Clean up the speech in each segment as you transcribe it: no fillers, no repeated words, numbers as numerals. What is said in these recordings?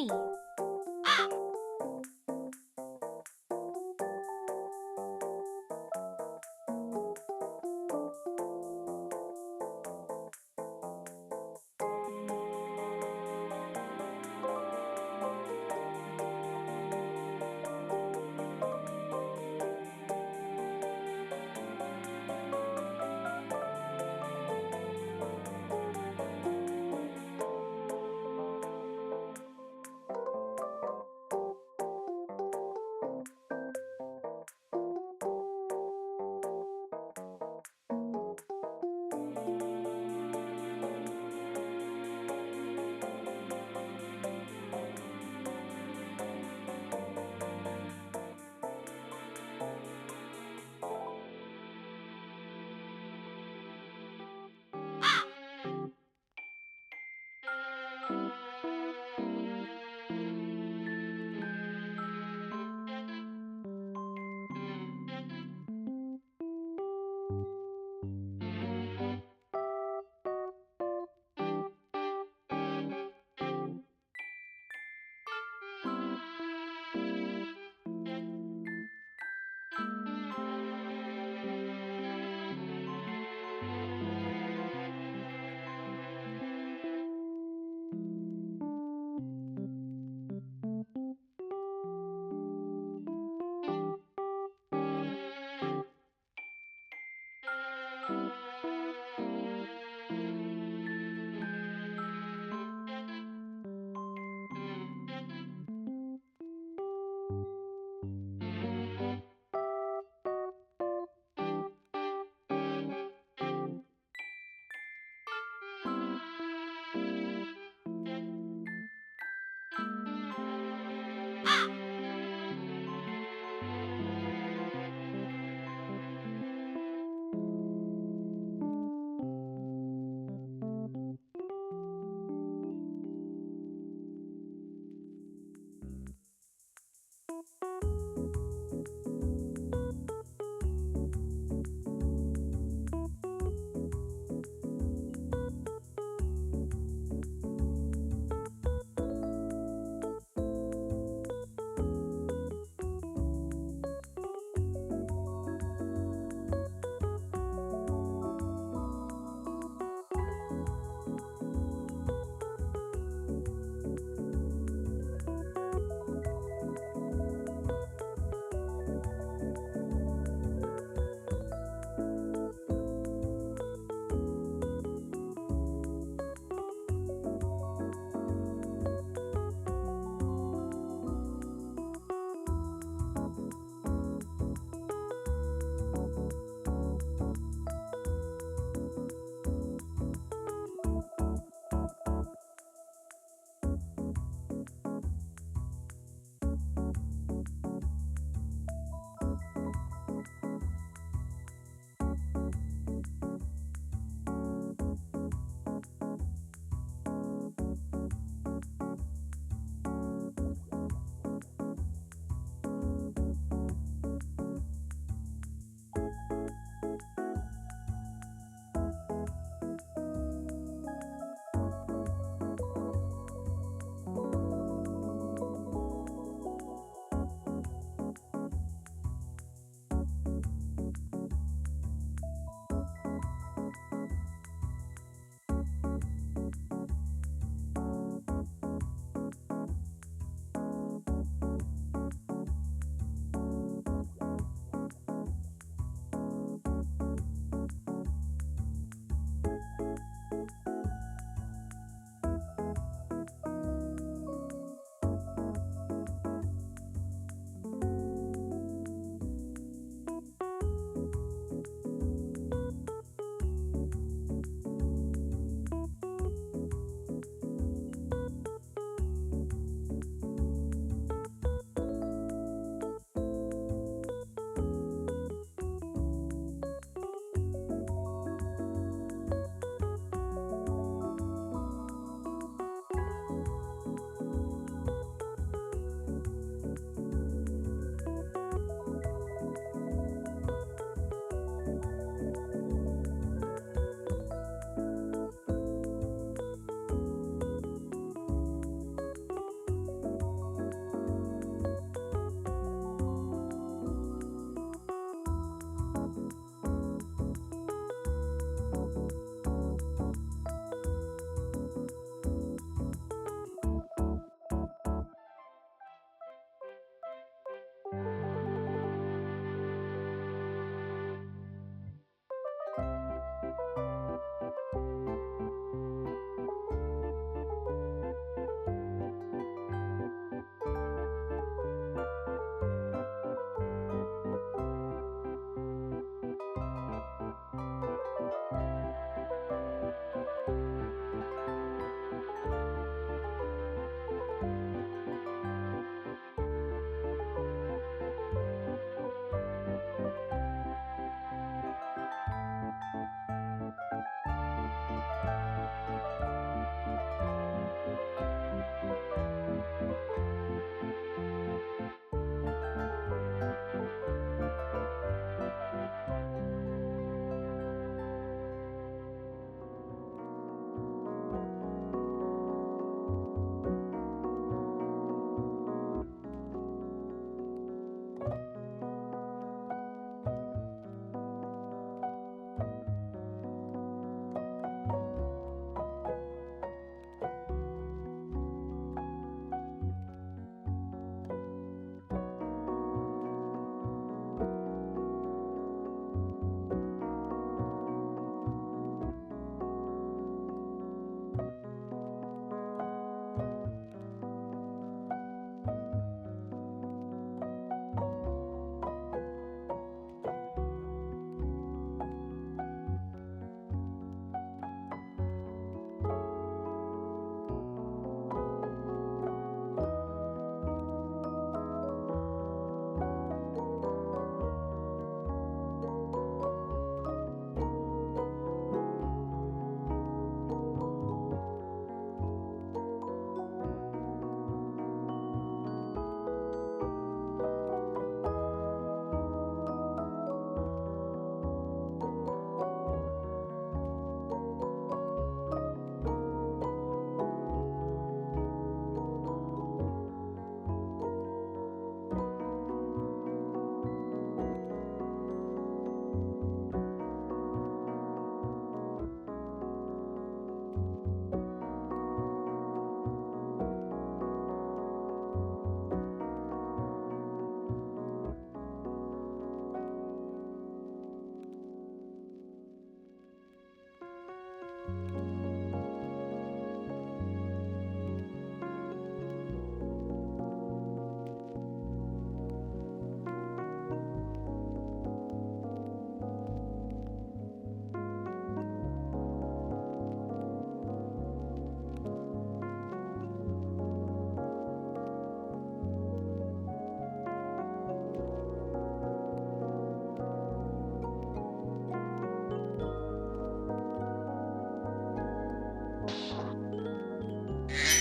Mommy!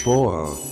4.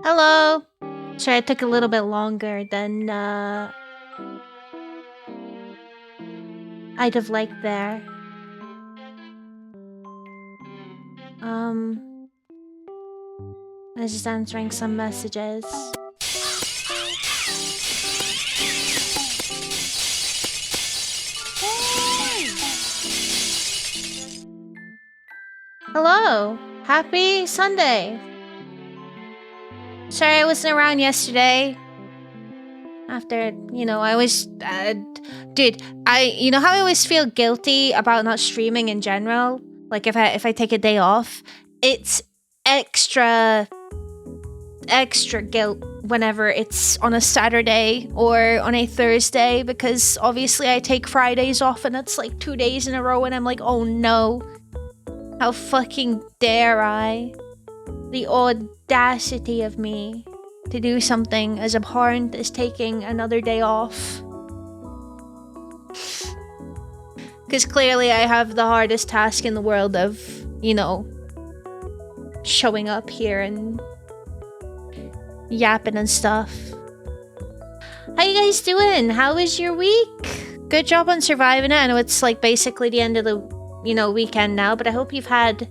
Hello. Sorry, it took a little bit longer than I'd have liked there. I was just answering some messages. Hello. Happy Sunday. Sorry I wasn't around yesterday. After, I always... dude, you know how I always feel guilty about not streaming in general? Like, if I take a day off? It's extra guilt whenever it's on a Saturday or on a Thursday, because obviously I take Fridays off and it's like 2 days in a row and I'm like, oh no. How fucking dare I? The audacity of me to do something as abhorrent as taking another day off. Because clearly I have the hardest task in the world of, showing up here and yapping and stuff. How you guys doing? How was your week? Good job on surviving it. I know it's like basically the end of the, weekend now, but I hope you've had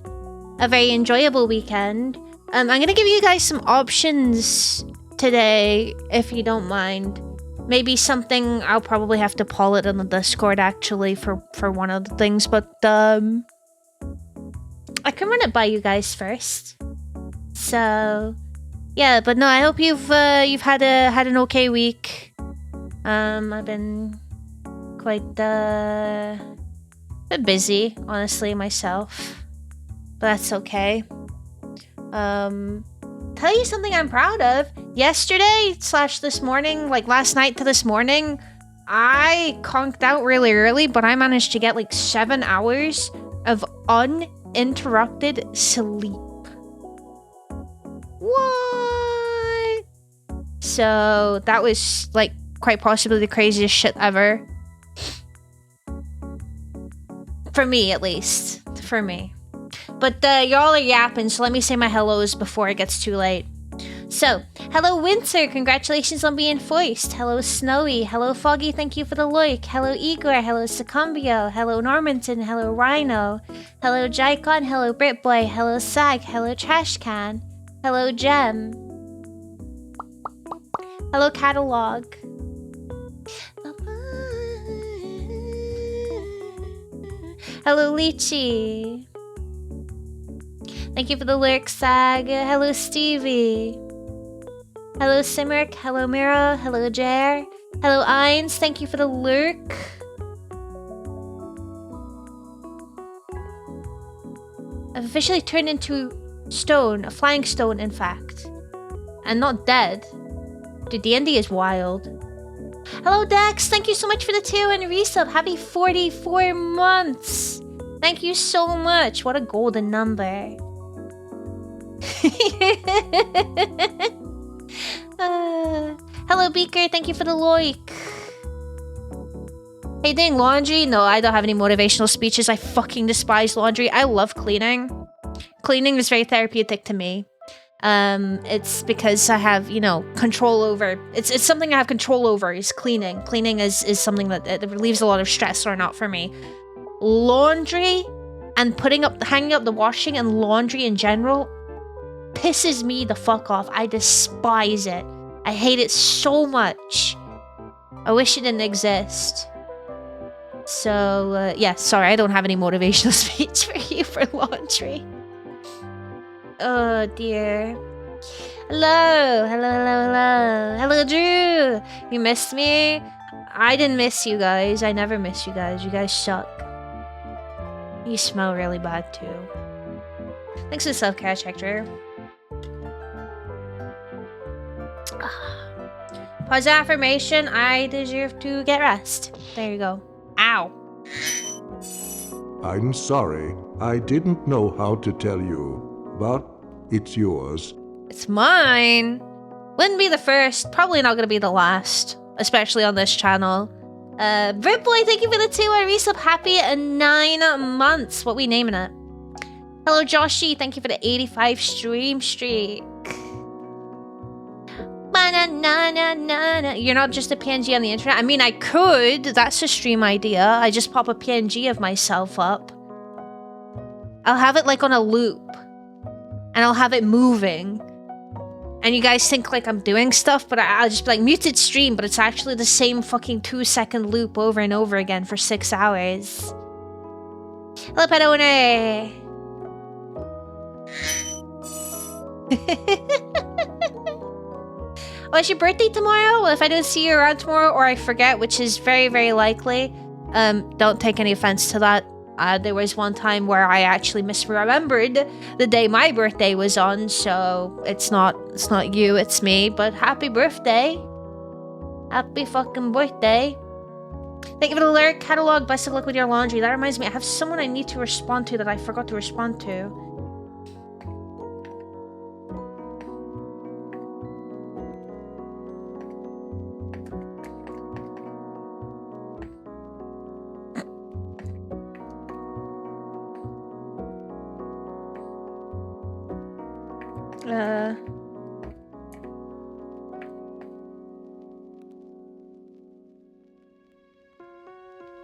a very enjoyable weekend. I'm gonna give you guys some options today, if you don't mind. Maybe something I'll probably have to poll it on the Discord actually for one of the things, but I can run it by you guys first. So yeah, but no, I hope you've had an okay week. I've been quite a bit busy, honestly, myself, but that's okay. Tell you something I'm proud of. Yesterday / this morning, like last night to this morning, I conked out really early, but I managed to get like 7 hours of uninterrupted sleep. What? So that was like quite possibly the craziest shit ever. For me, at least. For me. But y'all are yapping, so let me say my hellos before it gets too late. So, hello Winter, congratulations on being voiced. Hello Snowy, hello Foggy, thank you for the like. Hello Igor, hello Sucumbio, hello Normanton, hello Rhino, hello Jaikon, hello Britboy, hello Sag, hello Trashcan, hello Gem, hello Catalog. Hello Lychee. Thank you for the lyric, Sag. Hello, Stevie. Hello, Simric. Hello, Mira. Hello, Jer. Hello, Eins. Thank you for the lurk. I've officially turned into stone. A flying stone, in fact. And not dead. Dude, D&D is wild. Hello, Dex. Thank you so much for the 2 and resub. Happy 44 months. Thank you so much. What a golden number. Hello Beaker, thank you for the like. Hey, doing laundry? No, I don't have any motivational speeches. I fucking despise laundry. I love cleaning. Cleaning is very therapeutic to me. It's because I have, control over. It's something I have control over, is cleaning. Cleaning is something that relieves a lot of stress, or not for me. Laundry and hanging up the washing and laundry in general pisses me the fuck off. I despise it. I hate it so much. I wish it didn't exist. So, yeah, sorry, I don't have any motivational speech for you for laundry. Oh, dear. Hello, hello. Hello, Drew. You missed me? I didn't miss you guys. I never miss you guys. You guys suck. You smell really bad, too. Thanks for the self-care check, Drew. Pause affirmation. I deserve to get rest. There you go. Ow. I'm sorry. I didn't know how to tell you, but it's yours. It's mine. Wouldn't be the first. Probably not gonna be the last. Especially on this channel. Britboy, thank you for the 2 and resub. Happy 9 months. What we naming it? Hello, Joshy. Thank you for the 85 stream streak. na na na na na. You're not just a PNG on the internet. I mean, I could. That's a stream idea. I just pop a PNG of myself up. I'll have it like on a loop. And I'll have it moving. And you guys think like I'm doing stuff, but I'll just be like, muted stream, but it's actually the same fucking 2-second loop over and over again for 6 hours. Hello, pet owner! Oh, it's your birthday tomorrow? Well, if I don't see you around tomorrow or I forget, which is very, very likely, don't take any offense to that. There was one time where I actually misremembered the day my birthday was on, so it's not you, it's me. But happy birthday. Happy fucking birthday. Thank you for the lyric catalog. Best of luck with your laundry. That reminds me, I have someone I need to respond to that I forgot to respond to.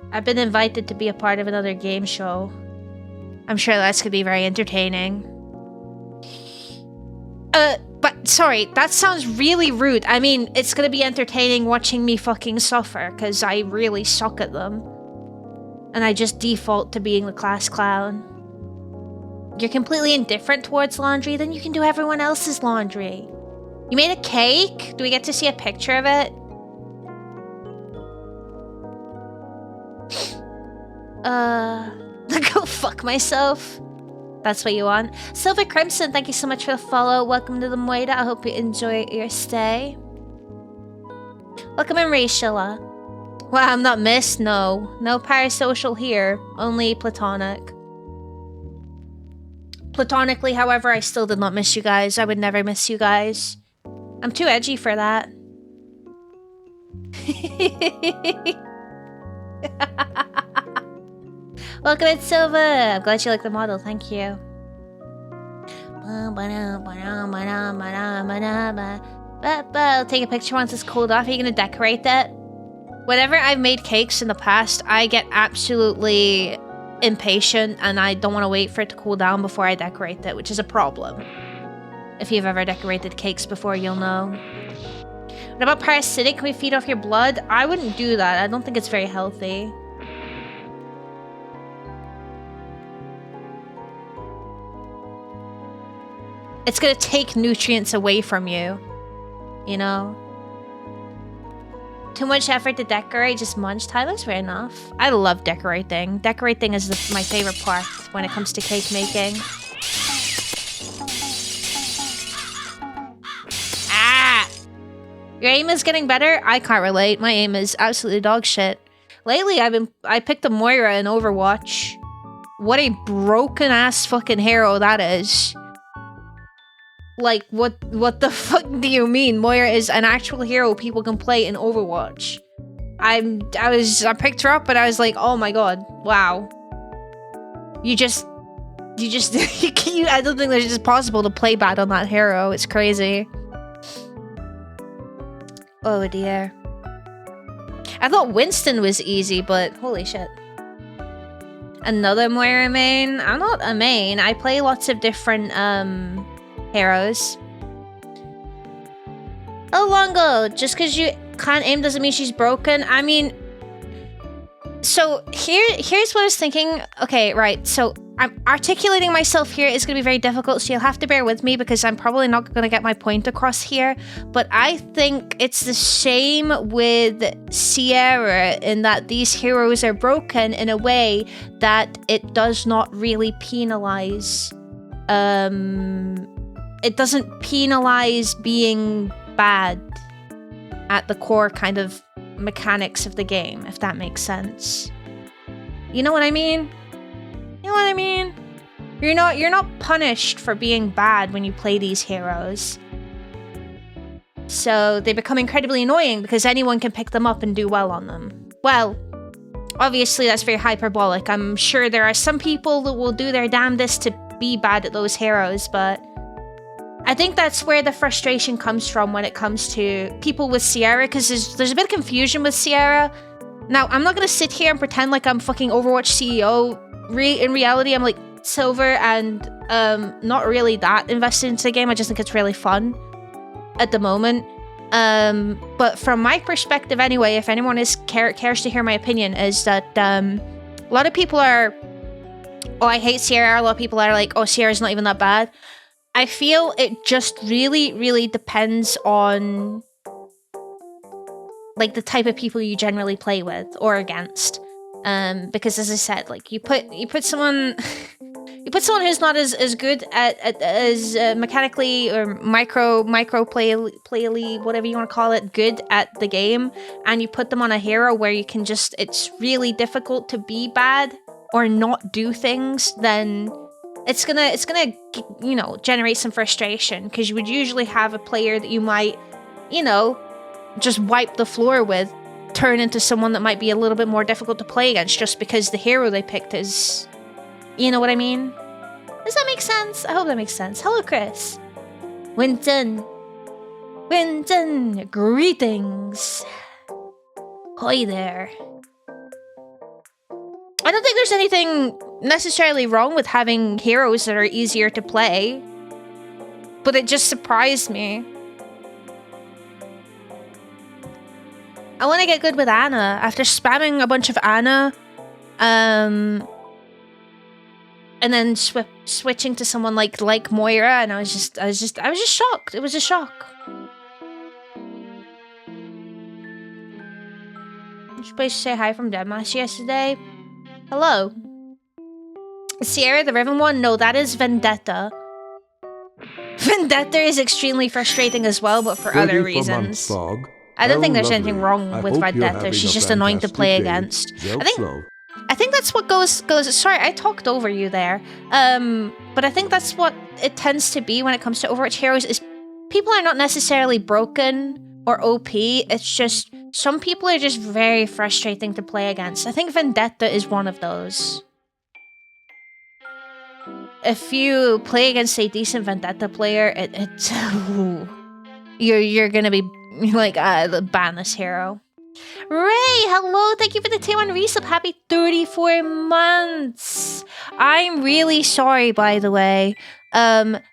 I've been invited to be a part of another game show. I'm sure that's gonna be very entertaining. But sorry, that sounds really rude. I mean, it's gonna be entertaining watching me fucking suffer, because I really suck at them. And I just default to being the class clown. You're completely indifferent towards laundry, then you can do everyone else's laundry. You made a cake? Do we get to see a picture of it? Go fuck myself. That's what you want. Silver Crimson, thank you so much for the follow. Welcome to the Moida. I hope you enjoy your stay. Welcome in, Rachela. Well, I'm not missed, no. No parasocial here. Only platonic. Platonically, however, I still did not miss you guys. I would never miss you guys. I'm too edgy for that. Welcome in, Silva. I'm glad you like the model. Thank you. I'll take a picture once it's cooled off. Are you gonna decorate that? Whenever I've made cakes in the past, I get absolutely impatient and I don't want to wait for it to cool down before I decorate it, which is a problem. If you've ever decorated cakes before, you'll know. What about parasitic? Can we feed off your blood? I wouldn't do that. I don't think it's very healthy. It's gonna take nutrients away from you. You know? Too much effort to decorate, just munch time. That's fair enough. I love decorating. Decorating is my favorite part when it comes to cake making. Ah! Your aim is getting better? I can't relate. My aim is absolutely dog shit. Lately, I picked a Moira in Overwatch. What a broken ass fucking hero that is. Like, what the fuck do you mean? Moira is an actual hero people can play in Overwatch. I picked her up and I was like, oh my god, wow. I don't think it's just possible to play bad on that hero. It's crazy. Oh dear. I thought Winston was easy, but holy shit. Another Moira main? I'm not a main. I play lots of different, heroes. Oh, Longo, just because you can't aim doesn't mean she's broken. I mean, so here's what I was thinking. Okay, right, so I'm articulating myself here is going to be very difficult, so you'll have to bear with me because I'm probably not going to get my point across here. But I think it's the same with Sierra in that these heroes are broken in a way that it does not really penalize. It doesn't penalize being bad at the core kind of mechanics of the game, if that makes sense. You know what I mean? You know what I mean? You're not punished for being bad when you play these heroes. So they become incredibly annoying because anyone can pick them up and do well on them. Well, obviously that's very hyperbolic. I'm sure there are some people that will do their damnedest to be bad at those heroes, but I think that's where the frustration comes from when it comes to people with Sierra, because there's a bit of confusion with Sierra. Now, I'm not going to sit here and pretend like I'm fucking Overwatch CEO. In reality, I'm like Silver and not really that invested into the game. I just think it's really fun at the moment. But from my perspective anyway, if anyone cares to hear my opinion, is that a lot of people are, oh, I hate Sierra. A lot of people are like, oh, Sierra's not even that bad. I feel it just really, really depends on like the type of people you generally play with or against. Because as I said, like you put someone who's not as good as mechanically or micro playly, whatever you want to call it, good at the game, and you put them on a hero where you can just, it's really difficult to be bad or not do things, then it's gonna you know, generate some frustration, because you would usually have a player that you might, you know, just wipe the floor with turn into someone that might be a little bit more difficult to play against just because the hero they picked is, you know what I mean? Does that make sense? I hope that makes sense. Hello, Chris. Winton, greetings. Hi there. I don't think there's anything necessarily wrong with having heroes that are easier to play, but it just surprised me. I want to get good with Ana after spamming a bunch of Ana, and then switching to someone like Moira, and I was just shocked. It was a shock. You're supposed to say hi from Deadmash yesterday. Hello. Sierra the Riven one? No, that is Vendetta. Vendetta is extremely frustrating as well, but for other reasons. I don't think there's anything wrong with Vendetta. She's just annoying to play against. I think that's what goes. Sorry, I talked over you there. But I think that's what it tends to be when it comes to Overwatch heroes. Is people are not necessarily broken or OP. It's just some people are just very frustrating to play against. I think Vendetta is one of those. If you play against a decent Vendetta player, it's you're gonna be like, ban this hero. Ray, hello, thank you for the tier 1 resub. Happy 34 months. I'm really sorry, by the way,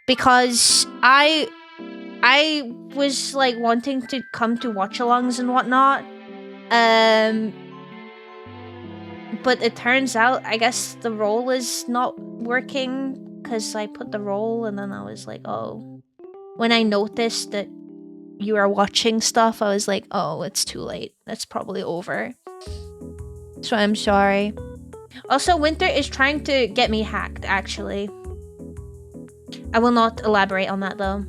because I was like wanting to come to watch-alongs and whatnot, but it turns out I guess the role is not working, because I put the role and then I was like, oh, when I noticed that you are watching stuff, I was like, oh, it's too late. That's probably over. So I'm sorry. Also, Winter is trying to get me hacked, actually. I will not elaborate on that, though.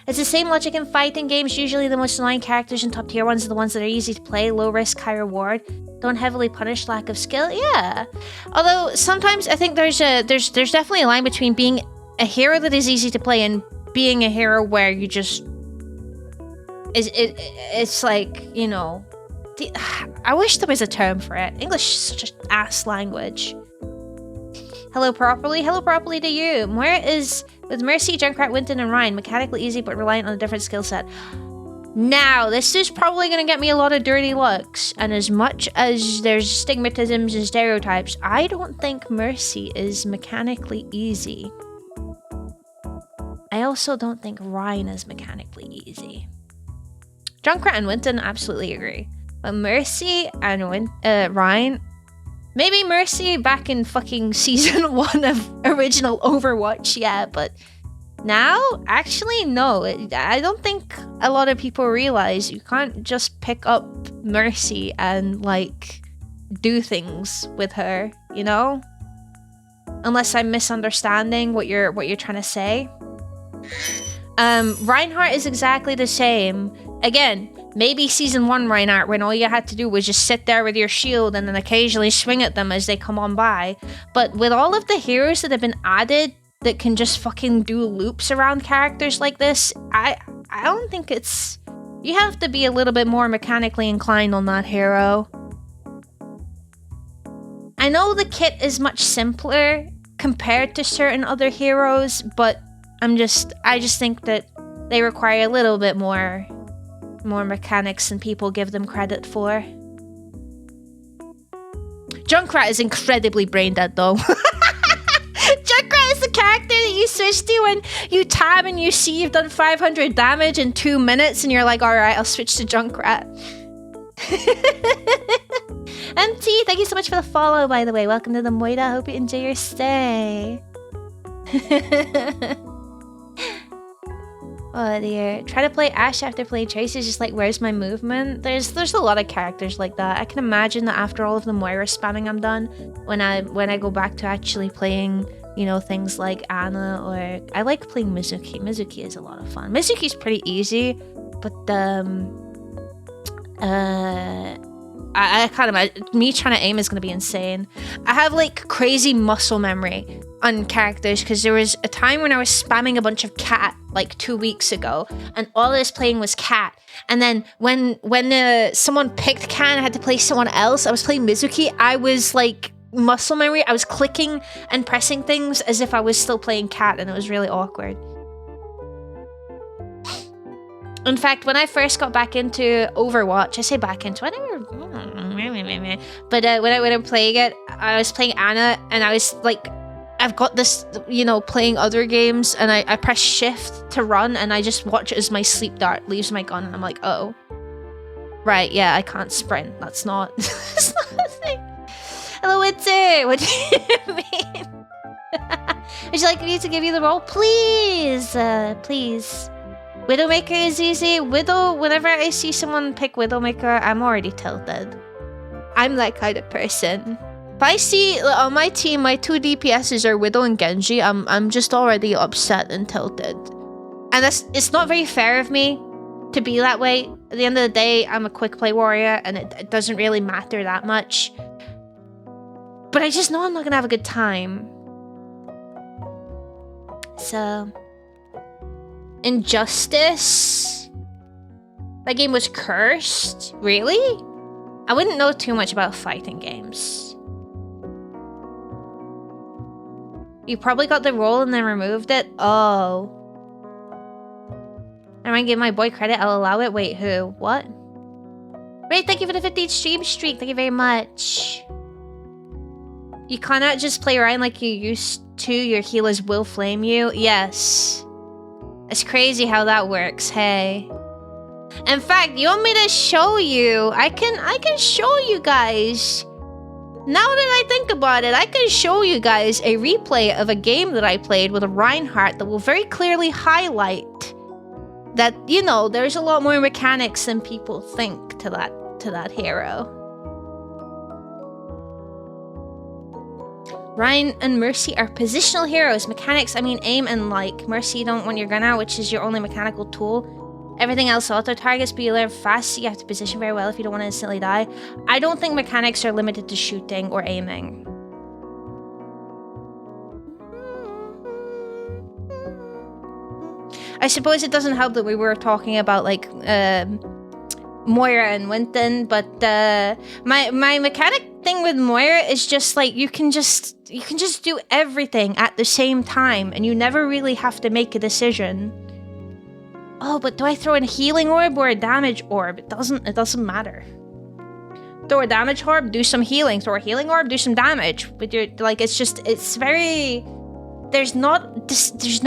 It's the same logic in fighting games. Usually the most annoying characters and top tier ones are the ones that are easy to play, low risk, high reward. Don't heavily punish lack of skill. Yeah. Although sometimes I think there's definitely a line between being a hero that is easy to play and being a hero where you just it's like, you know, I wish there was a term for it. English is such an ass language. Hello properly to you. Moira is with Mercy, Junkrat, Winton, and Ryan, mechanically easy but reliant on a different skill set. Now, this is probably gonna get me a lot of dirty looks, and as much as there's stigmatisms and stereotypes, I don't think Mercy is mechanically easy. I also don't think Ryan is mechanically easy. Junkrat and Winton, absolutely agree. But Mercy and Ryan, maybe Mercy back in fucking season 1 of original Overwatch, yeah, but now, actually, no. I don't think a lot of people realize you can't just pick up Mercy and, like, do things with her, you know? Unless I'm misunderstanding what you're trying to say. Reinhardt is exactly the same. Again, maybe season 1 Reinhardt, when all you had to do was just sit there with your shield and then occasionally swing at them as they come on by. But with all of the heroes that have been added that can just fucking do loops around characters like this, I don't think it's... You have to be a little bit more mechanically inclined on that hero. I know the kit is much simpler, compared to certain other heroes, but I just think that they require a little bit more mechanics than people give them credit for. Junkrat is incredibly brain dead though. Junkrat is the character that you switch to when you tab and you see you've done 500 damage in 2 minutes and you're like, alright, I'll switch to Junkrat. MT, thank you so much for the follow, by the way. Welcome to the Moira. Hope you enjoy your stay. Oh dear. Try to play Ashe after playing Tracer, just like, where's my movement? There's a lot of characters like that. I can imagine that after all of the Moira spamming I'm done, when I go back to actually playing, you know, things like Ana, or I like playing Mizuki. Mizuki is a lot of fun. Mizuki's pretty easy, but I can't imagine. Me trying to aim is going to be insane. I have like crazy muscle memory on characters because there was a time when I was spamming a bunch of Cat like 2 weeks ago, and all I was playing was Cat. And then when someone picked Cat and I had to play someone else, I was playing Mizuki. I was like muscle memory. I was clicking and pressing things as if I was still playing Cat, and it was really awkward. In fact, when I first got back into Overwatch, I say back into, I never, but when I'm playing it, I was playing Ana, and I was like, I've got this, you know, playing other games, and I press shift to run, and I just watch as my sleep dart leaves my gun, and I'm like, oh, right, yeah, I can't sprint. That's not, that's not a thing. Hello, Witzer. What do you mean? Would you like me to give you the role? Please, please. Widowmaker is easy. Whenever I see someone pick Widowmaker, I'm already tilted. I'm that kind of person. If I see on my team, my 2 DPSs are Widow and Genji, I'm just already upset and tilted. And it's not very fair of me to be that way. At the end of the day, I'm a quick play warrior, and it doesn't really matter that much. But I just know I'm not gonna have a good time. So... Injustice? That game was cursed? Really? I wouldn't know too much about fighting games. You probably got the role and then removed it? Oh. I might give my boy credit, I'll allow it. Wait, who? What? Wait, thank you for the 15th stream streak. Thank you very much. You cannot just play Ryan like you used to. Your healers will flame you. Yes. It's crazy how that works, hey. In fact, you want me to show you? I can show you guys. Now that I think about it, I can show you guys a replay of a game that I played with a Reinhardt that will very clearly highlight that, you know, there's a lot more mechanics than people think to that hero. Ryan and Mercy are positional heroes. Mechanics, I mean aim and like. Mercy, you don't want your gun out, which is your only mechanical tool. Everything else auto targets, but you learn fast, so you have to position very well if you don't want to instantly die. I don't think mechanics are limited to shooting or aiming. I suppose it doesn't help that we were talking about like Moira and Winton, but my mechanic thing with Moira is just like you can just do everything at the same time, and you never really have to make a decision. Oh, but do I throw in a healing orb or a damage orb? It doesn't matter. Throw a damage orb, do some healing. Throw a healing orb, do some damage. But you're like, it's very. There's no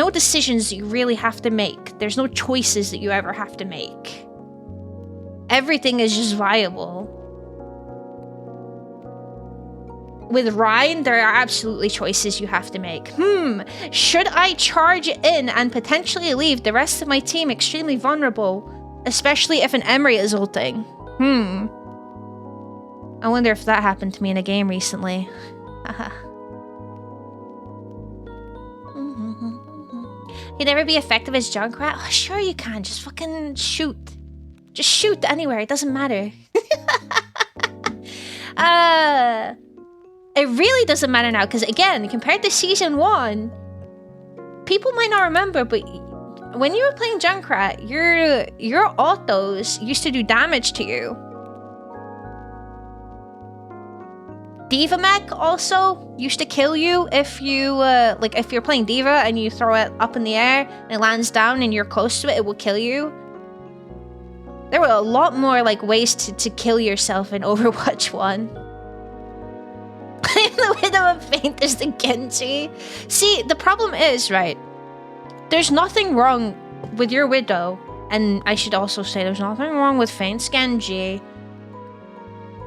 decisions that you really have to make. There's no choices that you ever have to make. Everything is just viable. With Ryan, there are absolutely choices you have to make. Should I charge in and potentially leave the rest of my team extremely vulnerable? Especially if an Emery is ulting. I wonder if that happened to me in a game recently. You'd never be effective as Junkrat? Oh, sure you can. Just fucking shoot. Just shoot anywhere. It doesn't matter. It really doesn't matter now, because again, compared to Season 1, people might not remember, but when you were playing Junkrat, your autos used to do damage to you. Diva Mech also used to kill you if you, like, if you're playing Diva and you throw it up in the air and it lands down and you're close to it, it will kill you. There were a lot more, like, ways to kill yourself in Overwatch 1. The Widow of Faint is the Genji. See, the problem is, right, there's nothing wrong with your Widow, and I should also say there's nothing wrong with Faint's Genji.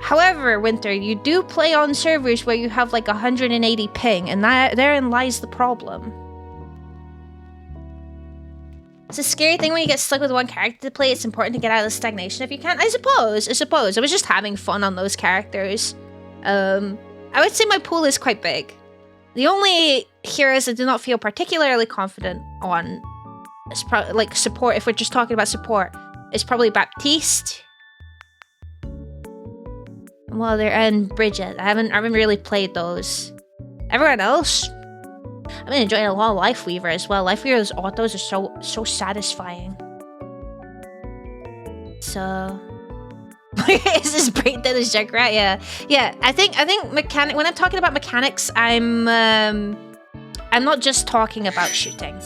However, Winter, you do play on servers where you have like 180 ping, and therein lies the problem. It's a scary thing when you get stuck with one character to play. It's important to get out of the stagnation if you can. I suppose. I was just having fun on those characters. I would say my pool is quite big. The only heroes I do not feel particularly confident on is like support. If we're just talking about support, is probably Baptiste. Well, and Bridget. I haven't really played those. Everyone else, I've been enjoying a lot of Lifeweaver as well. Lifeweaver's autos are so satisfying. So, is this breakdown is Junkrat? Yeah. I think mechanic. When I'm talking about mechanics, I'm not just talking about shooting.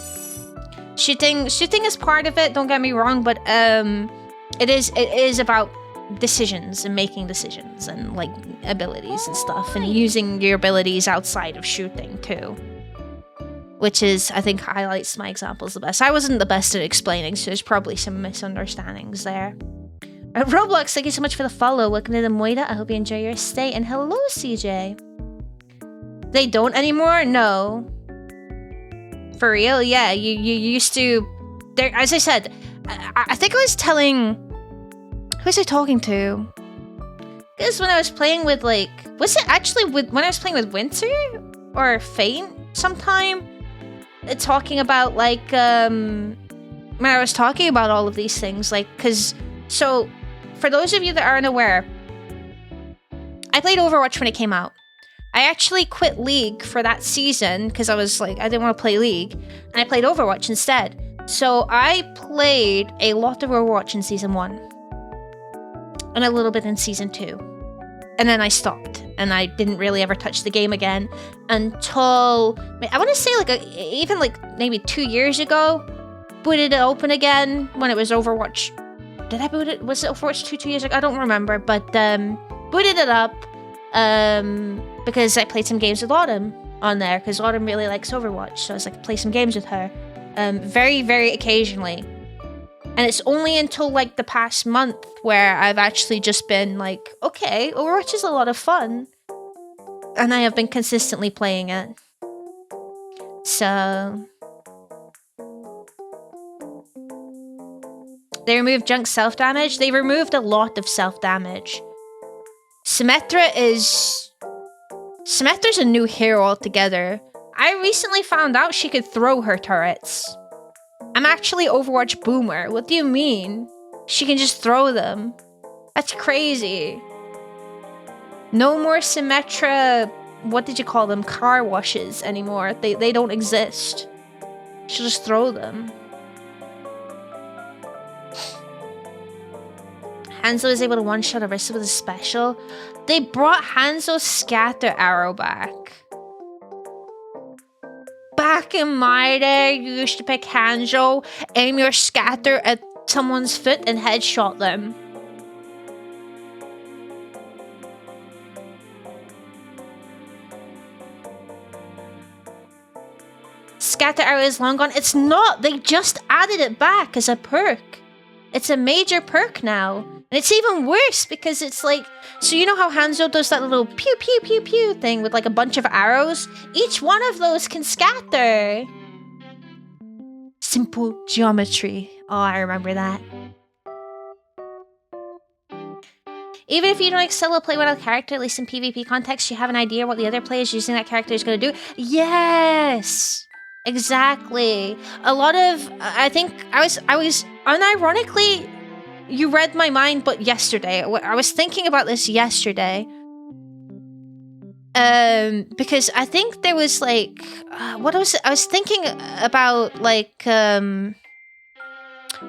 Shooting is part of it. Don't get me wrong, but it is about decisions and making decisions and like abilities and stuff, and using your abilities outside of shooting too, which is, I think, highlights my examples the best. I wasn't the best at explaining, so there's probably some misunderstandings there. Roblox, thank you so much for the follow. Welcome to the Moida. I hope you enjoy your stay, and hello, CJ. They don't anymore? No. For real? Yeah, you used to. There, as I said, I think I was telling. Who was I talking to? Because when I was playing with, like, was it actually when I was playing with Winter or Faint sometime? Talking about, like, when I was talking about all of these things, like, because, so, for those of you that aren't aware, I played Overwatch when it came out. I actually quit League for that season because I was like, I didn't want to play League, and I played Overwatch instead. So I played a lot of Overwatch in Season 1. And a little bit in Season 2. And then I stopped. And I didn't really ever touch the game again until, I want to say even maybe 2 years ago. Booted it open again when it was Overwatch. Did I boot it? Was it Overwatch 2 years ago? I don't remember. But booted it up because I played some games with Autumn on there. Because Autumn really likes Overwatch. So I was like, play some games with her. Very, very occasionally. And it's only until, like, the past month where I've actually just been like, okay, Overwatch is a lot of fun. And I have been consistently playing it. So... They removed Junk's self-damage. They removed a lot of self-damage. Symmetra's a new hero altogether. I recently found out she could throw her turrets. I'm actually Overwatch Boomer. What do you mean? She can just throw them. That's crazy. No more Symmetra, what did you call them? Car washes anymore. They don't exist. She'll just throw them. Hanzo is able to one-shot Orisa with a special. They brought Hanzo's scatter arrow back. Back in my day, you used to pick Hanzo, aim your scatter at someone's foot, and headshot them. Scatter arrow is long gone. It's not. They just added it back as a perk. It's a major perk now. And it's even worse because it's like... So you know how Hanzo does that little pew pew pew pew thing with like a bunch of arrows? Each one of those can scatter. Simple geometry. Oh, I remember that. Even if you don't excel at play with a character, at least in PvP context, you have an idea what the other players using that character is going to do. Yes! Exactly. A lot of... I think I was unironically... You read my mind, but yesterday. I was thinking about this yesterday. Because I think there was like... what was it? I was thinking about like...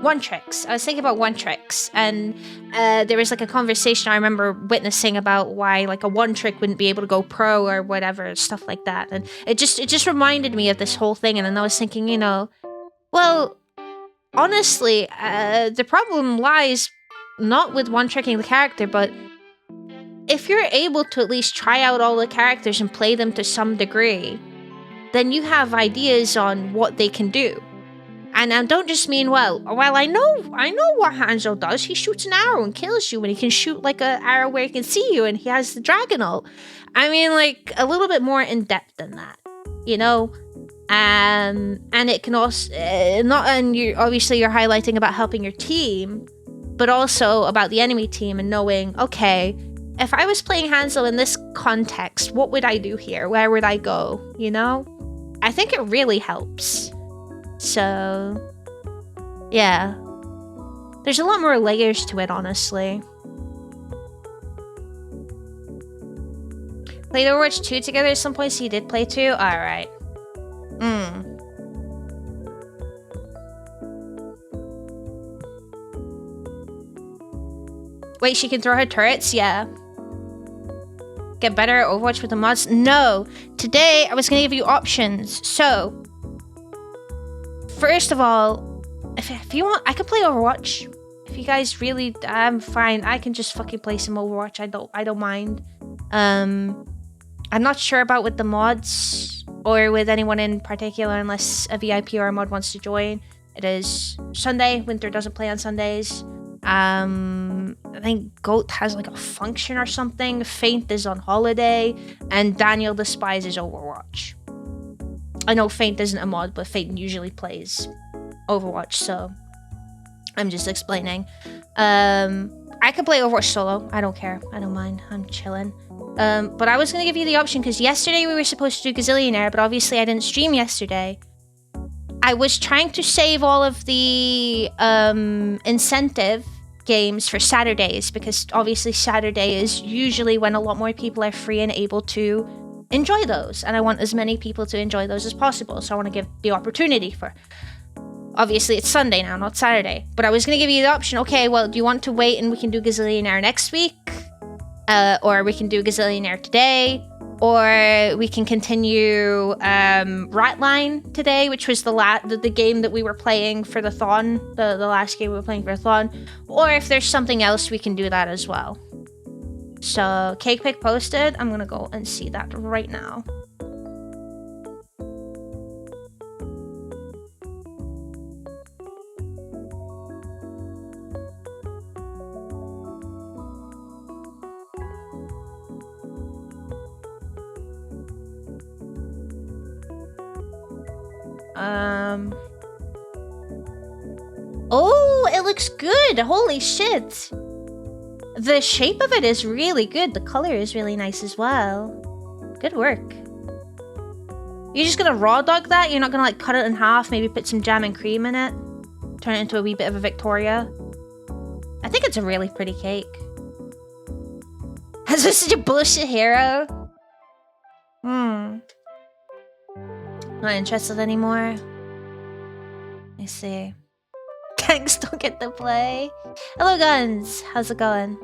One tricks. I was thinking about one tricks, and there was like a conversation I remember witnessing about why like a one trick wouldn't be able to go pro or whatever, stuff like that. And it just reminded me of this whole thing, and then I was thinking, you know, well, honestly, the problem lies not with one tricking the character, but if you're able to at least try out all the characters and play them to some degree, then you have ideas on what they can do. And I don't just mean, well, I know what Hanzo does. He shoots an arrow and kills you, and he can shoot like an arrow where he can see you, and he has the dragon ult. I mean, like, a little bit more in depth than that, you know? And it can also, you're highlighting about helping your team, but also about the enemy team and knowing, okay, if I was playing Hanzo in this context, what would I do here? Where would I go, you know? I think it really helps. So, yeah. There's a lot more layers to it, honestly. Played Overwatch 2 together at some point, so you did play 2? Alright. Wait, she can throw her turrets? Yeah. Get better at Overwatch with the mods? No. Today, I was gonna give you options. So, first of all, if you want, I can play Overwatch. If you guys really, I'm fine. I can just fucking play some Overwatch. I don't mind. I'm not sure about with the mods or with anyone in particular, unless a VIP or a mod wants to join. It is Sunday. Winter doesn't play on Sundays. I think Goat has like a function or something. Feint is on holiday, and Daniel despises Overwatch. I know Feint isn't a mod, but Feint usually plays Overwatch, so I'm just explaining. I could play Overwatch solo. I don't care. I don't mind. I'm chilling. But I was gonna give you the option because yesterday we were supposed to do Gazillionaire, but obviously I didn't stream yesterday. I was trying to save all of the incentive games for Saturdays because obviously Saturday is usually when a lot more people are free and able to enjoy those, and I want as many people to enjoy those as possible, so I want to give the opportunity for... Obviously it's Sunday now, not Saturday, but I was going to give you the option, okay, well, do you want to wait and we can do Gazillionaire next week? Or we can do Gazillionaire today? Or we can continue Ratline today, which was the game that we were playing for the Thon, the last game we were playing for Thon. Or if there's something else, we can do that as well. So, Cake Pick posted. I'm gonna go and see that right now. Oh, it looks good. Holy shit. The shape of it is really good. The color is really nice as well. Good work. You're just gonna raw dog that? You're not gonna like cut it in half, maybe put some jam and cream in it? Turn it into a wee bit of a Victoria? I think it's a really pretty cake. Is this such a bullshit hero? Not interested anymore. I see. Gangs don't get to play. Hello, Guns. How's it going?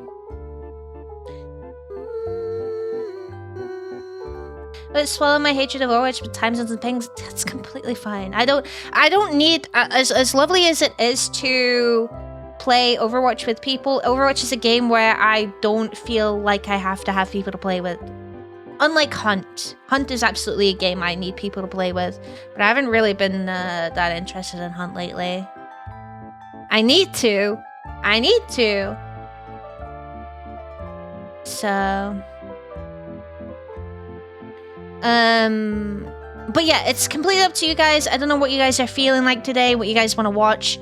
Let's swallow my hatred of Overwatch with time zones and pings. That's completely fine. I don't need as lovely as it is to play Overwatch with people. Overwatch is a game where I don't feel like I have to have people to play with. Unlike Hunt. Hunt is absolutely a game I need people to play with, but I haven't really been that interested in Hunt lately. I need to. So... But yeah, it's completely up to you guys. I don't know what you guys are feeling like today, what you guys want to watch.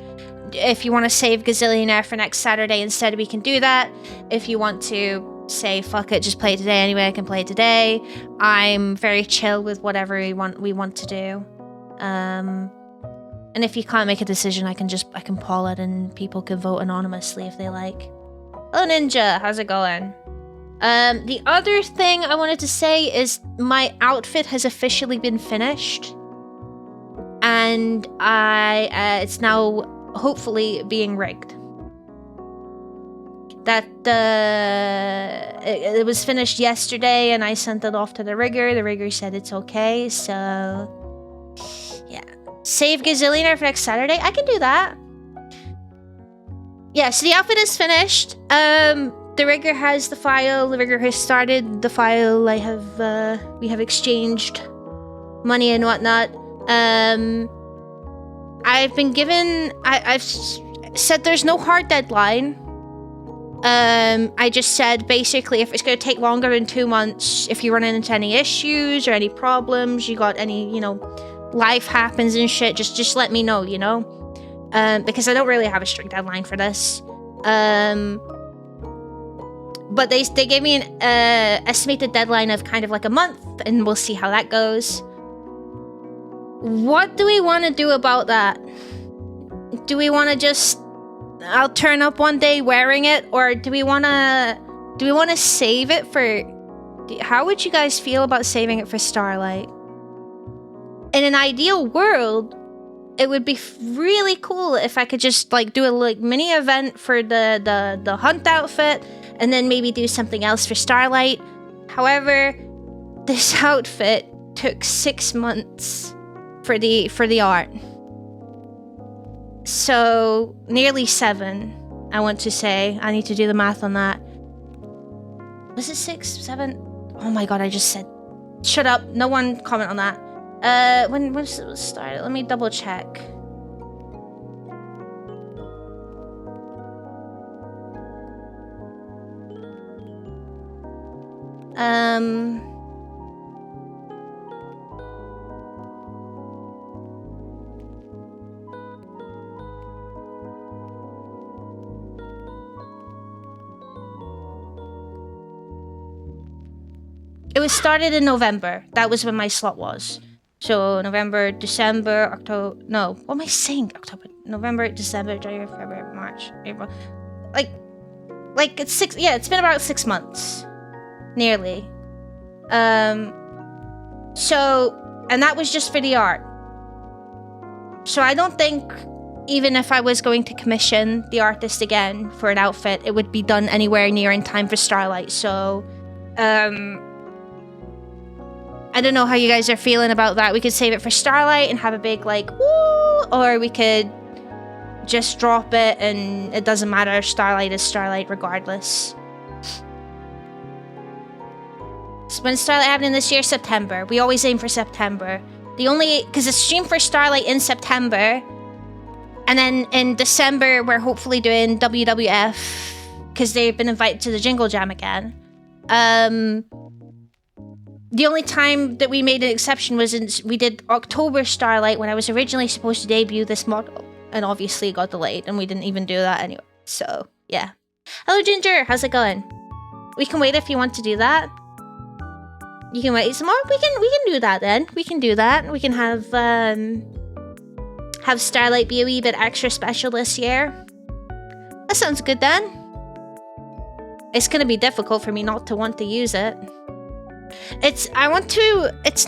If you want to save Gazillionaire for next Saturday instead, we can do that. If you want to say, fuck it, just play it today anyway, I can play it today. I'm very chill with whatever we want to do. And if you can't make a decision, I can poll it and people can vote anonymously if they like. Hello, Ninja. How's it going? The other thing I wanted to say is my outfit has officially been finished. And it's now hopefully being rigged. That it was finished yesterday, and I sent it off to the rigger. The rigger said it's okay, so yeah. Save Gazillionaire for next Saturday? I can do that. Yeah, so the outfit is finished. The rigger has the file. The rigger has started the file. We have exchanged money and whatnot. I've been given... I've said there's no hard deadline. I just said, basically, if it's going to take longer than 2 months, if you run into any issues or any problems, you got any, you know, life happens and shit, just let me know, you know? Because I don't really have a strict deadline for this. But they gave me an estimated deadline of kind of like a month, and we'll see how that goes. What do we want to do about that? Do we want to just... I'll turn up one day wearing it, or do we want to save it for... How would you guys feel about saving it for Starlight? In an ideal world, it would be really cool if I could just like do a like mini event for the hunt outfit, and then maybe do something else for Starlight. However, this outfit took 6 months for the art. So, nearly 7, I want to say. I need to do the math on that. Was it 6, 7? Oh my god, I just said... Shut up, no one comment on that. When was it started? Let me double check. It was started in November. That was when my slot was. So November, December, October... No, what am I saying? October, November, December, January, February, March, April. Like it's 6... Yeah, it's been about 6 months. Nearly. So... And that was just for the art. So I don't think... Even if I was going to commission the artist again for an outfit, it would be done anywhere near in time for Starlight. So... I don't know how you guys are feeling about that. We could save it for Starlight and have a big, like, woo! Or we could just drop it and it doesn't matter. Starlight is Starlight regardless. So when Starlight happening this year? September. We always aim for September. Because it's streamed for Starlight in September. And then in December, we're hopefully doing WWF. Because they've been invited to the Jingle Jam again. The only time that we made an exception was we did October Starlight when I was originally supposed to debut this model. And obviously it got delayed, and we didn't even do that anyway. So, yeah. Hello, Ginger. How's it going? We can wait if you want to do that. You can wait some more? We can do that then. We can do that. We can have Starlight be a wee bit extra special this year. That sounds good then. It's gonna be difficult for me not to want to use it. It's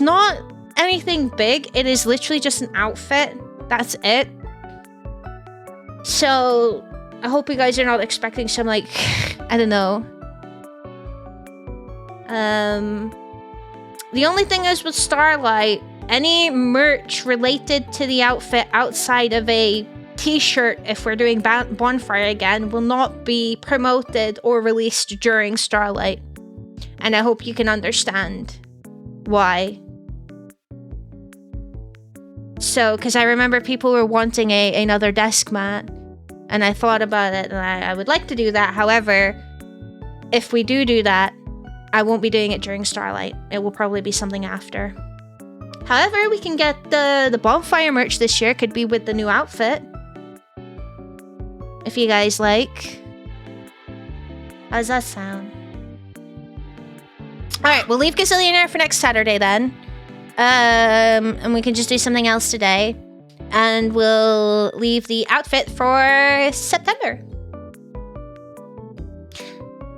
not anything big. It is literally just an outfit. That's it. So, I hope you guys are not expecting some, like, I don't know. The only thing is with Starlight, any merch related to the outfit outside of a t-shirt, if we're doing Bonfire again, will not be promoted or released during Starlight. And I hope you can understand why. So, because I remember people were wanting another desk mat, and I thought about it, and I would like to do that. However, if we do that, I won't be doing it during Starlight. It will probably be something after. However, we can get the Bonfire merch this year. Could be with the new outfit. If you guys like. How does that sound? Alright, we'll leave Gazillionaire for next Saturday then. And we can just do something else today. And we'll leave the outfit for September.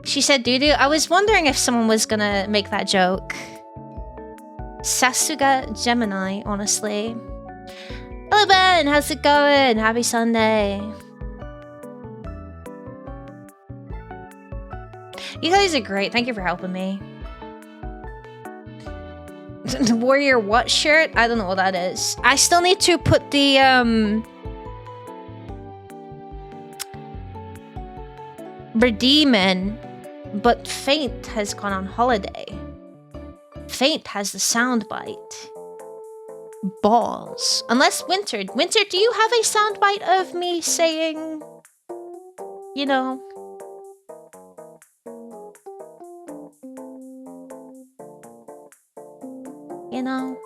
She said doo-doo. I was wondering if someone was gonna make that joke. Sasuga Gemini, honestly. Hello, Ben. How's it going? Happy Sunday. You guys are great. Thank you for helping me. The Warrior what shirt? I don't know what that is. I still need to put the redeem in, but Faint has gone on holiday. Faint has the soundbite. Balls. Unless Winter, do you have a soundbite of me saying, you know? You know?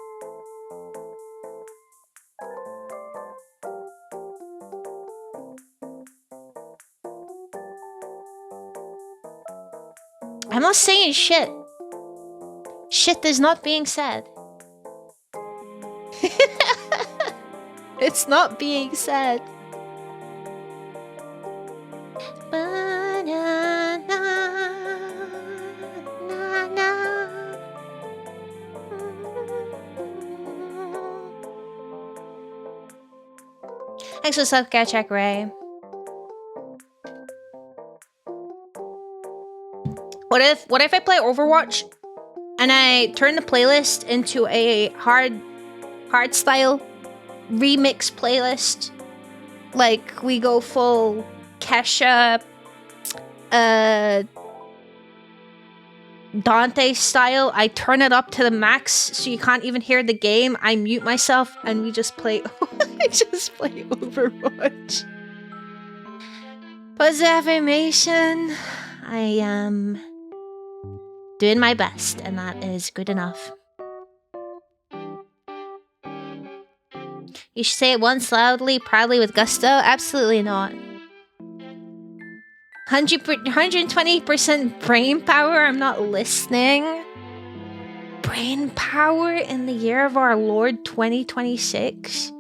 I'm not saying shit. Shit is not being said. It's not being said. Thanks for self-care check, Ray. What if I play Overwatch and I turn the playlist into a hard style remix playlist? Like we go full Kesha, Dante style. I turn it up to the max so you can't even hear the game. I mute myself and we just play. I just play Overwatch. Positive affirmation. I am doing my best, and that is good enough. You should say it once loudly, proudly, with gusto. Absolutely not. 120% brain power. I'm not listening. Brain power in the year of our Lord 2026.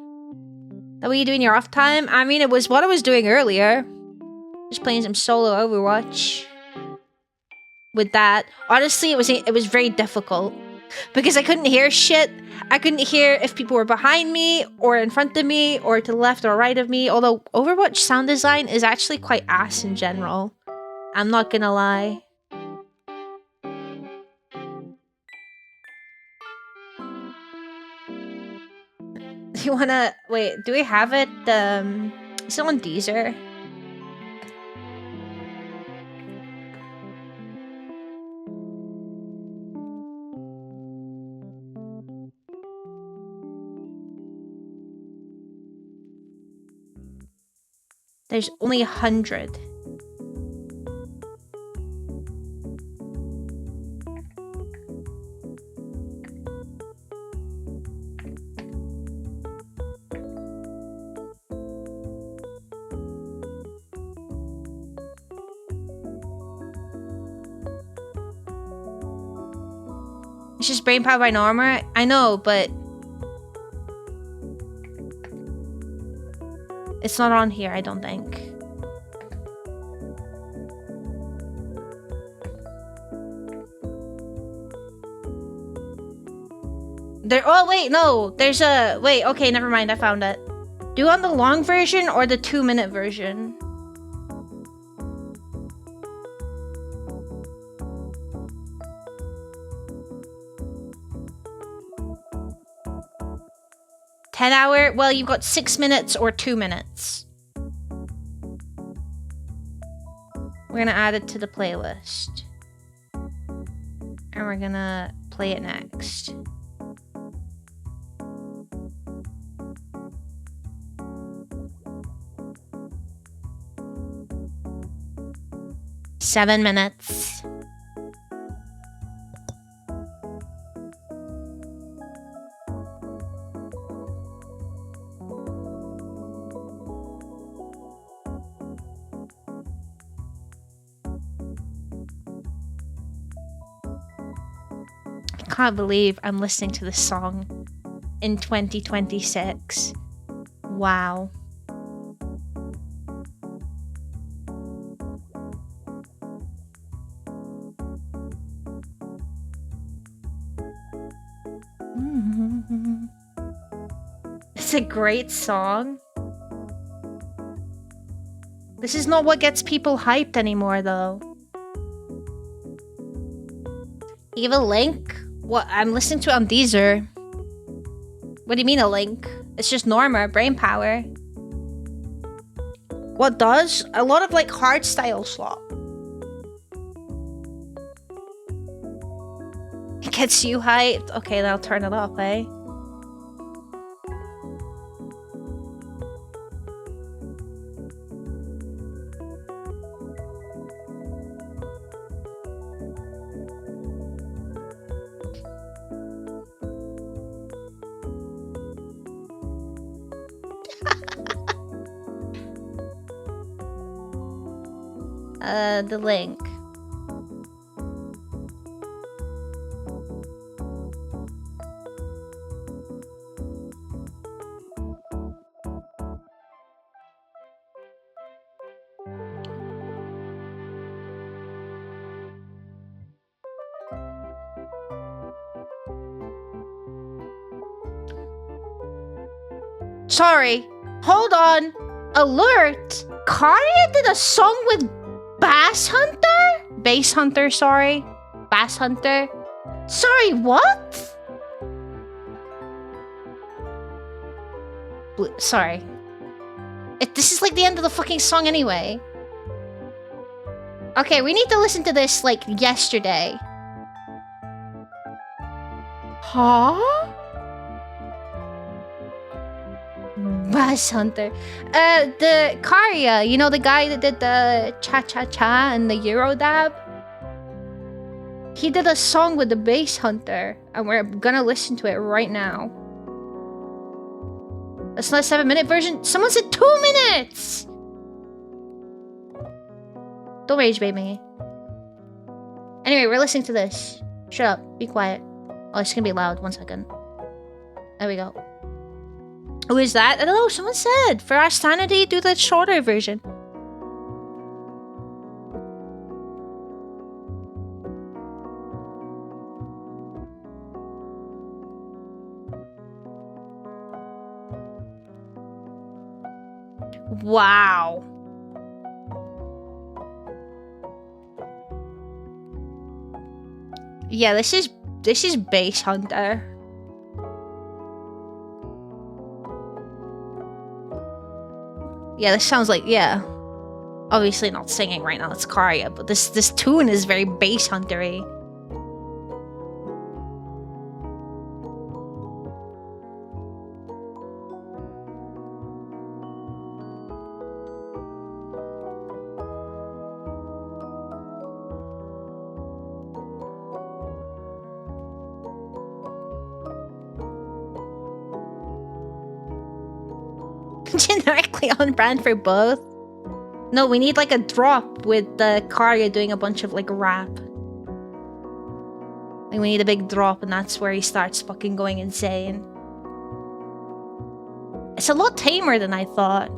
That what you do in your off time? I mean, it was what I was doing earlier. Just playing some solo Overwatch. With that, honestly, it was very difficult because I couldn't hear shit. I couldn't hear if people were behind me or in front of me or to the left or right of me. Although Overwatch sound design is actually quite ass in general. I'm not gonna lie. You wanna wait? Do we have it? Is it on Deezer? There's only 100. It's just brain power by Norma. I know, but it's not on here, I don't think. Oh wait, no. There's a wait, okay, never mind, I found it. Do you want the long version or the 2-minute version? $10-hour? Well, you've got 6 minutes or 2 minutes. We're gonna add it to the playlist. And we're gonna play it next. Seven minutes. I can't believe I'm listening to this song in 2026. Wow. a great song. This is not what gets people hyped anymore, though. Evil Link? What? I'm listening to it on Deezer. What do you mean a link? It's just Norma, brain power. What does? A lot of like hard style slop. It gets you hyped. Okay, then I'll turn it off, eh? The link. Sorry. Hold on. Alert! Karya did a song with Bass Hunter? Bass Hunter, sorry. Bass Hunter. Sorry, what? Sorry. This is like the end of the fucking song anyway. Okay, we need to listen to this like yesterday. Huh? Bass Hunter. The Karya, you know the guy that did the cha-cha-cha and the Eurodab? He did a song with the Bass Hunter, and we're gonna listen to it right now. That's not a 7-minute version. Someone said 2 minutes! Don't rage bait me. Anyway, we're listening to this. Shut up. Be quiet. Oh, it's gonna be loud. 1 second. There we go. Who is that? I don't know. Someone said for our sanity, do the shorter version. Wow. Yeah, this is Bass Hunter. Yeah, this sounds like, yeah. Obviously not singing right now, it's Karya, but this tune is very Bass Hunter-y. Generically on brand for both. No, we need like a drop with the Karya doing a bunch of like rap. Like we need a big drop and that's where he starts fucking going insane. It's a lot tamer than I thought.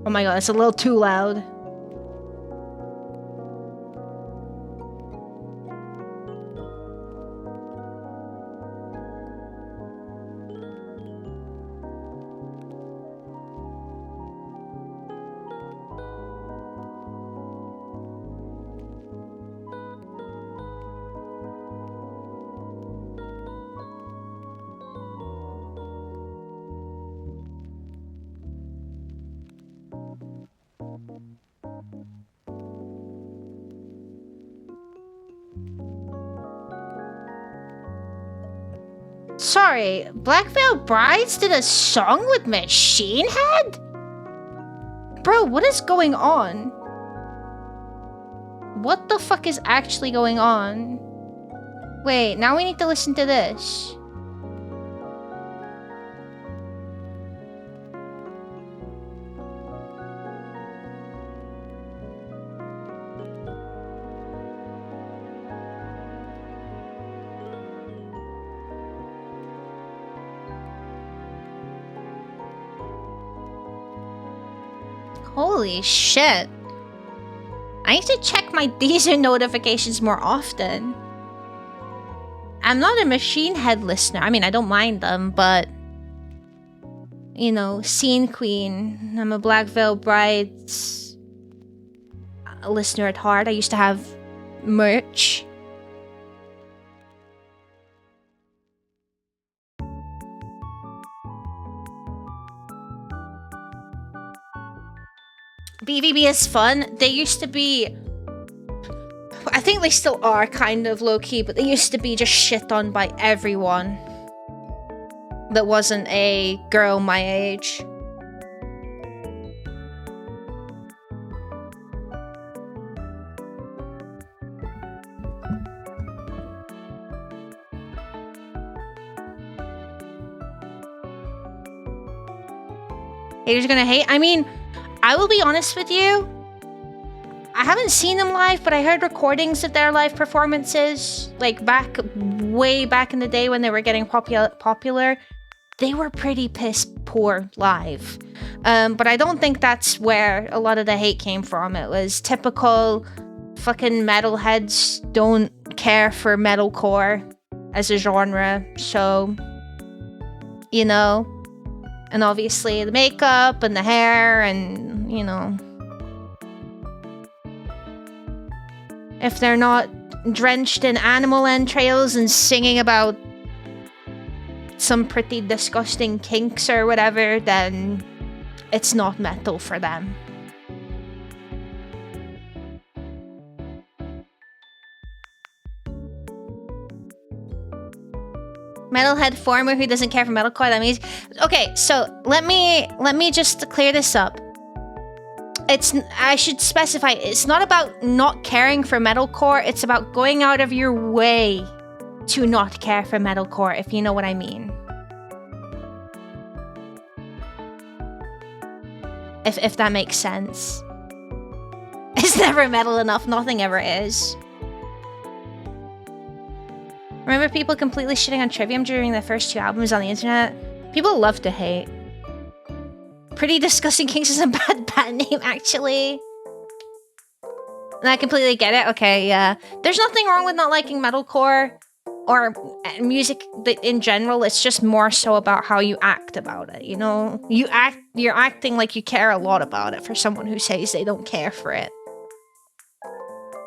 Oh my god, it's a little too loud. Sorry, Black Veil Brides did a song with Machine Head? Bro, what is going on? What the fuck is actually going on? Wait, now we need to listen to this. Holy shit. I need to check my Deezer notifications more often. I'm not a Machine Head listener. I mean, I don't mind them, but... You know, Scene Queen. I'm a Black Veil Bride's a listener at heart. I used to have merch. BVB is fun. They used to be... I think they still are kind of low-key, but they used to be just shit on by everyone that wasn't a girl my age. Haters gonna hate? I mean, I will be honest with you. I haven't seen them live, but I heard recordings of their live performances, like way back in the day when they were getting popular. They were pretty piss poor live. But I don't think that's where a lot of the hate came from. It was typical fucking metalheads don't care for metalcore as a genre, so, you know. And obviously the makeup and the hair and, you know. If they're not drenched in animal entrails and singing about some pretty disgusting kinks or whatever, then it's not metal for them. Metalhead former who doesn't care for metalcore, that means... Okay, so let me just clear this up. I should specify, it's not about not caring for metalcore, it's about going out of your way to not care for metalcore, if you know what I mean. If that makes sense. It's never metal enough, nothing ever is. Remember people completely shitting on Trivium during the first 2 albums on the internet? People love to hate. Pretty Disgusting Kinks is a bad name, actually. And I completely get it. Okay, yeah. There's nothing wrong with not liking metalcore or music in general. It's just more so about how you act about it, you know? You're acting like you care a lot about it for someone who says they don't care for it.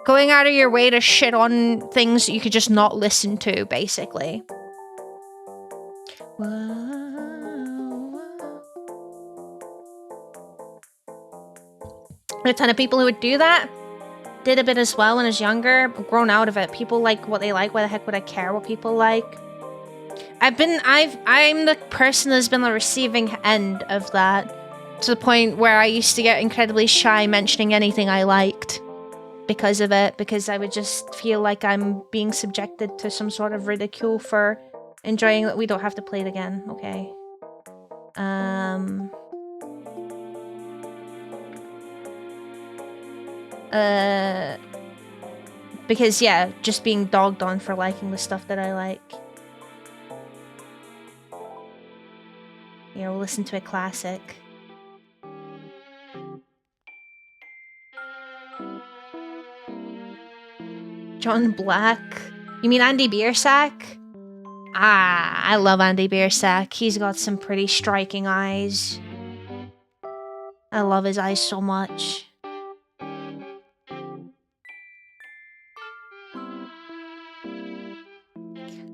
Going out of your way to shit on things that you could just not listen to, basically. A ton of people who would do that. Did a bit as well when I was younger, but grown out of it. People like what they like. Why the heck would I care what people like? I'm the person that's been the receiving end of that. To the point where I used to get incredibly shy mentioning anything I liked. Because of it, because I would just feel like I'm being subjected to some sort of ridicule for enjoying it. We don't have to play it again, okay? Because yeah, just being dogged on for liking the stuff that I like. Yeah, we'll listen to a classic. John Black? You mean Andy Biersack? Ah, I love Andy Biersack. He's got some pretty striking eyes. I love his eyes so much.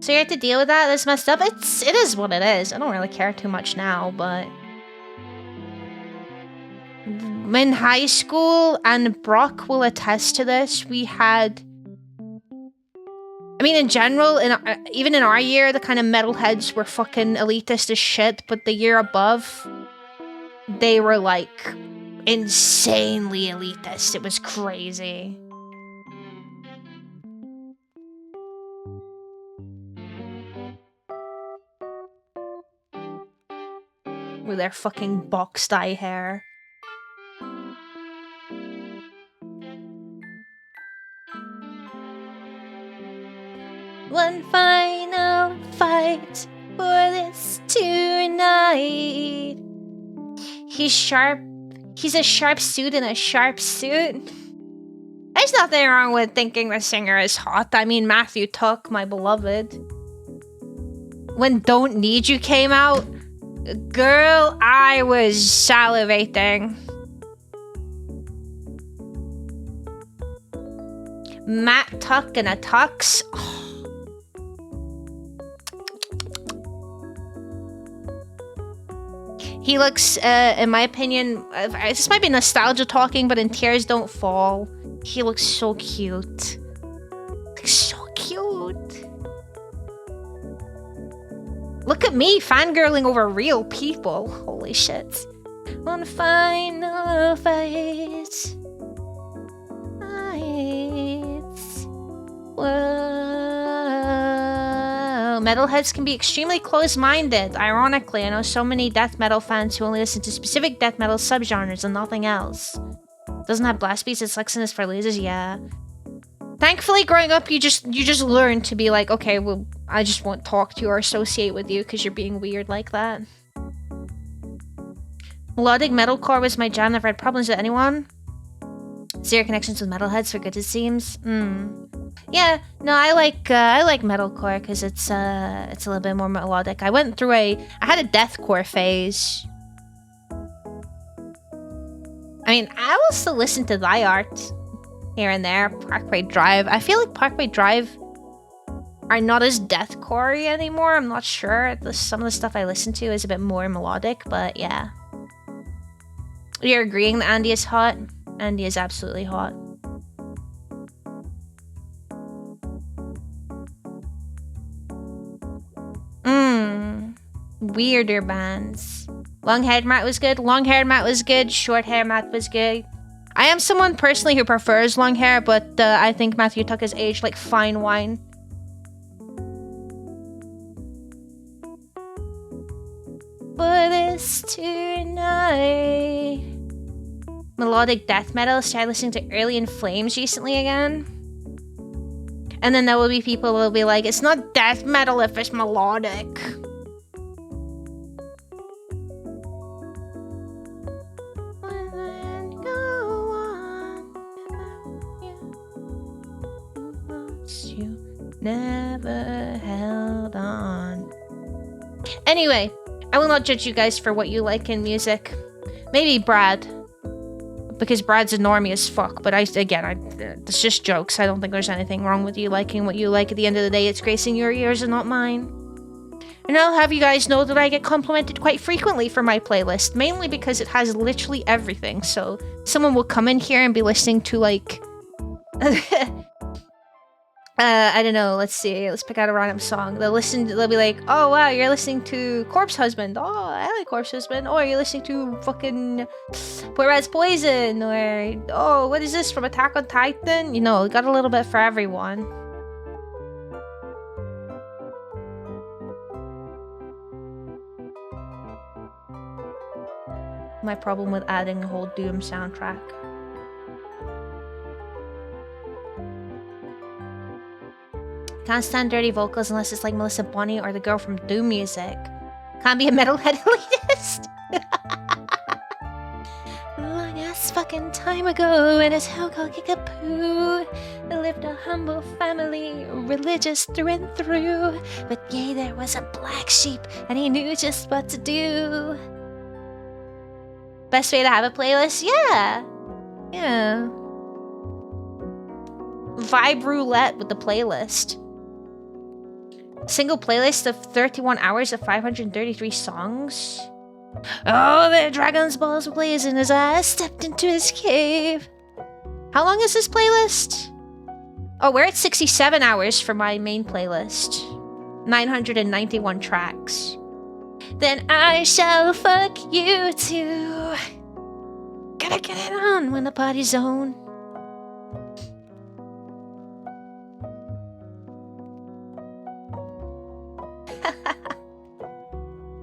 So you have to deal with that? That's messed up? It is what it is. I don't really care too much now, but... In high school, and Brock will attest to this, we had... I mean, in general, even in our year, the kind of metalheads were fucking elitist as shit, but the year above, they were, like, insanely elitist. It was crazy. With their fucking box dye hair. One final fight for this tonight. He's sharp, He's a sharp suit in a sharp suit. There's nothing wrong with thinking the singer is hot. I mean, Matthew Tuck, my beloved. When Don't Need You came out, girl, I was salivating. Matt Tuck in a tux. Oh. He looks, in my opinion, this might be nostalgia talking, but in Tears Don't Fall, he looks so cute. Looks so cute. Look at me, fangirling over real people. Holy shit. One final fight. Whoa. Metalheads can be extremely close-minded. Ironically, I know so many death metal fans who only listen to specific death metal subgenres and nothing else. Doesn't have blast beats and sexiness for lasers, yeah. Thankfully, growing up, you just learn to be like, okay, well, I just won't talk to you or associate with you because you're being weird like that. Melodic metalcore was my jam. Never had problems with anyone. Zero connections with metalheads, for good it seems. Yeah, no, I like metalcore because it's a little bit more melodic. I had a deathcore phase. I mean, I will still listen to Thy Art here and there. Parkway Drive. I feel like Parkway Drive are not as deathcore anymore. I'm not sure. Some of the stuff I listen to is a bit more melodic, but yeah. You're agreeing that Andy is hot? Andy is absolutely hot. Weirder bands. Long-haired Matt was good. Long-haired Matt was good. Short-haired Matt was good. I am someone personally who prefers long hair, but I think Matthew Tuck has aged like fine wine. For this tonight. Melodic death metal. Started listening to Early in Flames recently again. And then there will be people who will be like, it's not death metal if it's melodic. Never held on. Anyway, I will not judge you guys for what you like in music. Maybe Brad, because Brad's a normie as fuck. But it's just jokes. I don't think there's anything wrong with you liking what you like. At the end of the day, it's gracing your ears and not mine. And I'll have you guys know that I get complimented quite frequently for my playlist, mainly because it has literally everything. So someone will come in here and be listening to like. I don't know, let's see, let's pick out a random song. They'll be like, oh wow, you're listening to Corpse Husband. Oh, I like Corpse Husband. Or you're listening to fucking Whereas Poison. Or, oh, what is this from Attack on Titan? You know, got a little bit for everyone. My problem with adding a whole Doom soundtrack. Can't stand dirty vocals unless it's like Melissa Bonny or the girl from Doom Music. Can't be a metalhead elitist. Long ass fucking time ago in a town called Kickapoo, there lived a humble family, religious through and through. But yea, there was a black sheep and he knew just what to do. Best way to have a playlist? Yeah. Yeah. Vibe roulette with the playlist. Single playlist of 31 hours of 533 songs. Oh, the dragon's balls were blazing as I stepped into his cave. How long is this playlist? Oh, we're at 67 hours for my main playlist. 991 tracks. Then I shall fuck you too. Gotta get it on when the party's on.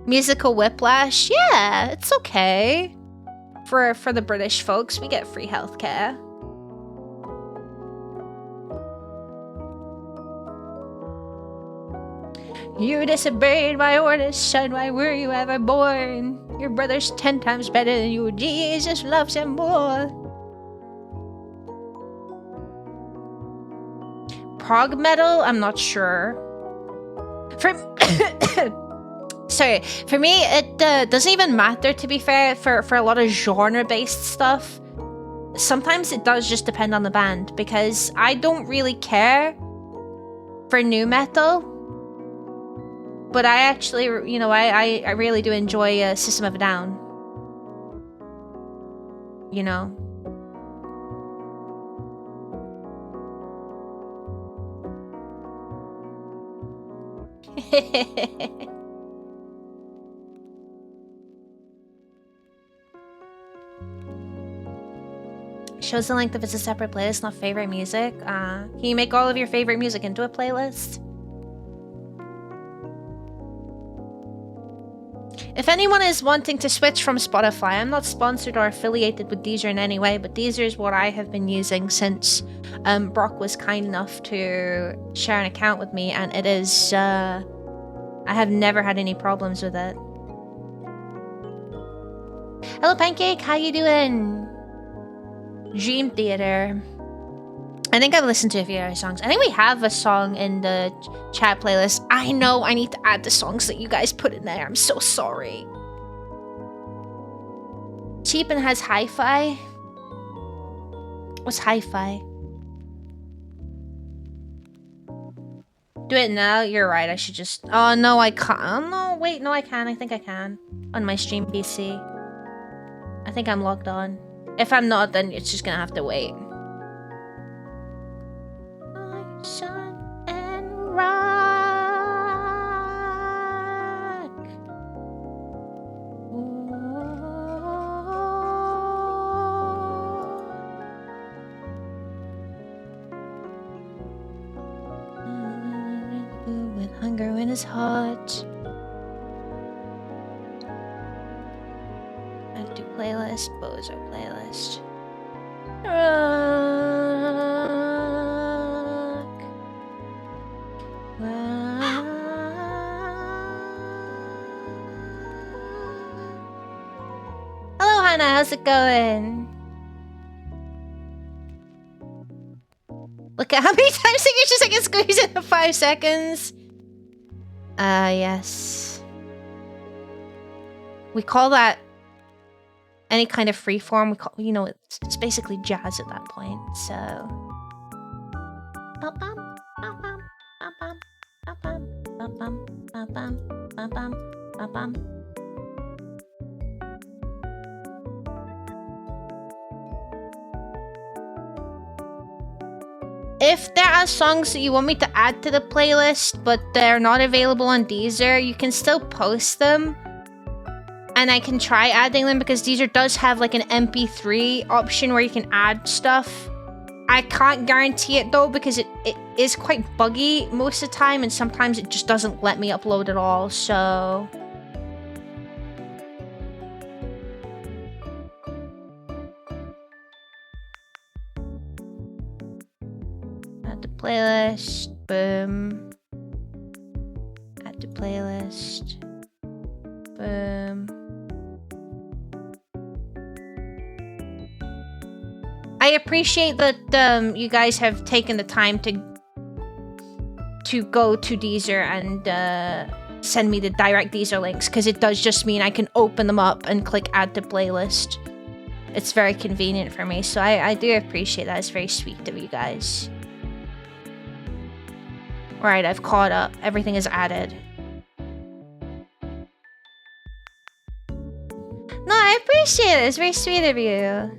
Musical whiplash? Yeah, it's okay. For the British folks, we get free healthcare. You disobeyed my orders, son. Why were you ever born? Your brother's 10 times better than you. Jesus loves him more. Prog metal? I'm not sure. Sorry, for me, it doesn't even matter, to be fair, for a lot of genre-based stuff. Sometimes it does just depend on the band, because I don't really care for new metal. But I actually, you know, I really do enjoy System of a Down. You know? Shows the length if it's a separate playlist, not favorite music. Can you make all of your favorite music into a playlist? If anyone is wanting to switch from Spotify, I'm not sponsored or affiliated with Deezer in any way, but Deezer is what I have been using since Brock was kind enough to share an account with me, and it is, I have never had any problems with it. Hello Pancake, how you doing? Dream Theater. I think I've listened to a few other songs. I think we have a song in the chat playlist. I know I need to add the songs that you guys put in there. I'm so sorry. Cheap and has hi-fi. What's hi-fi? Do it now? You're right, I should just... Oh, no, I can't. Oh, no, wait, no, I can. I think I can. On my stream PC. I think I'm logged on. If I'm not, then it's just gonna have to wait. Sun and rock. With hunger in his heart. Add to playlist, Bozo playlist. Rock. Rock. Hello Hannah, how's it going? Look at how many times signatures I can squeeze in 5 seconds. Yes. We call that any kind of freeform. We call, you know, it's basically jazz at that point. So. If there are songs that you want me to add to the playlist, but they're not available on Deezer, you can still post them. And I can try adding them because Deezer does have like an MP3 option where you can add stuff. I can't guarantee it though because it is quite buggy most of the time and sometimes it just doesn't let me upload at all, so... Add to playlist, boom. Add to playlist, boom. I appreciate that you guys have taken the time to go to Deezer and send me the direct Deezer links, because it does just mean I can open them up and click add to playlist. It's very convenient for me, so I do appreciate that. It's very sweet of you guys. Alright, I've caught up. Everything is added. No, I appreciate it. It's very sweet of you.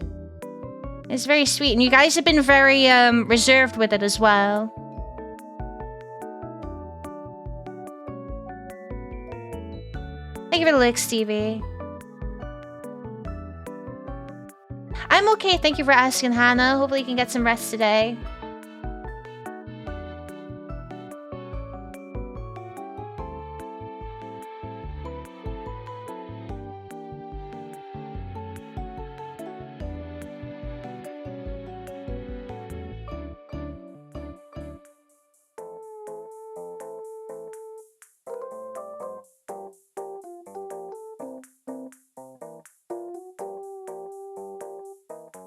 It's very sweet, and you guys have been very reserved with it as well. Thank you for the licks, Stevie. I'm okay, thank you for asking, Hannah. Hopefully you can get some rest today.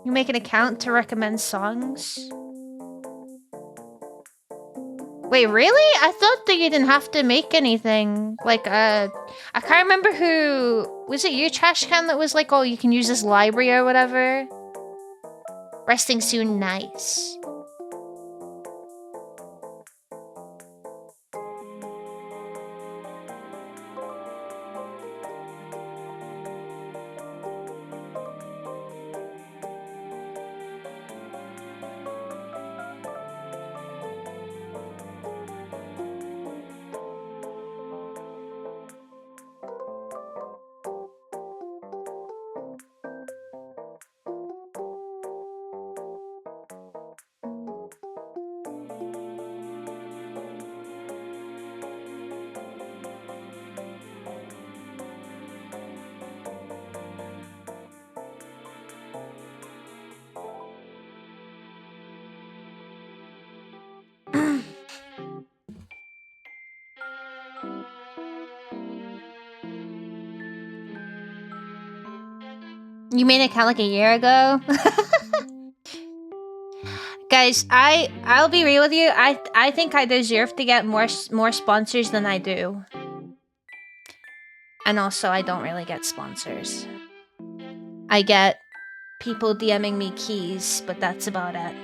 You make an account to recommend songs? Wait, really? I thought that you didn't have to make anything. Like, I can't remember who... Was it you, Trashcan, that was like, oh, you can use this library or whatever? Resting soon, nice. You made an account like a year ago? Guys, I'll be real with you. I think I deserve to get more sponsors than I do. And also, I don't really get sponsors. I get people DMing me keys, but that's about it.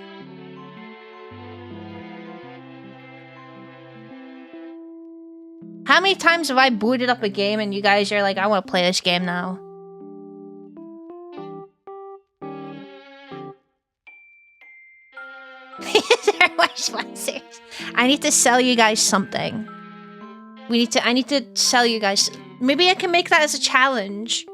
How many times have I booted up a game and you guys are like, I want to play this game now? There are more sponsors. I need to sell you guys something. I need to sell you guys. Maybe I can make that as a challenge.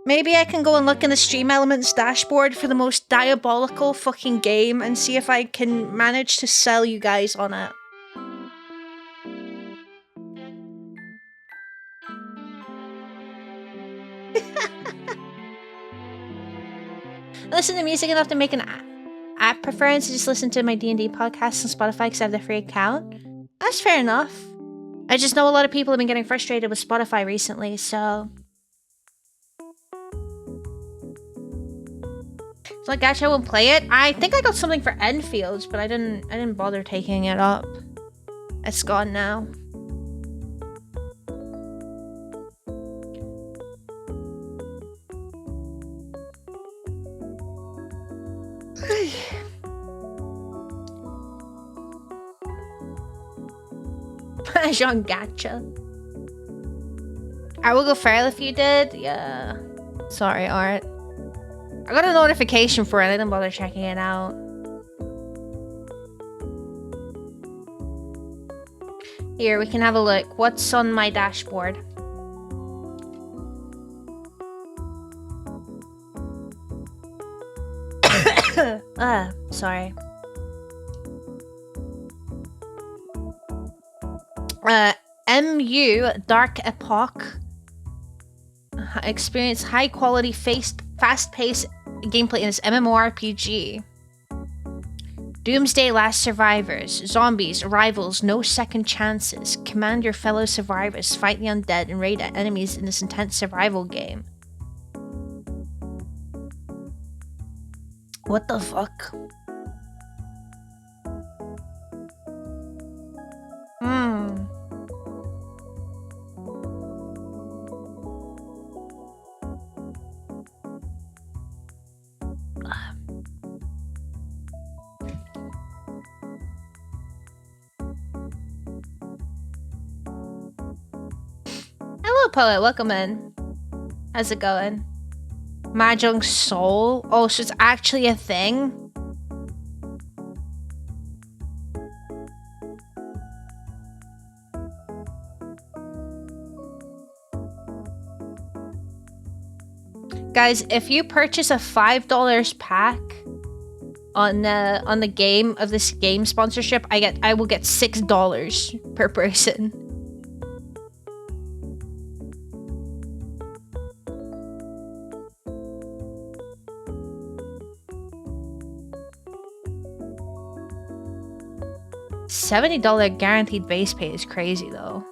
Maybe I can go and look in the Stream Elements dashboard for the most diabolical fucking game and see if I can manage to sell you guys on it. Listen to music enough to make an app preference. Just listen to my D&D podcast on Spotify because I have the free account. That's fair enough. I just know a lot of people have been getting frustrated with Spotify recently, so... So like, actually I won't play it. I think I got something for Enfield, but I didn't bother taking it up. It's gone now. Jean Gacha. I will go feral if you did. Yeah. Sorry, Art. I got a notification for it. I didn't bother checking it out. Here, we can have a look. What's on my dashboard? Sorry. MU Dark Epoch experience high quality fast-paced gameplay in this MMORPG. Doomsday Last Survivors, zombies, rivals, no second chances. Command your fellow survivors, fight the undead, and raid enemies in this intense survival game. What the fuck? Hello, Poet. Welcome in. How's it going? Mahjong Soul? Oh, so it's actually a thing? Guys, if you purchase a $5 pack on the game of this game sponsorship, I will get $6 per person. $70 guaranteed base pay is crazy though.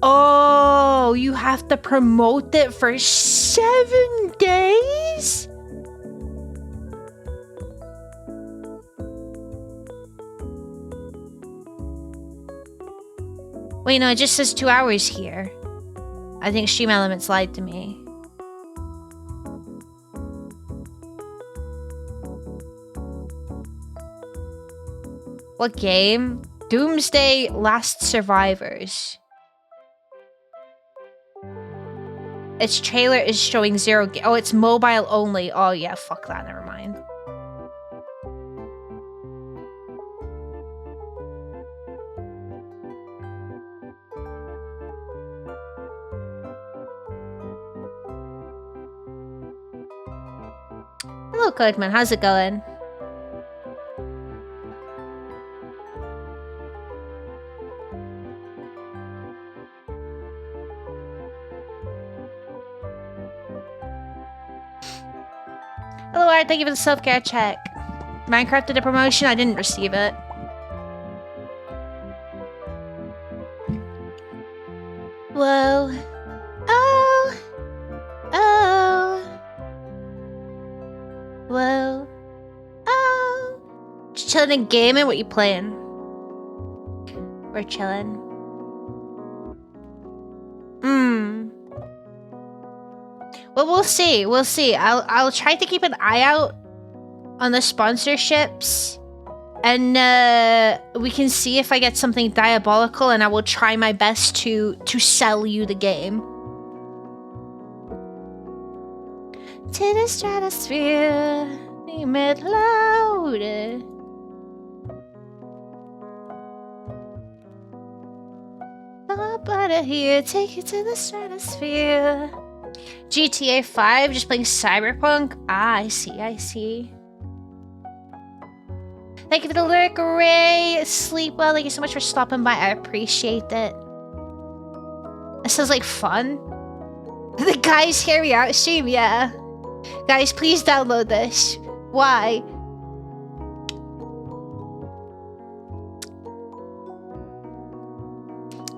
Oh, you have to promote it for 7 days? Wait, no, it just says 2 hours here. I think Stream Elements lied to me. What game? Doomsday Last Survivors. Its trailer is showing 0 Oh, it's mobile only. Oh yeah, fuck that, never mind. Hello, Codeman. How's it going? Hello, Art. Thank you for the self-care check. Minecraft did a promotion. I didn't receive it. Whoa. Oh. Oh. Whoa. Oh. Just chilling and gaming. What you playing? We're chilling. Well, we'll see. We'll see. I'll try to keep an eye out on the sponsorships, and we can see if I get something diabolical, and I will try my best to sell you the game. To the stratosphere, name it louder. Up out of here, take it to the stratosphere. GTA 5, just playing Cyberpunk? Ah, I see, I see. Thank you for the lurk, Ray. Sleep well, thank you so much for stopping by. I appreciate it. This sounds like fun. The guys hear me out stream, yeah. Guys, please download this. Why?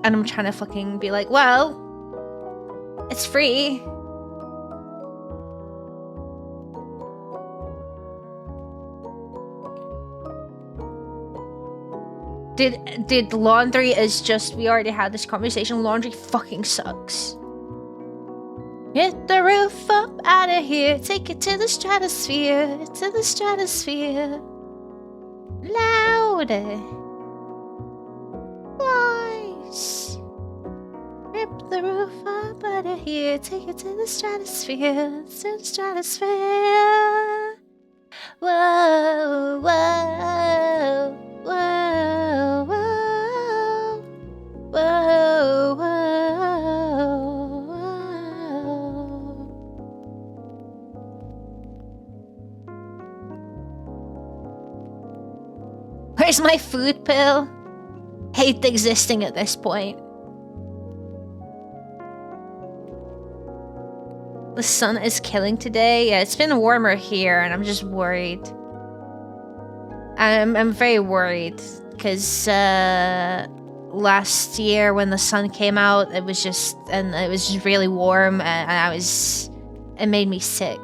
And I'm trying to fucking be like, well, it's free. Did laundry is just, we already had this conversation. Laundry fucking sucks. Hit the roof up out of here. Take it to the stratosphere. To the stratosphere. Louder. Twice. Rip the roof up out of here. Take it to the stratosphere. To the stratosphere. Whoa, whoa, whoa, whoa, whoa, whoa, whoa. Where's my food pill? Hate existing at this point. The sun is killing today. Yeah, it's been warmer here, and I'm just worried. I'm very worried because last year when the sun came out, it was just really warm, and it made me sick.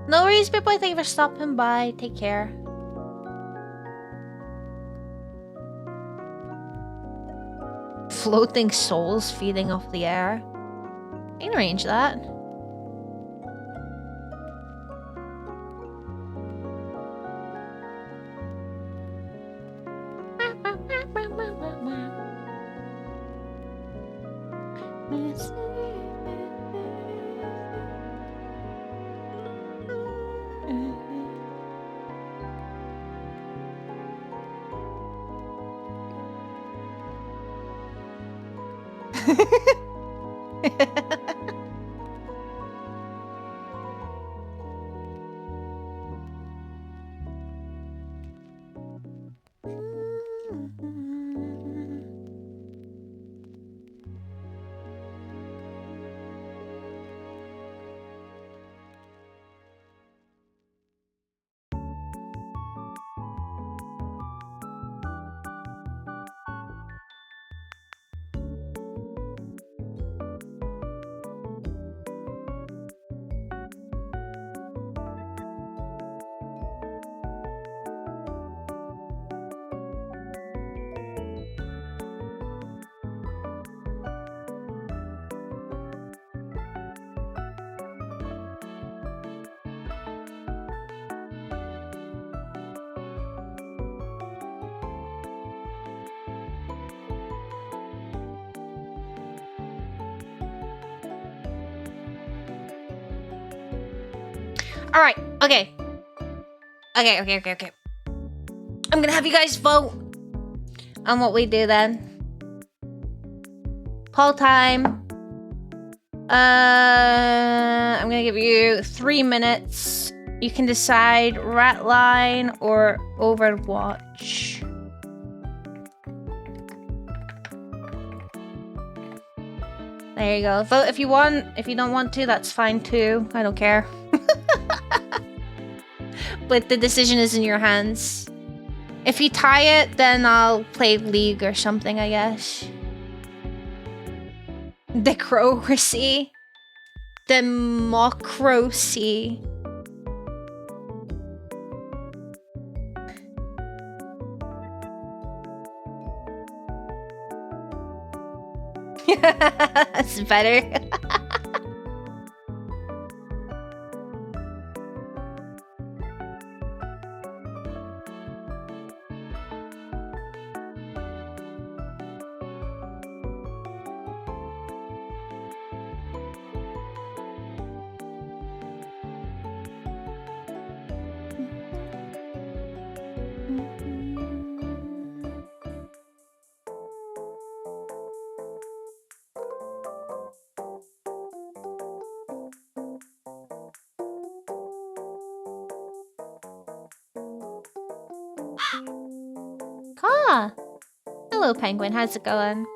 No worries, Big Boy. Thank you for stopping by. Take care. Floating souls feeding off the air. I can arrange that. Alright, okay. Okay. I'm gonna have you guys vote on what we do then. Poll time. I'm gonna give you 3 minutes. You can decide Ratline or Overwatch. There you go. Vote if you want. If you don't want to, that's fine too. I don't care. But the decision is in your hands. If you tie it, then I'll play League or something, I guess. Democracy. Democracy. That's better. Ah, hello, Penguin. How's it going?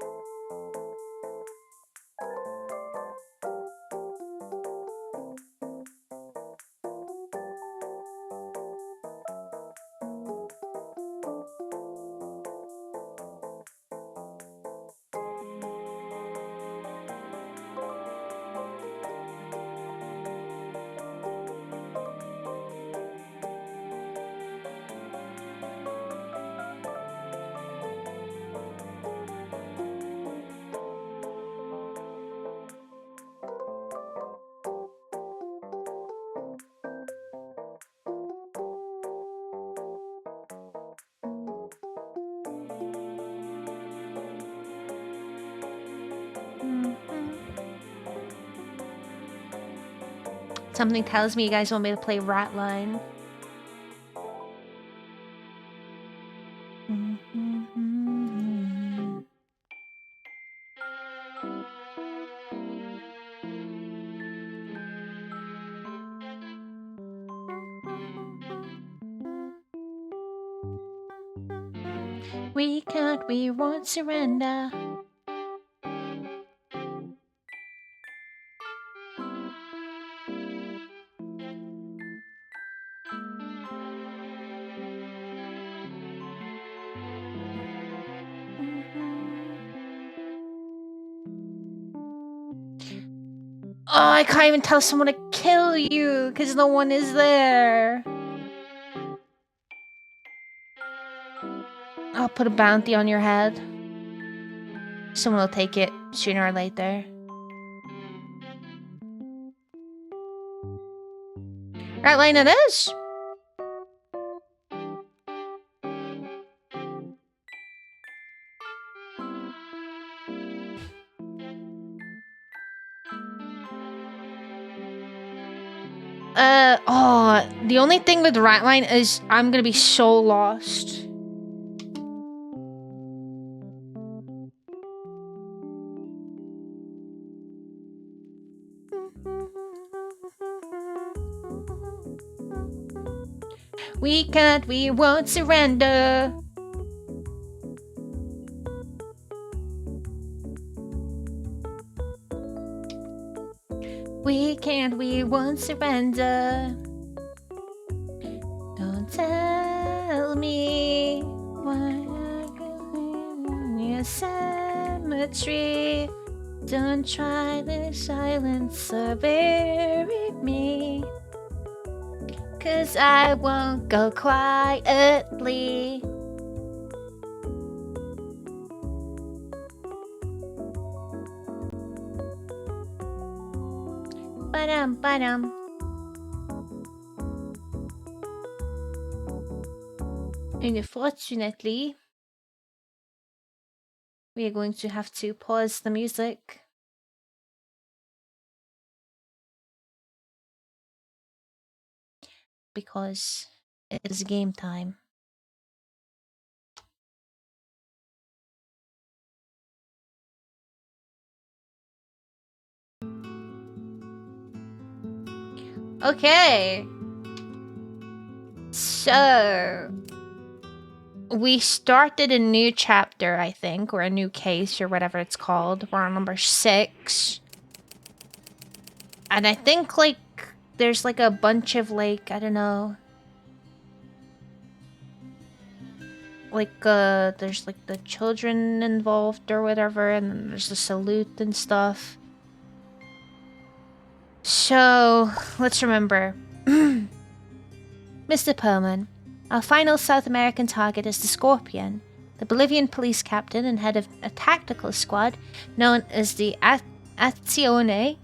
Something tells me you guys want me to play Ratline. We won't surrender. Oh, I can't even tell someone to kill you because no one is there. I'll put a bounty on your head. Someone will take it sooner or later. Ratline it is. The only thing with Ratline is I'm gonna be so lost. We won't surrender. We won't surrender. Don't tell me why in your cemetery. Don't try to silence or bury me. 'Cause I won't go quietly. Ba-dum. Unfortunately, we are going to have to pause the music. because it is game time. Okay. So we started a new chapter, I think, or a new case, or whatever it's called. We're on number 6. And I think, like, there's, like, a bunch of, like, I don't know. Like, there's, like, the children involved or whatever, and then there's the salute and stuff. So, let's remember. Mr. Perlman, our final South American target is the Scorpion, the Bolivian police captain and head of a tactical squad known as the Azione.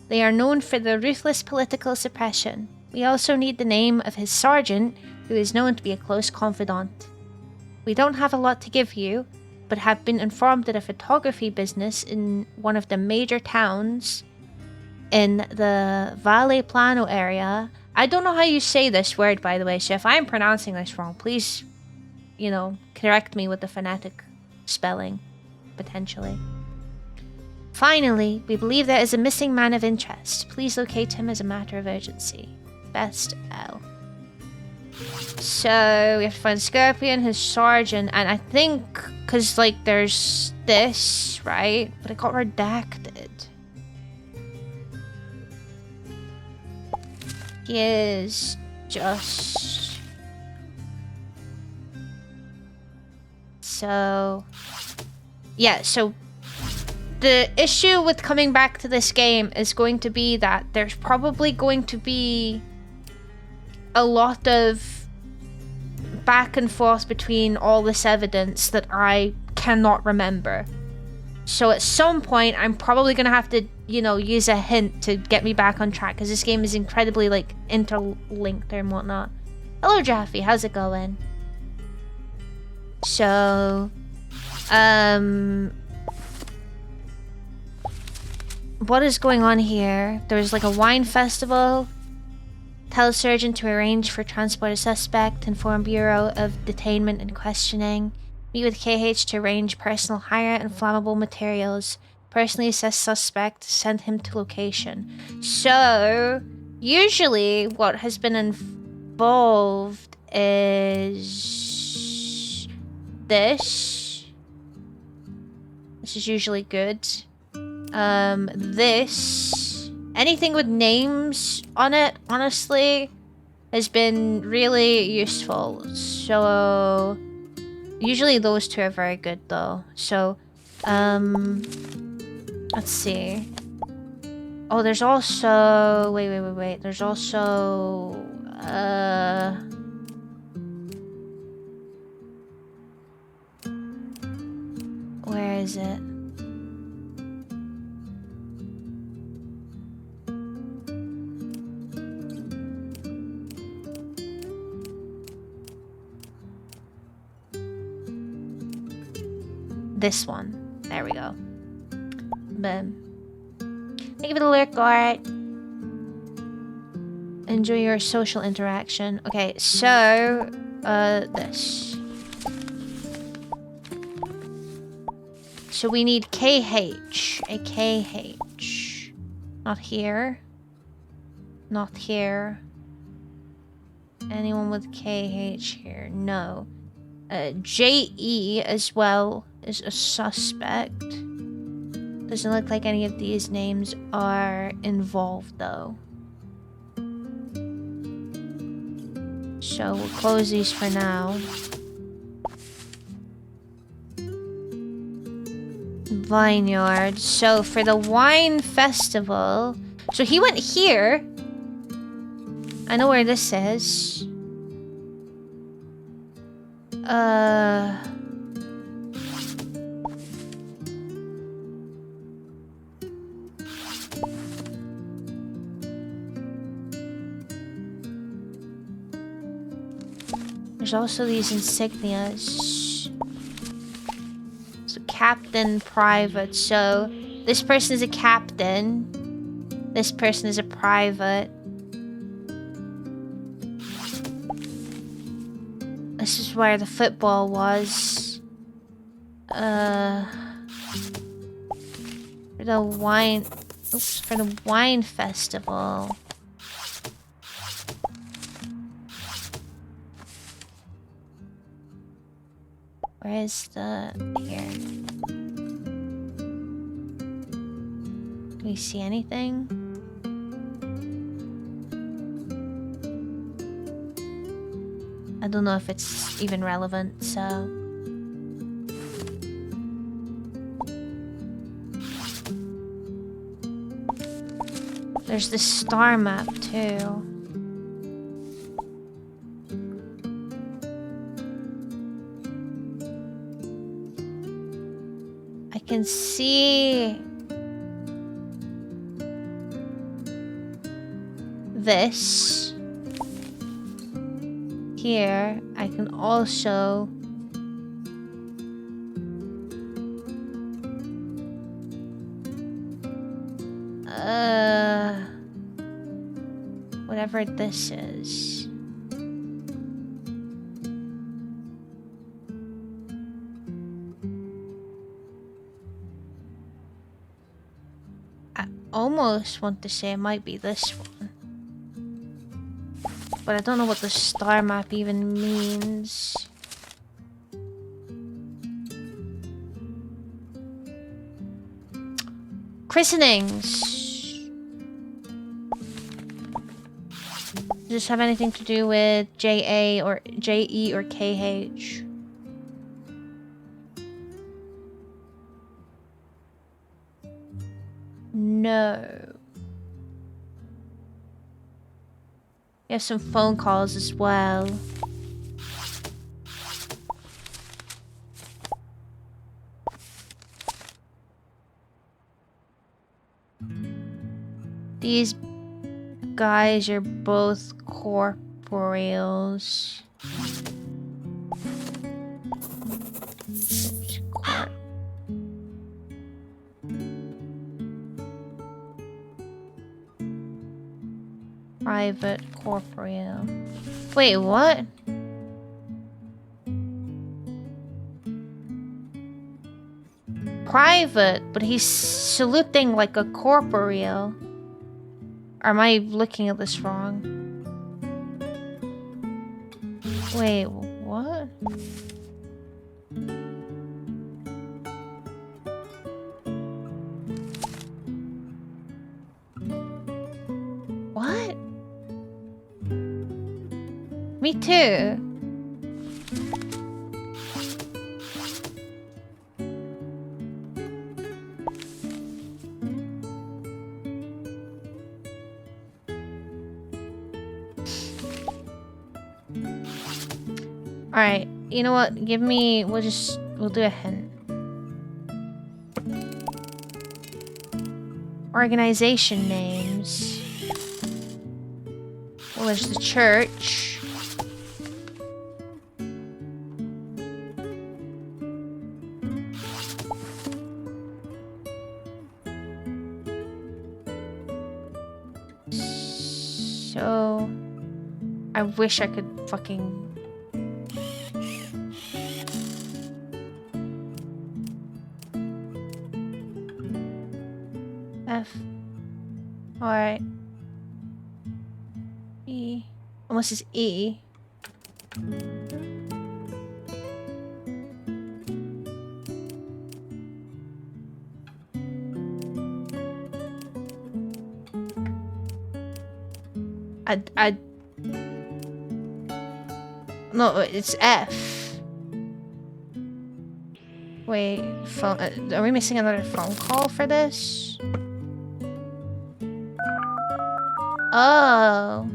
They are known for their ruthless political suppression. We also need the name of his sergeant, who is known to be a close confidant. We don't have a lot to give you, but have been informed that a photography business in one of the major towns in the Valle Plano area. I don't know how you say this word, by the way, so if I'm pronouncing this wrong, please, you know, correct me with the phonetic spelling, potentially. Finally, we believe there is a missing man of interest. Please locate him as a matter of urgency. Best L. So, we have to find Scorpion, his sergeant, and I think, because, like, there's this, right? But it got redacted. He is just... So... Yeah, so... The issue with coming back to this game is going to be that there's probably going to be a lot of back and forth between all this evidence that I cannot remember. So at some point, I'm probably going to have to, you know, use a hint to get me back on track, because this game is incredibly, like, interlinked and whatnot. Hello, Jaffe. How's it going? So, what is going on here? There's, like, a wine festival. Tell surgeon to arrange for transport a suspect. Inform Bureau of Detainment and Questioning. Meet with KH to arrange personal hire and flammable materials. Personally assess suspect. Send him to location. So, usually what has been involved is this. This is usually good. This. Anything with names on it, honestly, has been really useful. So, usually those two are very good, though. So, let's see. Oh, there's also... Wait. There's also... Where is it? This one. There we go. Boom. Thank you for the lurk, Gart. Enjoy your social interaction. Okay, so... this. So we need KH. A KH. Not here. Not here. Anyone with KH here? No. JE as well is a suspect. Doesn't look like any of these names are involved, though. So we'll close these for now. Vineyard. So for the wine festival... So he went here. I know where this is. There's also these insignias. So captain, private. So this person is a captain. This person is a private. this is where the football was. For the wine... Oops, for the wine festival. Where is the... here. Do we see anything? I don't know if it's even relevant, so... There's the star map, too. I can see... this. Here, I can also... whatever this is. I almost want to say it might be this one. But I don't know what the star map even means. Christenings. Does this have anything to do with JA or JE or KH? No. We have some phone calls as well. These guys are both corporeals. Oops, private corporeal. Wait, what? Private, but he's saluting like a corporeal. Or am I looking at this wrong? Wait, what? What? Me too. Alright, you know what? We'll do a hint. Organization names. Well, there's the church. So... I wish I could fucking... F. Alright. E. Unless it's E. No, it's F. Wait, phone. Are we missing another phone call for this? Oh.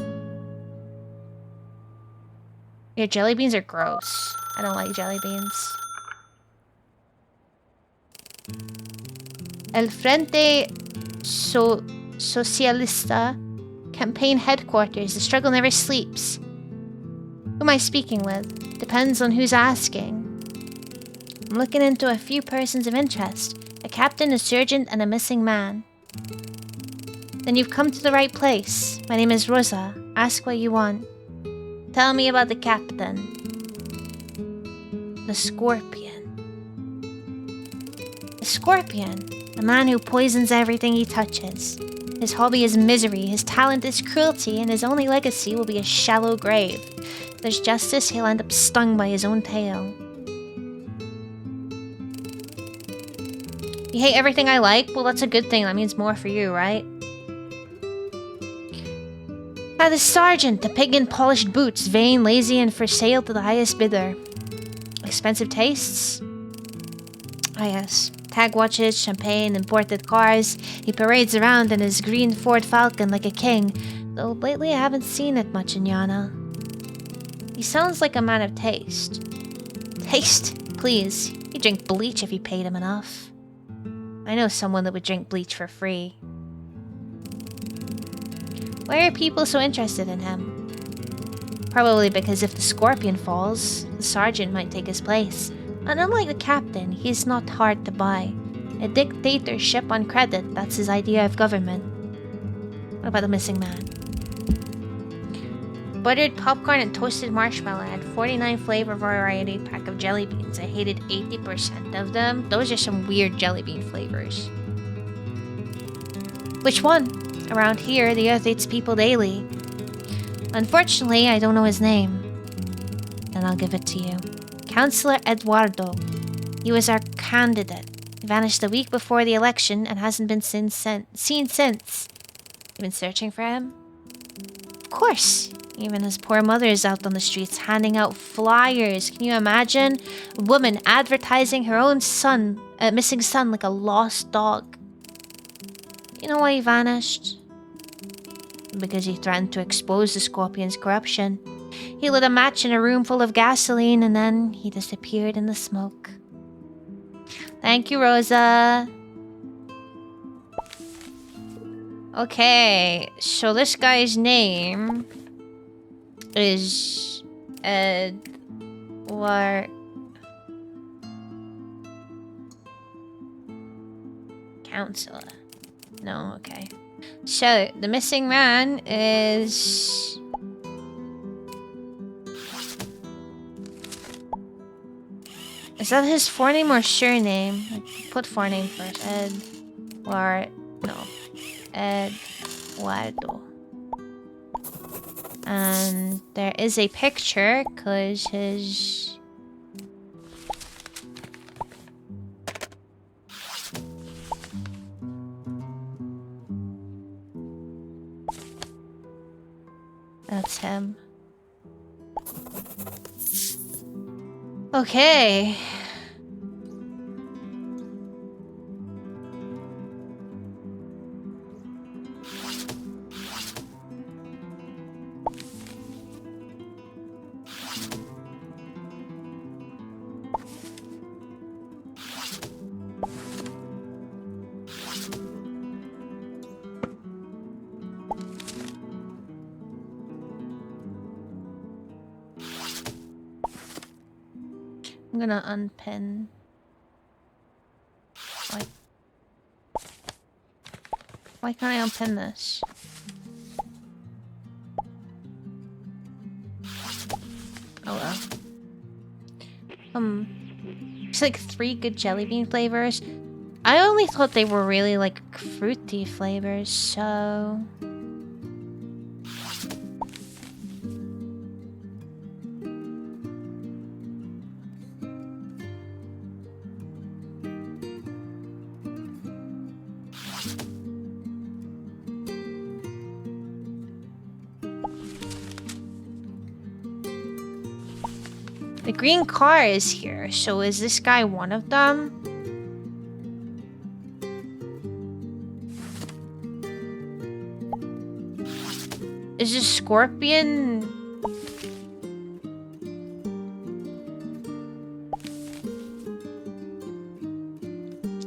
Yeah, jelly beans are gross. I don't like jelly beans. El Frente Socialista campaign headquarters. The struggle never sleeps. Who am I speaking with? Depends on who's asking. I'm looking into a few persons of interest. A captain, a sergeant, and a missing man. Then you've come to the right place. My name is Rosa. Ask what you want. Tell me about the captain. The Scorpion. The Scorpion. A man who poisons everything he touches. His hobby is misery, his talent is cruelty, and his only legacy will be a shallow grave. If there's justice, he'll end up stung by his own tail. You hate everything I like? Well, that's a good thing. That means more for you, right? The sergeant, the pig in polished boots, vain, lazy, and for sale to the highest bidder. Expensive tastes? Ah, yes. Tag watches, champagne, imported cars. He parades around in his green Ford Falcon like a king, though lately I haven't seen it much in Yana. He sounds like a man of taste. Taste? Please. He'd drink bleach if you paid him enough. I know someone that would drink bleach for free. Why are people so interested in him? Probably because if the Scorpion falls, the sergeant might take his place. And unlike the captain, he's not hard to buy. A dictatorship on credit, that's his idea of government. What about the missing man? Buttered popcorn and toasted marshmallow. I had 49 flavor variety pack of jelly beans. I hated 80% of them. Those are some weird jelly bean flavors. Which one? Around here, the Earth eats people daily. Unfortunately, I don't know his name. Then I'll give it to you. Councillor Eduardo. He was our candidate. He vanished a week before the election and hasn't been seen since. You been searching for him? Of course. Even his poor mother is out on the streets handing out flyers. Can you imagine? A woman advertising her own son, missing son like a lost dog. You know why he vanished? Because he threatened to expose the Scorpion's corruption. He lit a match in a room full of gasoline and then he disappeared in the smoke. Thank you, Rosa. Okay, so this guy's name is Edward. Counselor. No, okay. So, the missing man is... Is that his forename or surname? Put forename first. Eduardo. And there is a picture, because his... That's him. Okay. I'm gonna unpin. Why can't I unpin this? Oh well. It's like 3 good jelly bean flavors. I only thought they were really like fruity flavors, so... The green car is here, so is this guy one of them? Is this Scorpion?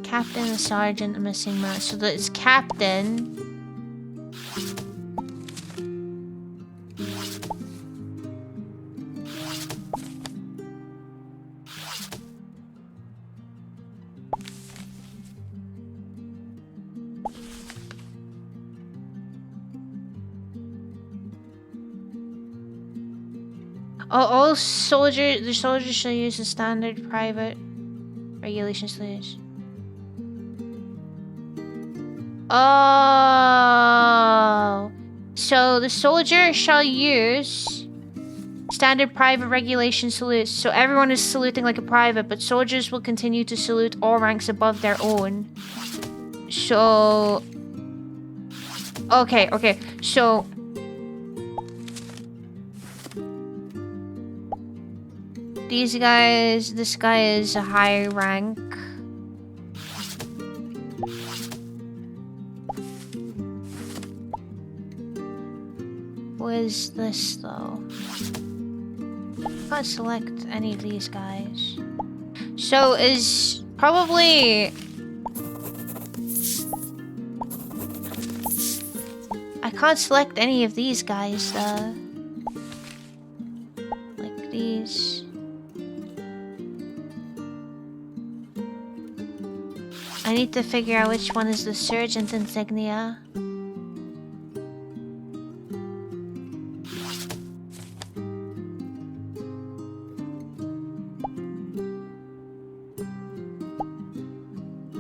Captain, a sergeant, a missing man. So it's Captain. All soldiers, the soldiers shall use the standard private regulations list. Oh, so the soldier shall use standard private regulation salutes. So everyone is saluting like a private, but soldiers will continue to salute all ranks above their own. So, okay, so these guys, this guy is a high rank. Who is this though? Can't select any of these guys. So is probably... I can't select any of these guys though. Like these. I need to figure out which one is the sergeant insignia.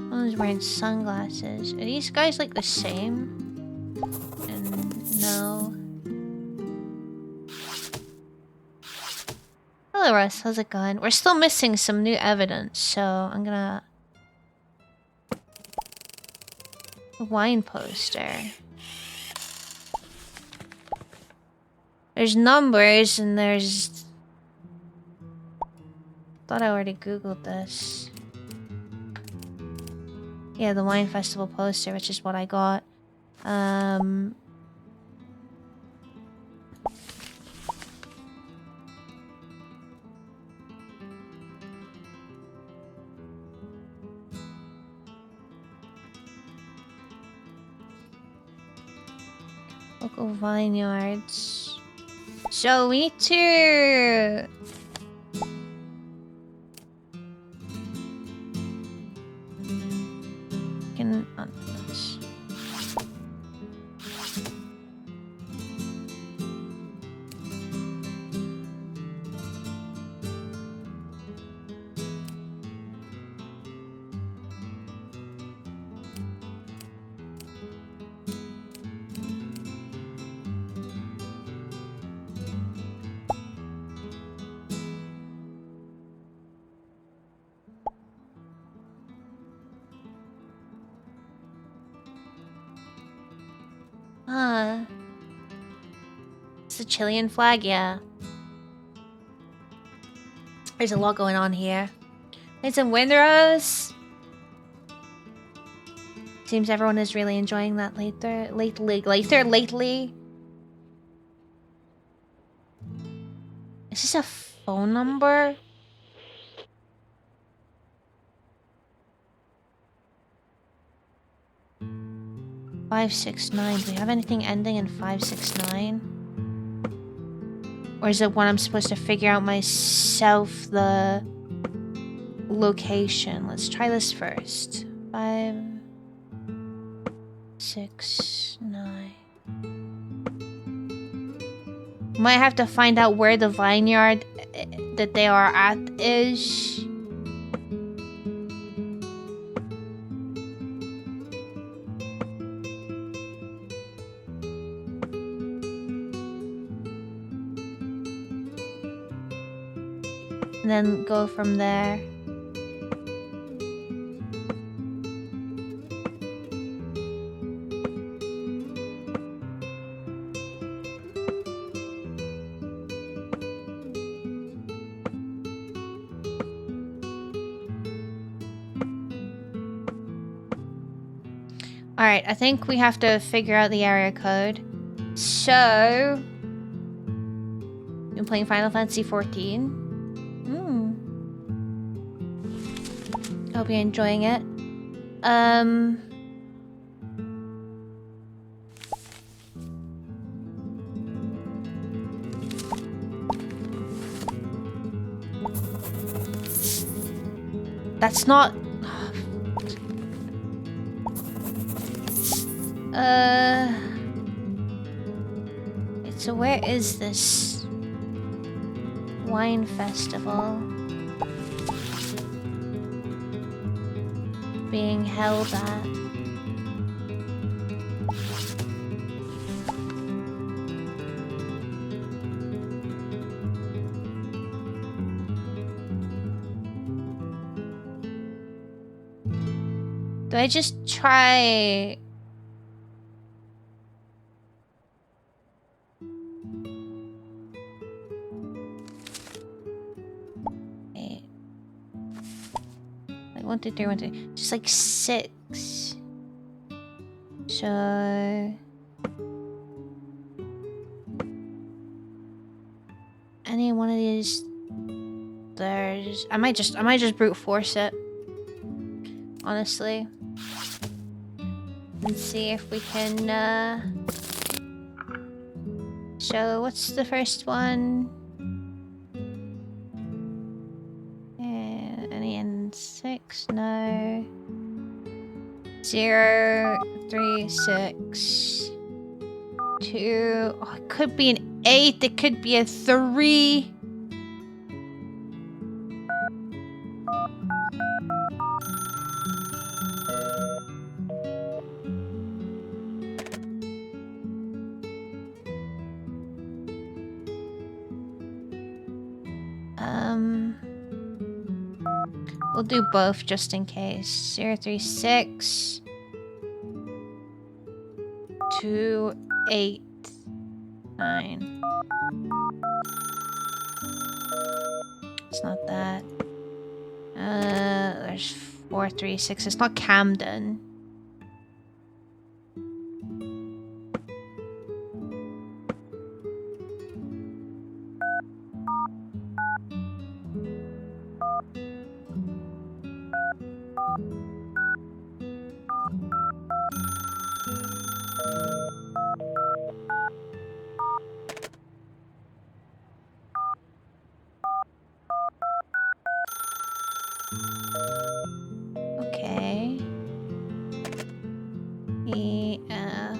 One's wearing sunglasses. Are these guys like the same? And no. Hello Russ, how's it going? We're still missing some new evidence, so I'm gonna... A wine poster. There's numbers and there's... Thought I already googled this. Yeah, the wine festival poster, which is what I got. Local vineyards. So we need to... Can... Oh, this. It's a Chilean flag, yeah. There's a lot going on here. It's in Windrose. Seems everyone is really enjoying that lately. Is this a phone number? $569. Do we have anything ending in 569? Or is it one I'm supposed to figure out myself the location? Let's try this first. 569. Might have to find out where the vineyard that they are at is. And then go from there. Alright, I think we have to figure out the area code. So... Been playing Final Fantasy XIV. Hope you're enjoying it. That's not... So where is this? wine festival being held at? Do I just try... Wait. Like 1, 2, 3, 1, 2. Just like 6. So... Any one of these... There's... I might just brute force it. Honestly. And see if we can, So, what's the first one? Any N6? No. 0, 3, 6. 2. Oh, it could be an 8. It could be a 3. We'll do both just in case. 0, 3, 6. 2, 8, 9. It's not that. There's 4, 3, 6. It's not Camden. Okay. E, F.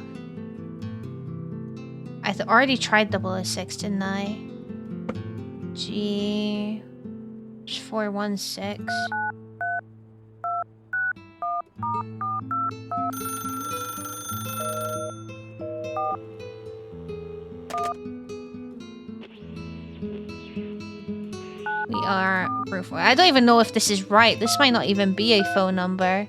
I already tried 006, didn't I? G. 416. We are proof. I don't even know if this is right. This might not even be a phone number.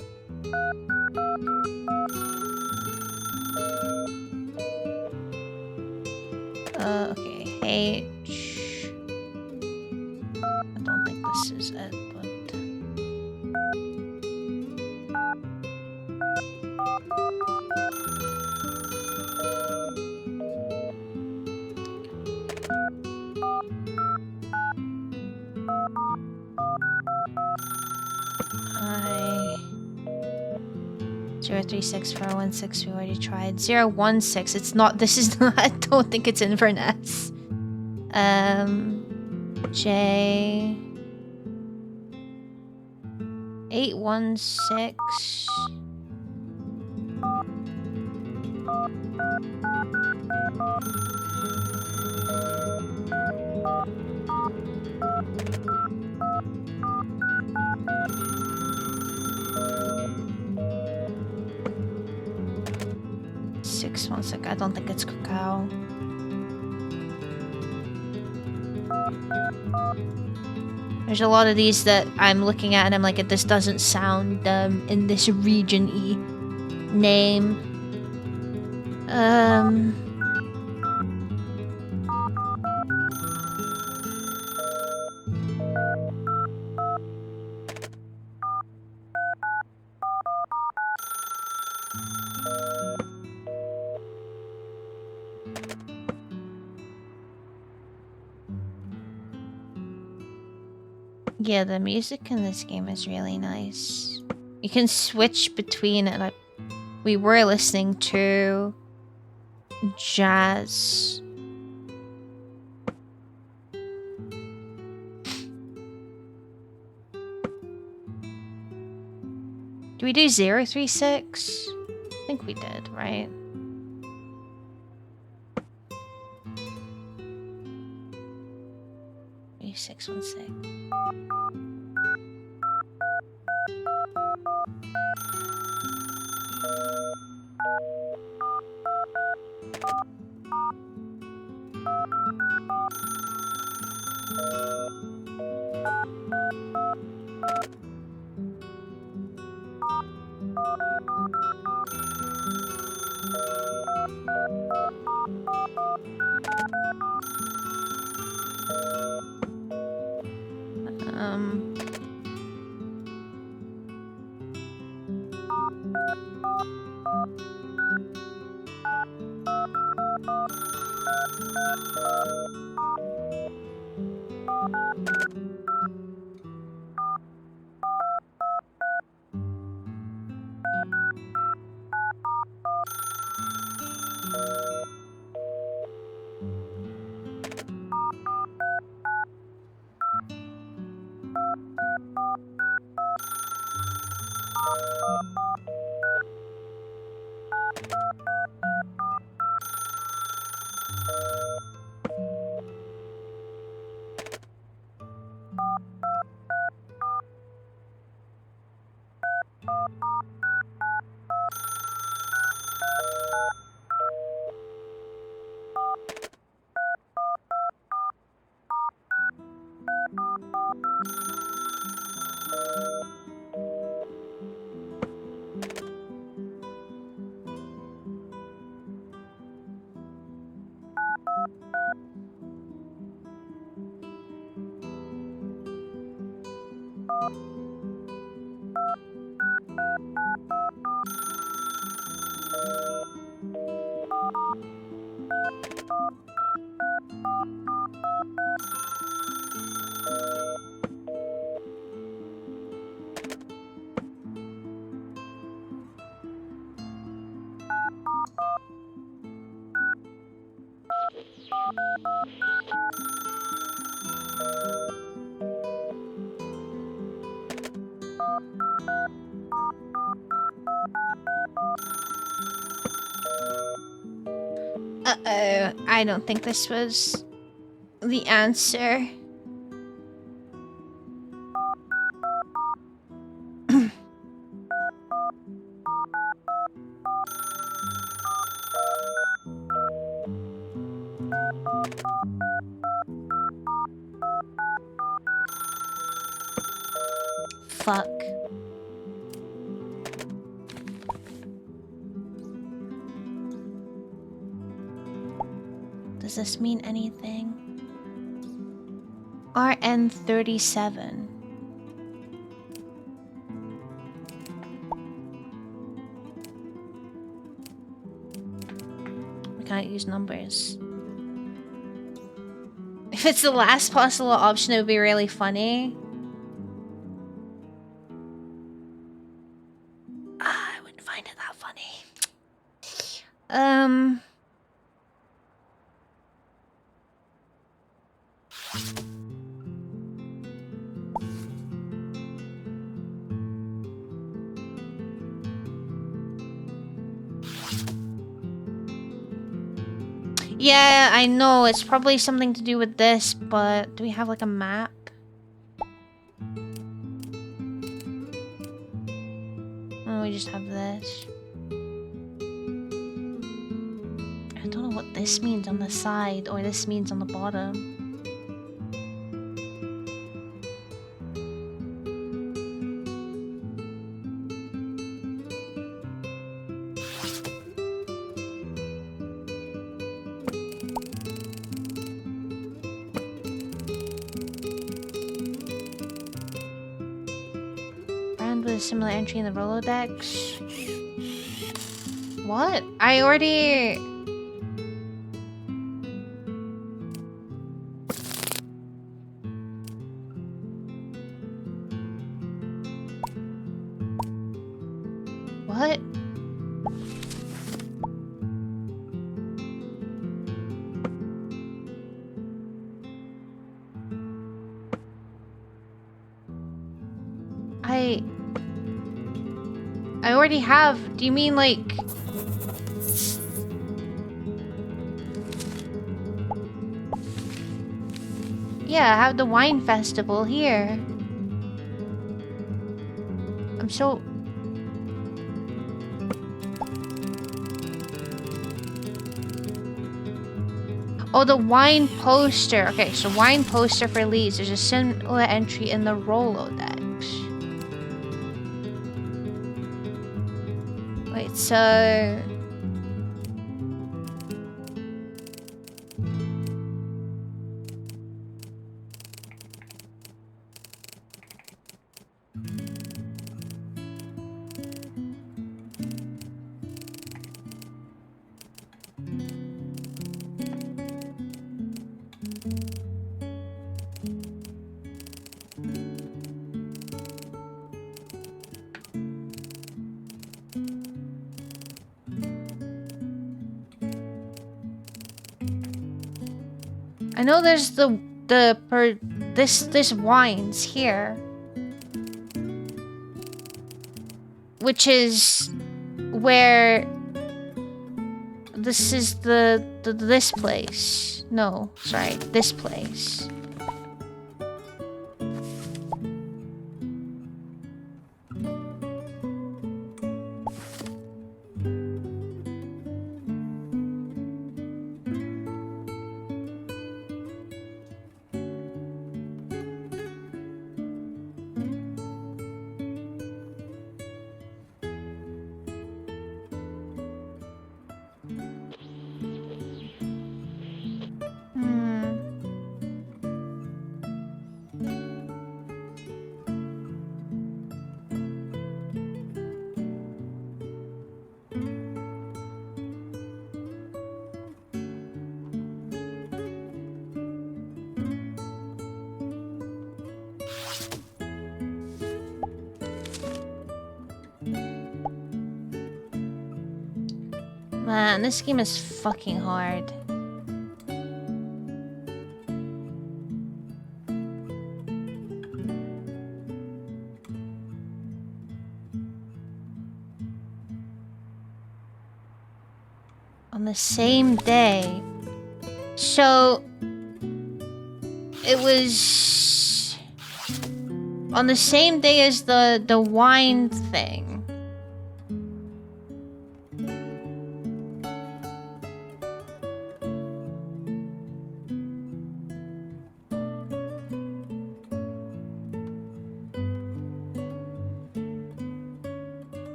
Okay. H. I don't think this is it, but... 0364116 we already tried. 016. It's not. This is not. I don't think it's Inverness. J 816. One sec. I don't think it's cacao. There's a lot of these that I'm looking at and I'm like, this doesn't sound in this region-y name. Yeah, the music in this game is really nice. You can switch between it. Like, we were listening to jazz. Do we do 036? I think we did, right? 616. Uh-oh, I don't think this was the answer. Fuck. Does this mean anything? RN37. We can't use numbers. If it's the last possible option, it would be really funny. I wouldn't find it that funny. Yeah, I know, it's probably something to do with this, but do we have like a map? Oh, we just have this. I don't know what this means on the side or this means on the bottom. A similar entry in the Rolodex. What? I already... What? I already have. Do you mean like... Yeah, have the wine festival here. I'm so... Oh, the wine poster. Okay, so wine poster for Leeds. There's a similar entry in the Rolodex. Wait, so... I know there's this wines here, which is where this is this place. No, sorry, this place. Man, this game is fucking hard. On the same day. So... It was... on the same day as the wine thing.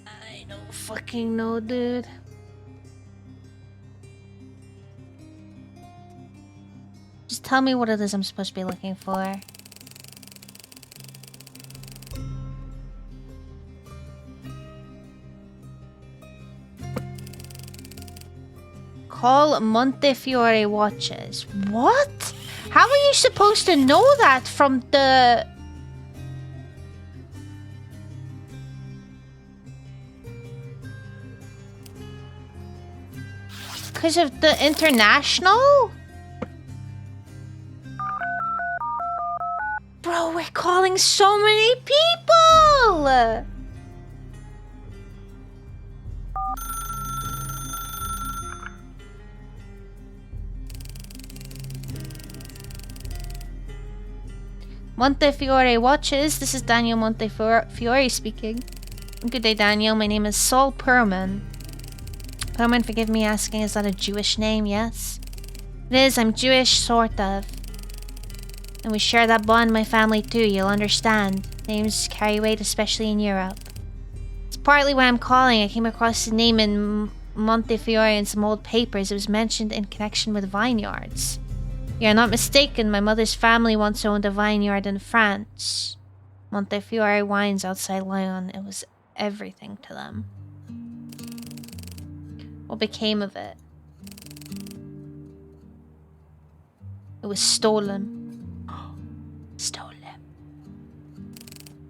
I don't fucking know, dude. Just tell me what it is I'm supposed to be looking for. Call Montefiore Watches. What? How are you supposed to know that from the... Because of the international? Bro, we're calling so many people! Montefiore Watches. This is Daniel Montefiore speaking. Good day, Daniel. My name is Saul Perman. Perman, forgive me asking, is that a Jewish name? Yes? It is. I'm Jewish, sort of. And we share that bond, my family too, you'll understand. Names carry weight, especially in Europe. It's partly why I'm calling. I came across the name in Montefiore in some old papers. It was mentioned in connection with vineyards. You're not mistaken, my mother's family once owned a vineyard in France. Montefiore wines outside Lyon. It was everything to them. What became of it? It was stolen. Stolen.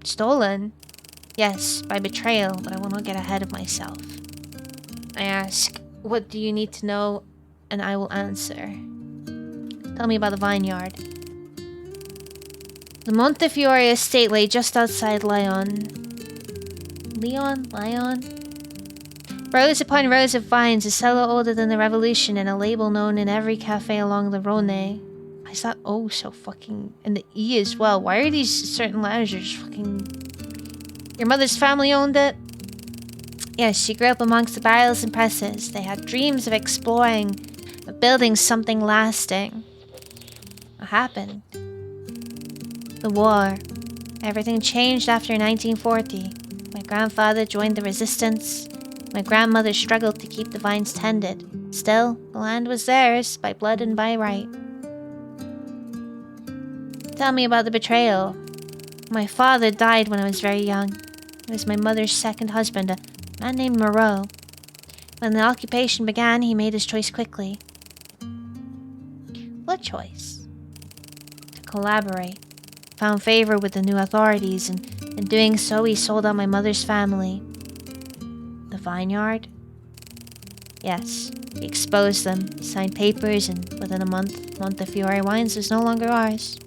Stolen? Yes, by betrayal, but I will not get ahead of myself. I ask, what do you need to know? And I will answer. Tell me about the vineyard. The Montefiore estate lay just outside Lyon. Lyon? Rows upon rows of vines, a cellar older than the Revolution, and a label known in every cafe along the Rhone. Why is that O so fucking... and the E as well? Why are these certain letters just fucking... Your mother's family owned it? Yes, she grew up amongst the barrels and presses. They had dreams of exploring, of building something lasting. What happened? The war. Everything changed after 1940. My grandfather joined the resistance. My grandmother struggled to keep the vines tended. Still, the land was theirs, by blood and by right. Tell me about the betrayal. My father died when I was very young. He was my mother's second husband, a man named Moreau. When the occupation began, he made his choice quickly. What choice? To collaborate. Found favor with the new authorities, and in doing so, he sold out my mother's family. The vineyard? Yes, he exposed them, signed papers, and within a month, Montefiore Wines was no longer ours.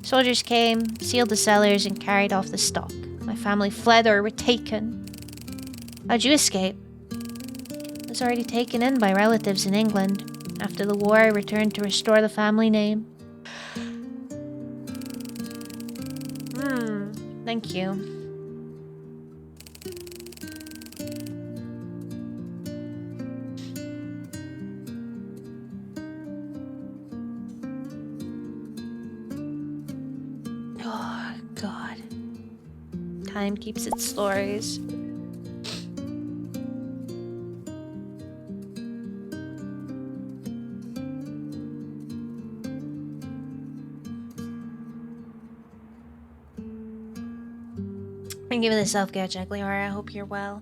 Soldiers came, sealed the cellars, and carried off the stock. My family fled or were taken. How'd you escape? I was already taken in by relatives in England. After the war, I returned to restore the family name. Thank you. Oh, God. Time keeps its stories. Thank you for the self-care check, Leora. I hope you're well.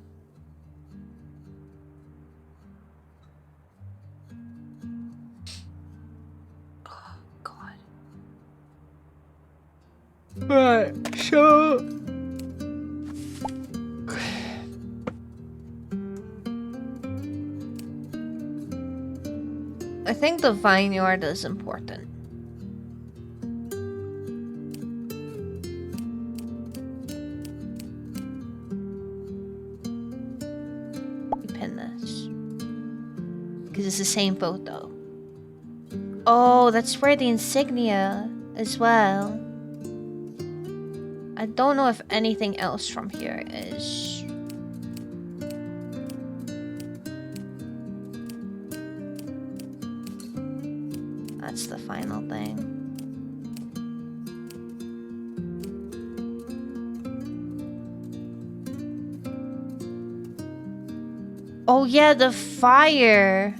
Oh, God. Right, so... I think the vineyard is important. It's the same photo. Oh, that's where the insignia as well. I don't know if anything else from here is. That's the final thing. Oh yeah, the fire.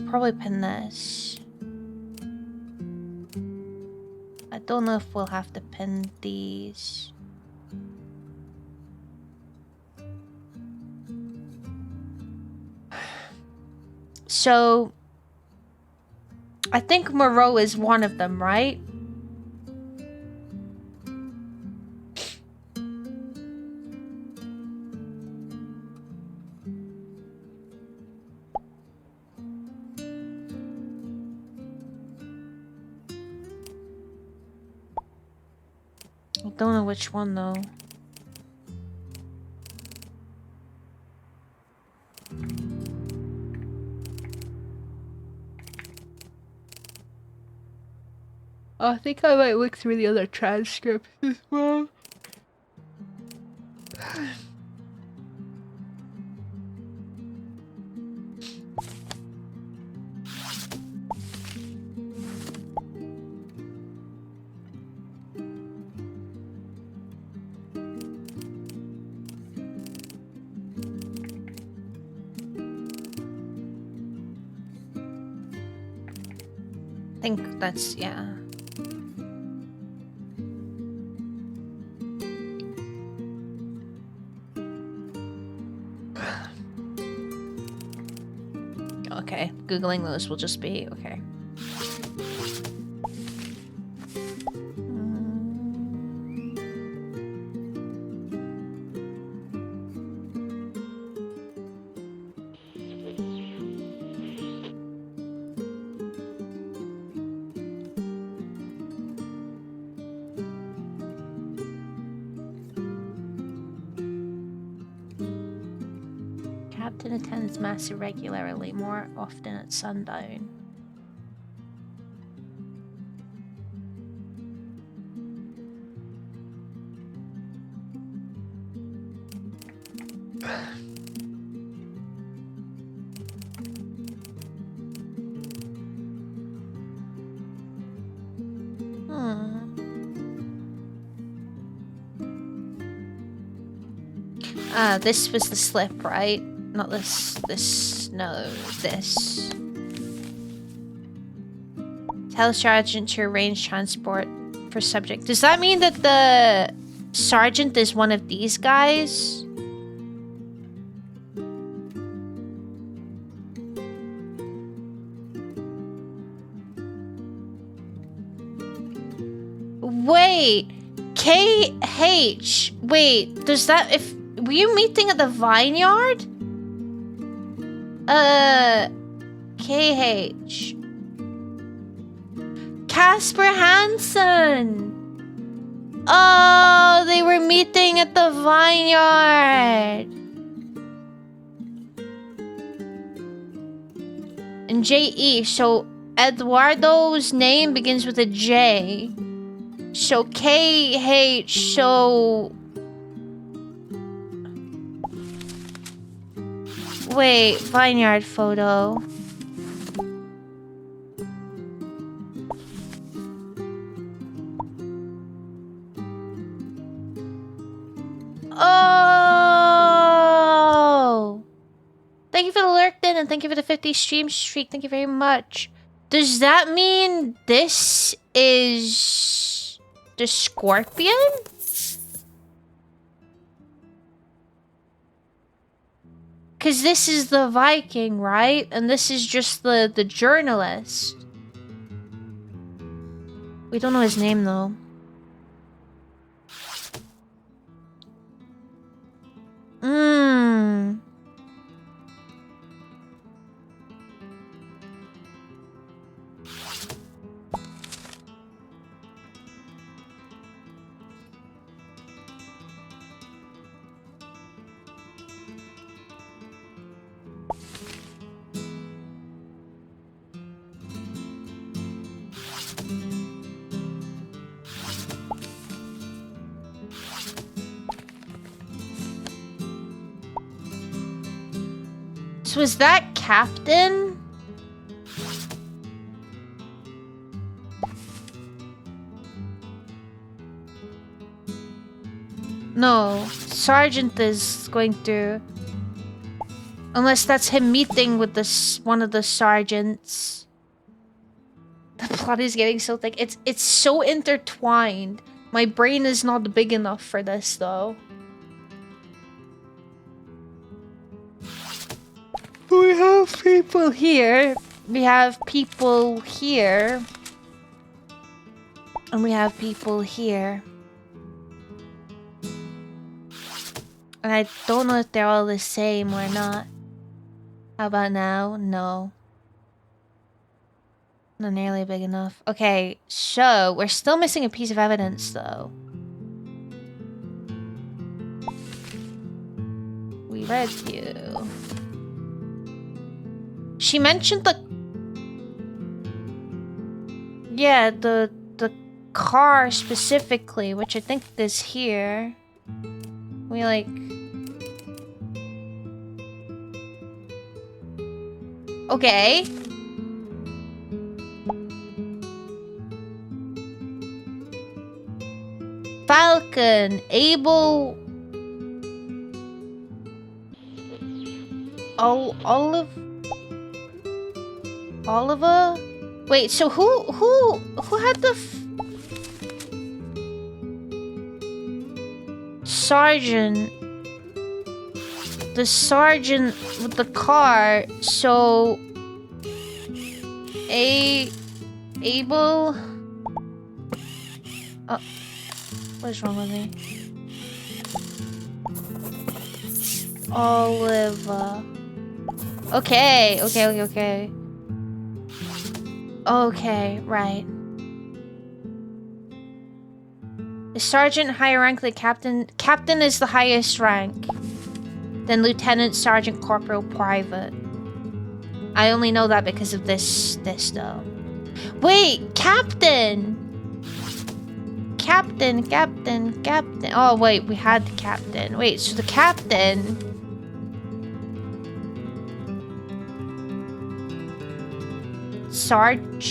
Probably pin this. I don't know if we'll have to pin these. So I think Moreau is one of them, right? I don't know which one though. I think I might look through the other transcripts as well. think that's, yeah. Okay, Googling those will just be, okay. Captain attends mass irregularly, more often at sundown. This was the slip, right? Not this, no, this. Tell sergeant to arrange transport for subject. Does that mean that the sergeant is one of these guys? Wait, KH. Wait, does that, if, were you meeting at the vineyard? KH. Casper Hansen. Oh, they were meeting at the vineyard. And JE, so Eduardo's name begins with a J. So KH, so... Wait, vineyard photo. Oh! Thank you for the lurk then, and thank you for the 50 stream streak. Thank you very much. Does that mean this is the Scorpion? Because this is the Viking, right? And this is just the journalist. We don't know his name, though. So is that Captain? No, Sergeant is going to... Unless that's him meeting with this one of the sergeants. The plot is getting so thick. It's so intertwined. My brain is not big enough for this, though. We have people here. We have people here. And we have people here. And I don't know if they're all the same or not. How about now? No. Not nearly big enough. Okay, so we're still missing a piece of evidence, though. We read you. She mentioned the... Yeah, the car specifically, which I think is here. We like... Okay. Falcon, Able... Oliver? Wait, so who had the sergeant? The sergeant with the car, so Abel. Oh, what's wrong with me? Oliver. Okay. Okay, right. The sergeant higher rank than captain. Captain is the highest rank. Then lieutenant, sergeant, corporal, private. I only know that because of this though. Wait, captain! Captain. Oh wait, we had the captain. Wait, so the captain... Sergeant?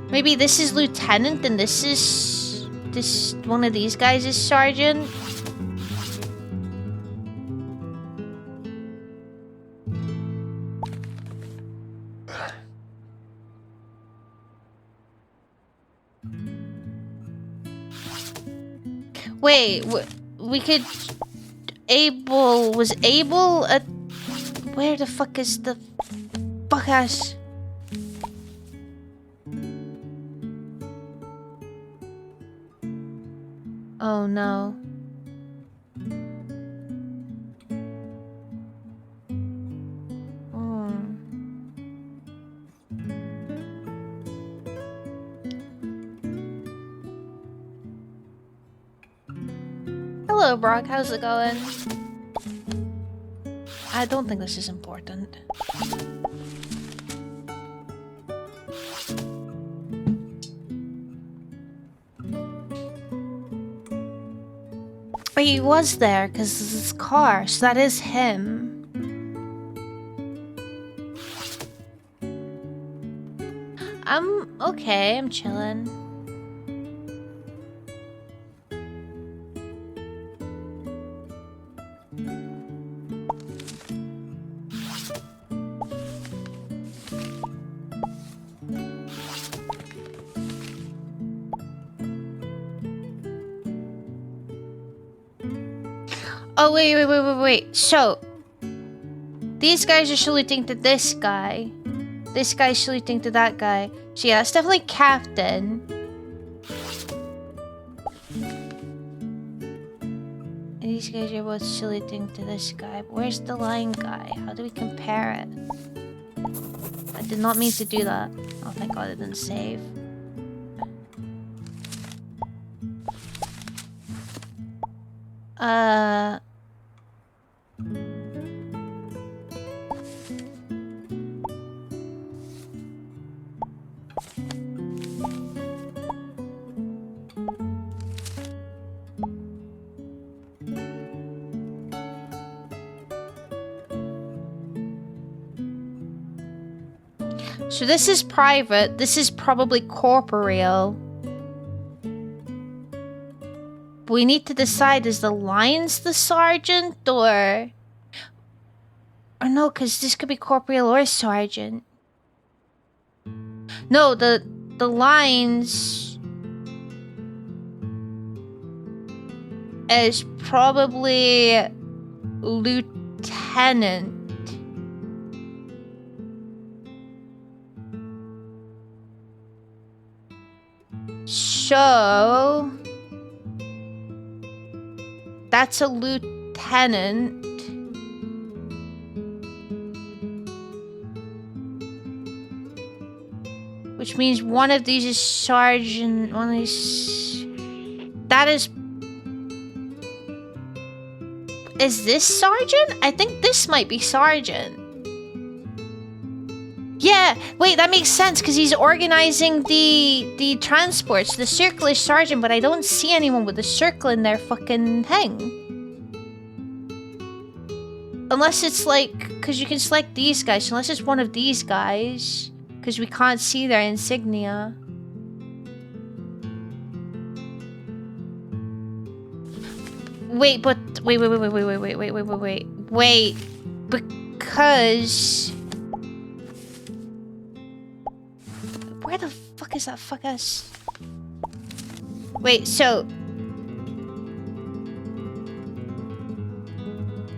Maybe this is lieutenant and this is... one of these guys is sergeant? Wait, we could... Abel... Was Abel a... Where the fuck is the... Fuck ass... Oh no. Hello, Brock. How's it going? I don't think this is important. But he was there because this is his car, so that is him. I'm okay. I'm chilling. Oh, wait. So, these guys are saluting to this guy. This guy's saluting to that guy. So yeah, that's definitely captain. And these guys are both saluting to this guy. But where's the line guy? How do we compare it? I did not mean to do that. Oh, thank God it didn't save. So this is private. This is probably corporeal. We need to decide, is the Lions the sergeant or no, because this could be corporeal or sergeant. No, the Lions is probably lieutenant. So that's a lieutenant. Which means one of these is sergeant, one of these... That is... Is this sergeant? I think this might be sergeant. Yeah, wait, that makes sense because he's organizing the transports. The circle is sergeant, but I don't see anyone with a circle in their fucking thing. Unless it's like, because you can select these guys, unless it's one of these guys, because we can't see their insignia. Wait, but wait. Because... Where the fuck is that fuck-ass... Wait, so...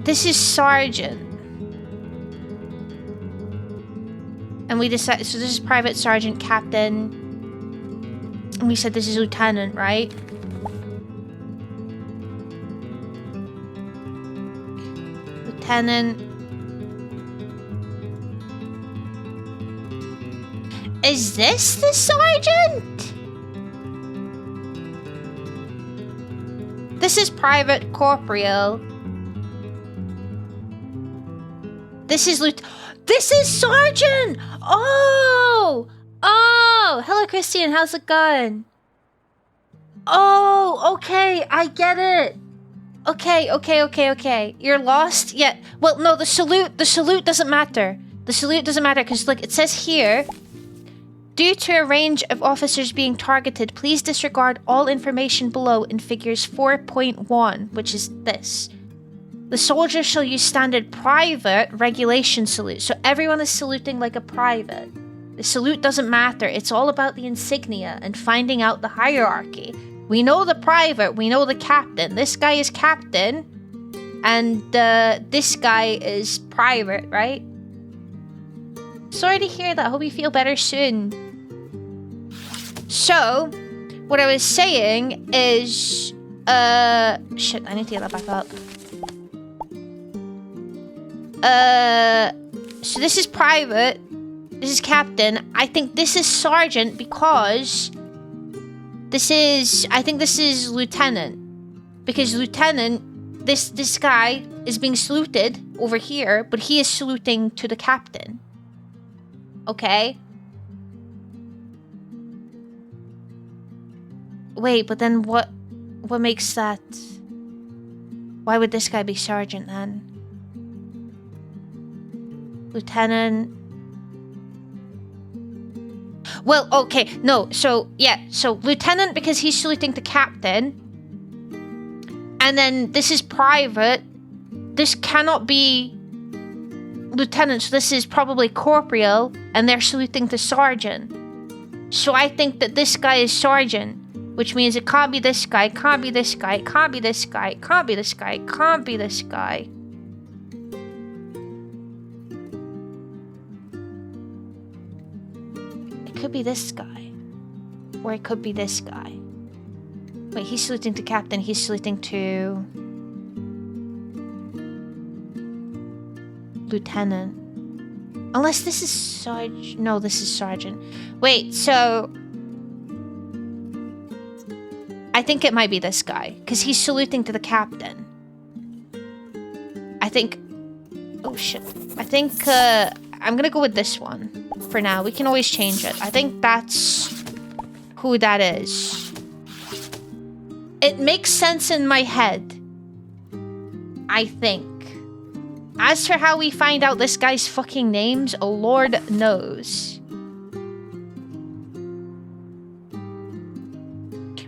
This is Sergeant. And we decided... So this is Private Sergeant Captain. And we said this is Lieutenant, right? Lieutenant. Is this the Sergeant? This is Private Corporeal. This is This is Sergeant! Oh! Oh! Hello, Christian. How's it going? Oh, okay. I get it. Okay. You're lost? Yeah. Well, no, the salute doesn't matter. The salute doesn't matter because, like, it says here, due to a range of officers being targeted, please disregard all information below in figures 4.1, which is this. The soldiers shall use standard private regulation salute. So everyone is saluting like a private. The salute doesn't matter. It's all about the insignia and finding out the hierarchy. We know the private. We know the captain. This guy is captain. And this guy is private, right? Sorry to hear that. Hope you feel better soon. So, what I was saying is... Shit, I need to get that back up. So this is private. This is captain. I think this is sergeant because I think this is lieutenant. Because lieutenant, this guy is being saluted over here, but he is saluting to the captain. Okay? Wait, but then what makes that... Why would this guy be sergeant then? Lieutenant. Well, okay, no, so, yeah, so lieutenant because he's saluting the captain. And then this is private. This cannot be lieutenant, so this is probably corporeal, and they're saluting the sergeant. So I think that this guy is sergeant, which means it can't be this guy, can't be this guy, can't be this guy, can't be this guy, can't be this guy. It could be this guy. Or it could be this guy. Wait, he's saluting to captain, he's saluting to... lieutenant. Unless this is sergeant. No, this is sergeant. Wait, so... I think it might be this guy, because he's saluting to the captain. I think... Oh, shit. I think, I'm gonna go with this one for now. We can always change it. I think that's who that is. It makes sense in my head. I think. As for how we find out this guy's fucking names, oh Lord knows.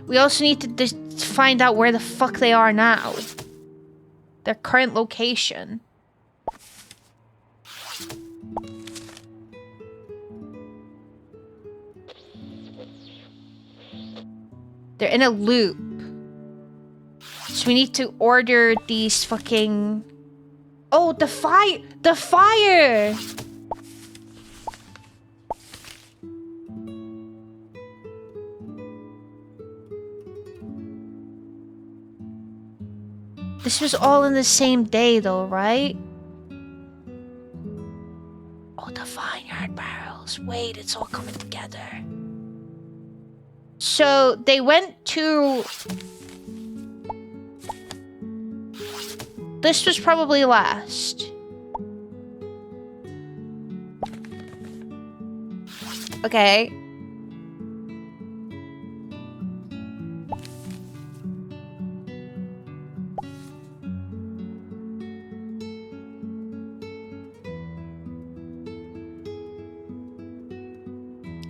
We also need to just find out where the fuck they are now. Their current location. They're in a loop. So we need to order these fucking... Oh, the fire! The fire! This was all in the same day though, right? Oh, the vineyard barrels. Wait, it's all coming together. So, they went to... This was probably last. Okay.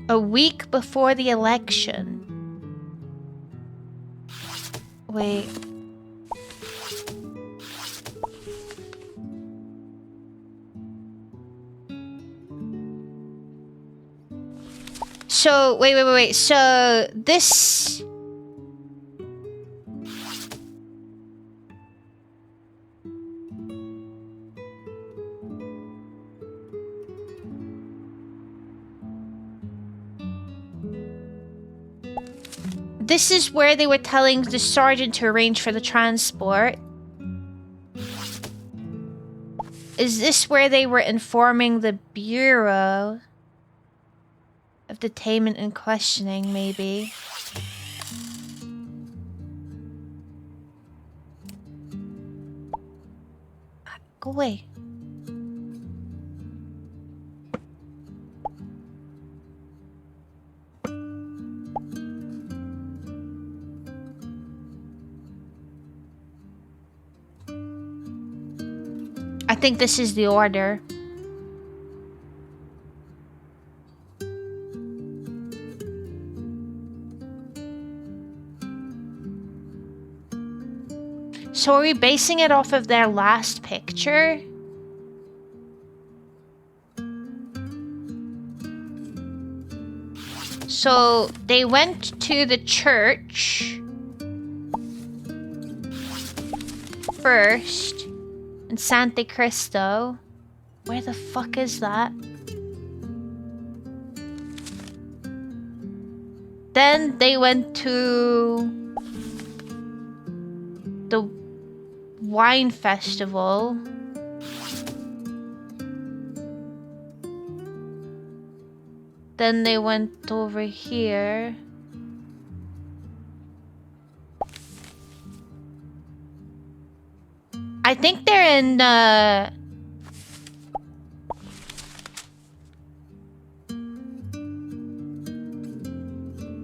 A week before the election. Wait. So, wait. So, this... This is where they were telling the sergeant to arrange for the transport. Is this where they were informing the Bureau of Detainment and Questioning, maybe? Go away. I think this is the order. So are we basing it off of their last picture? So they went to the church first in Sante Cristo. Where the fuck is that? Then they went to the wine festival. Then they went over here. I think they're in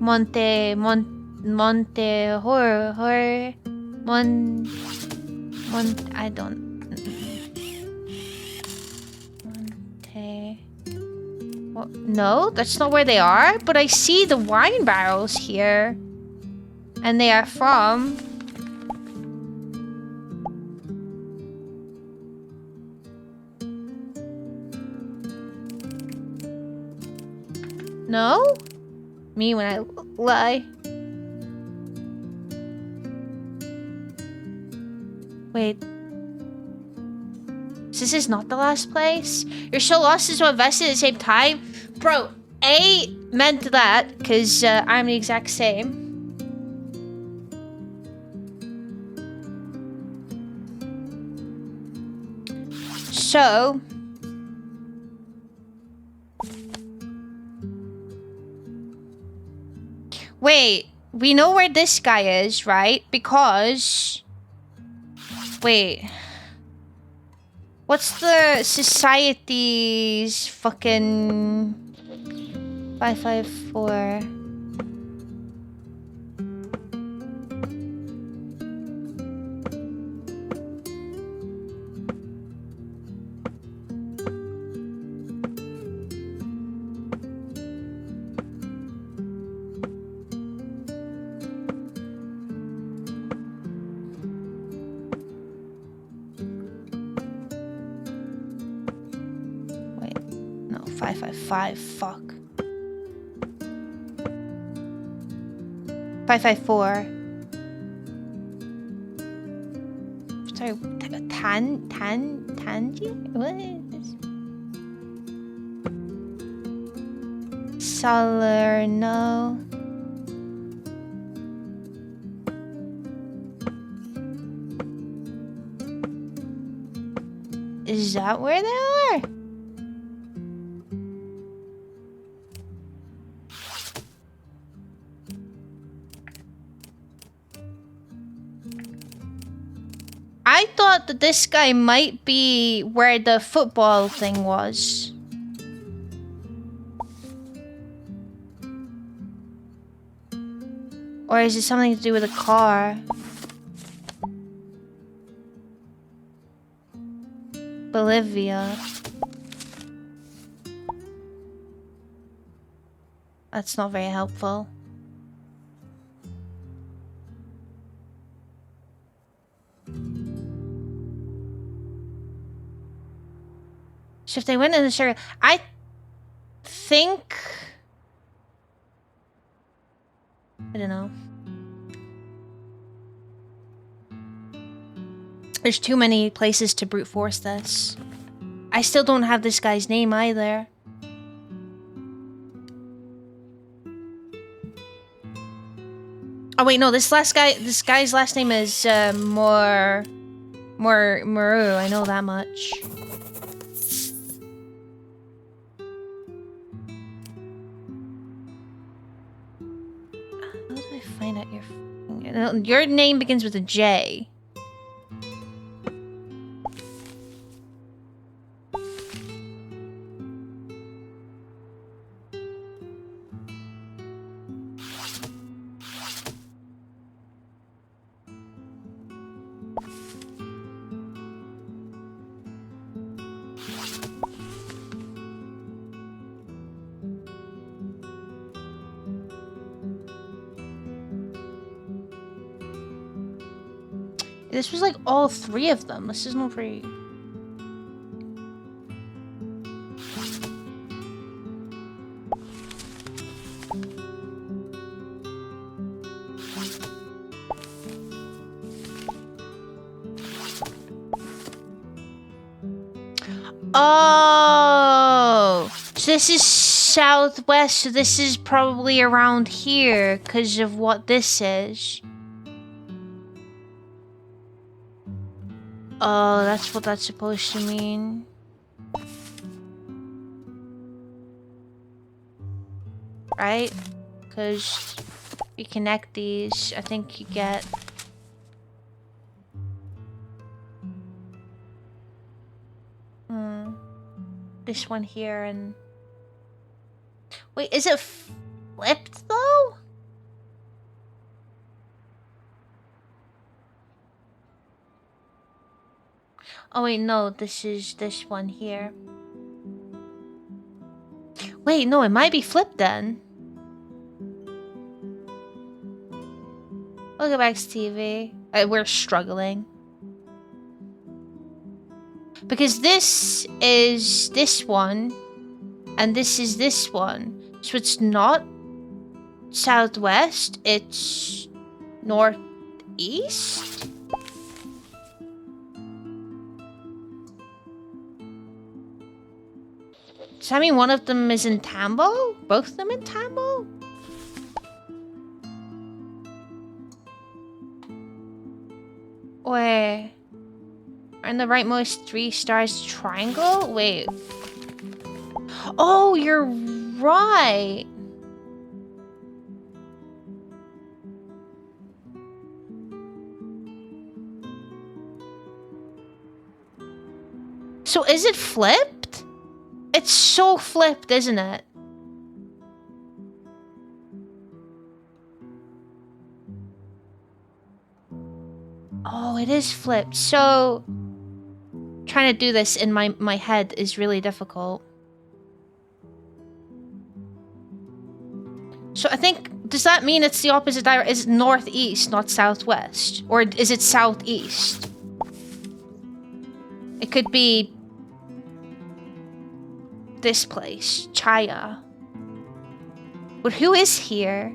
Monte I don't Monte. What? No, that's not where they are. But I see the wine barrels here, and they are from. No? Me when I lie. Wait. This is not the last place? You're so lost and so invested at the same time? Bro, A meant that, because I'm the exact same. So... Wait, we know where this guy is, right? Because... Wait. What's the society's fucking... 554... Wait, no, 555, fuck. 554. Sorry, Tangi? What is this? Salerno. Is that where they are? I thought that this guy might be where the football thing was. Or is it something to do with a car? Bolivia. That's not very helpful. So if they went in the circle, I think I don't know. There's too many places to brute force this. I still don't have this guy's name either. Oh wait, no, this guy's last name is Muru. I know that much. How do I find out your name begins with a J. This was like all three of them. This is not very... Oh! So this is southwest, so this is probably around here because of what this is. Oh, that's what that's supposed to mean. Right? Because you connect these, I think you get... this one here and... Wait, is it flipped though? Oh wait, no, this is this one here. Wait, no, it might be flipped then. Look at Max TV. We're struggling. Because this is this one, and this is this one. So it's not southwest, it's northeast? Does that mean one of them is in Tambo? Both of them in Tambo? Wait. Are in the rightmost 3 stars triangle? Wait. Oh, you're right. So is it flipped? It's so flipped, isn't it? Oh, it is flipped. So trying to do this in my head is really difficult. So I think, does that mean it's the opposite direction? Is it northeast, not southwest? Or is it southeast? It could be this place, Chaya. But who is here?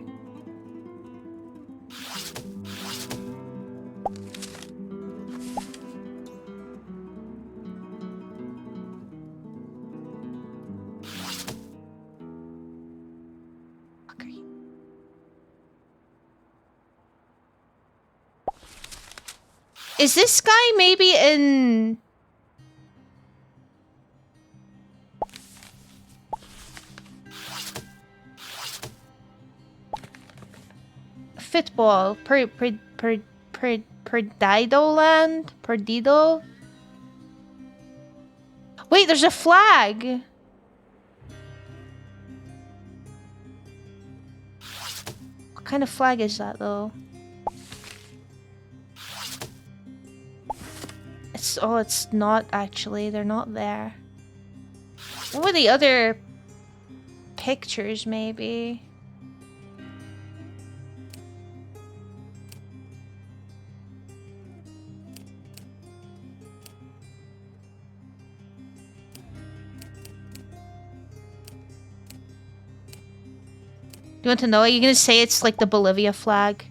Okay. Is this guy maybe in... Football, Perdido land? Perdido? Wait, there's a flag! What kind of flag is that, though? It's not actually. They're not there. What were the other pictures, maybe? you want to know? Are you gonna say it's like the Bolivia flag?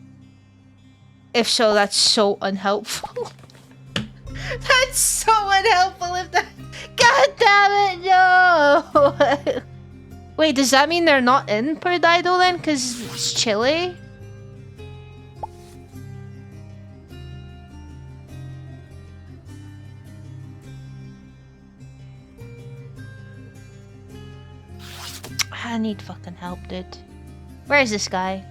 If so, that's so unhelpful. That's so unhelpful if that... God damn it, no! Wait, does that mean they're not in Perdido then? Because it's Chile? I need fucking help, dude. Where is this guy?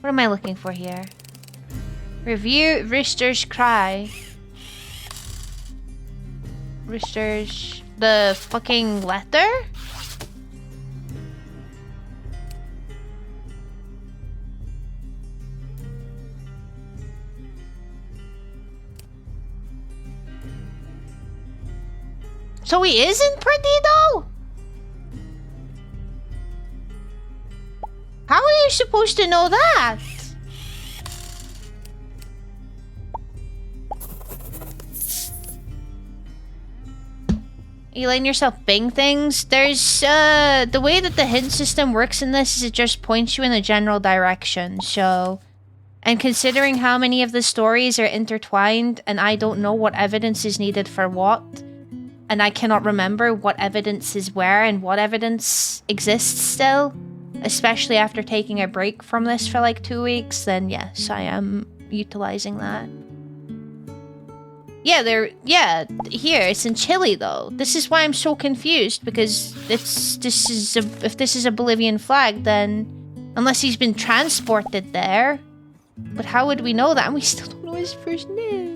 What am I looking for here? Review Rooster's Cry. Rooster's... the fucking letter? So he is in Perdido? How are you supposed to know that? You letting yourself bing things? There's, the way that the hint system works in this is it just points you in a general direction, so... And considering how many of the stories are intertwined, and I don't know what evidence is needed for what, and I cannot remember what evidence is where and what evidence exists still, especially after taking a break from this for like 2 weeks, then yes, I am utilizing that. Yeah, here, it's in Chile though. This is why I'm so confused, because if this is a Bolivian flag, then unless he's been transported there. But how would we know that? And we still don't know his first name.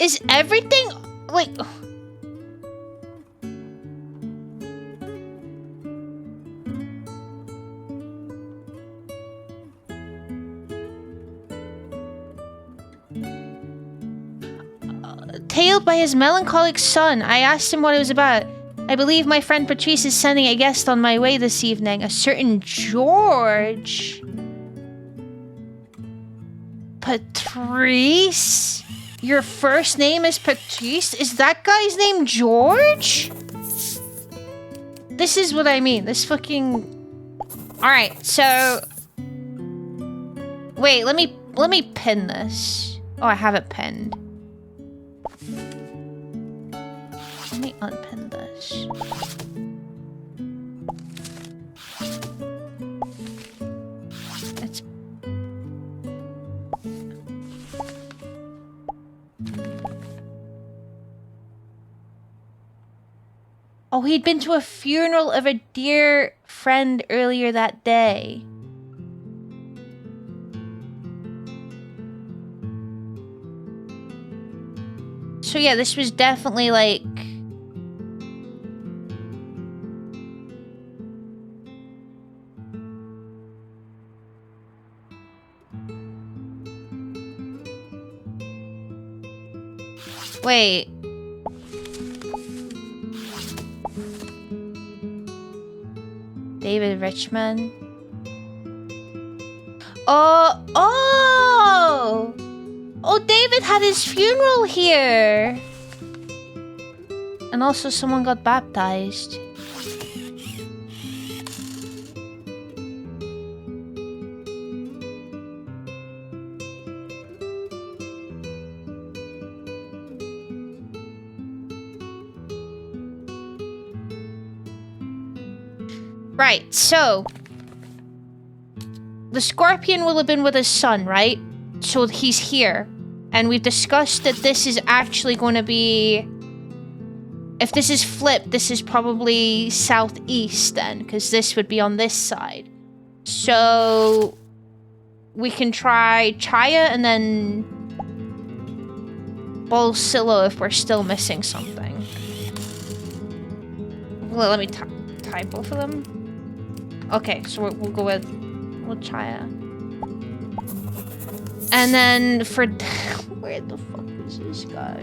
Is everything like tailed by his melancholic son? I asked him what it was about. I believe my friend Patrice is sending a guest on my way this evening, a certain George. Patrice? Your first name is Patrice? Is that guy's name George? This is what I mean. This fucking... Alright, so... Wait, let me pin this. Oh, I have it pinned. Let me unpin this. It's... Oh, he'd been to a funeral of a dear friend earlier that day. So yeah, this was definitely like... Wait. David Richman. Oh! Oh, David had his funeral here! And also someone got baptized. Right, so... The Scorpion will have been with his son, right? So he's here. And we've discussed that this is actually going to be... If this is flipped, this is probably southeast then, because this would be on this side. So we can try Chaya and then Bolsillo if we're still missing something. Well, let me tie both of them. Okay, so we'll go with Chaya. And then for... Where the fuck is this guy?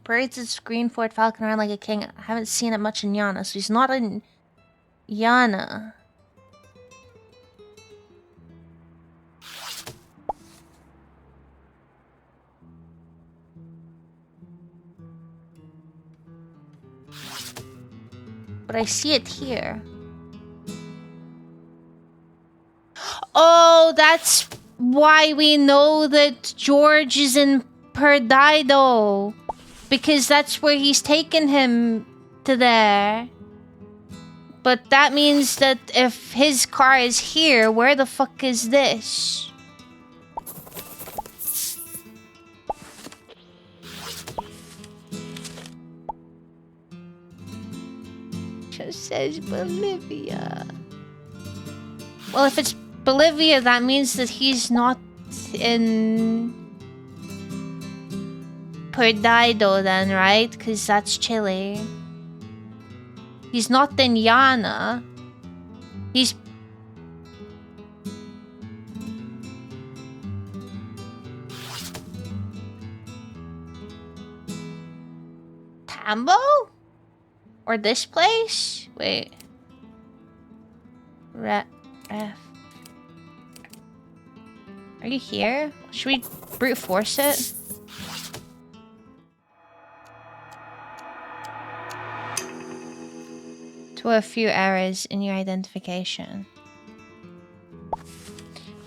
Parades his green Ford Falcon around like a king. I haven't seen it much in Yana, so he's not in Yana. But I see it here. Oh, that's why we know that George is in Perdido. Because that's where he's taken him to there. But that means that if his car is here, where the fuck is this? Just says Bolivia. Well, if it's Bolivia, that means that he's not in Perdido then, right? Because that's Chile. He's not in Yana. He's... Tambo? Or this place? Wait. Ref. Are you here? Should we brute force it? To a few errors in your identification.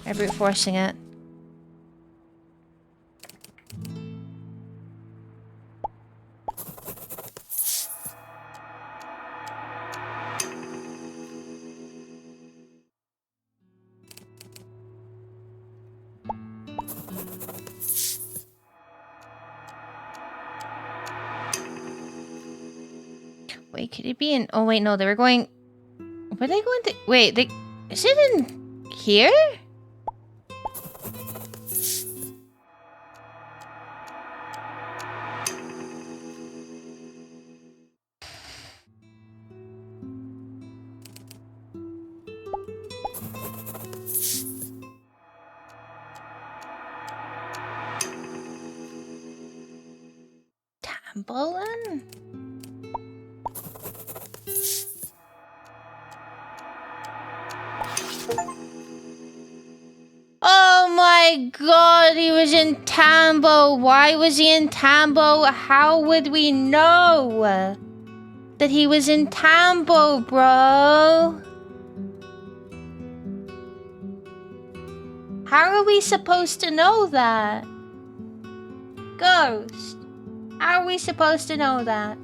I'm brute forcing it. Wait, could it be in... Oh, wait, no, they were going... Were they going to... Wait, they... Is it in... here? Tambolin? Oh my god, he was in Tambo. Why was he in Tambo? How would we know that he was in Tambo, bro? How are we supposed to know that? Ghost, how are we supposed to know that?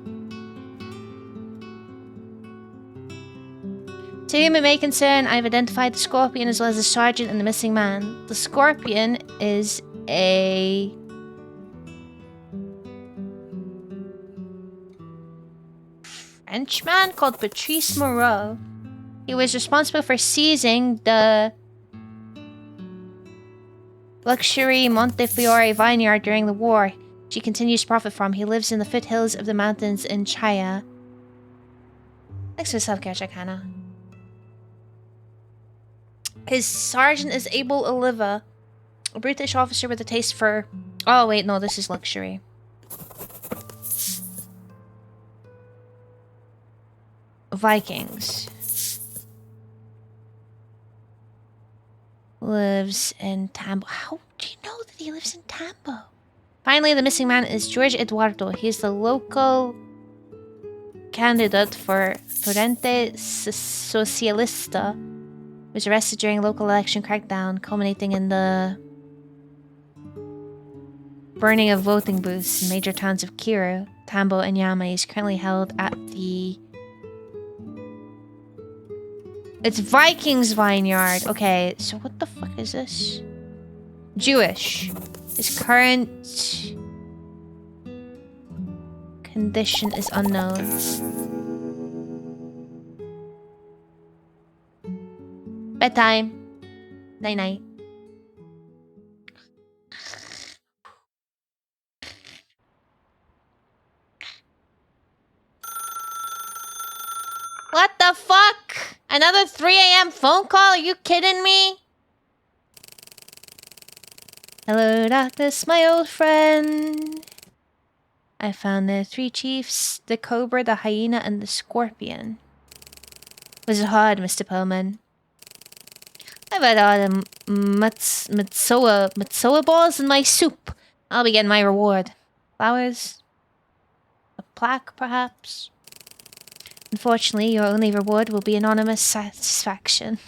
To whom it may concern, I've identified the Scorpion as well as the Sergeant and the missing man. The Scorpion is a... Frenchman called Patrice Moreau. He was responsible for seizing the luxury Montefiore vineyard during the war. She continues to profit from. He lives in the foothills of the mountains in Chaya. Thanks for the self-care check, Hannah. His sergeant is Abel Oliva, a British officer with a taste for... Oh, wait, no, this is luxury. Vikings. Lives in Tambo. How do you know that he lives in Tambo? Finally, the missing man is George Eduardo. He is the local candidate for Frente Socialista was arrested during a local election crackdown, culminating in the burning of voting booths in major towns of Kiru, Tambo, and Yama. Is currently held at the... It's Vikings Vineyard. Okay, so what the fuck is this? Jewish. His current condition is unknown. Bedtime. Night-night. What the fuck? Another 3 a.m. phone call? Are you kidding me? Hello, darkness, my old friend. I found the 3 chiefs, the cobra, the hyena, and the scorpion. Was it hard, Mr. Pullman? I've had all the matsoa balls in my soup. I'll be getting my reward. Flowers? A plaque, perhaps? Unfortunately, your only reward will be anonymous satisfaction.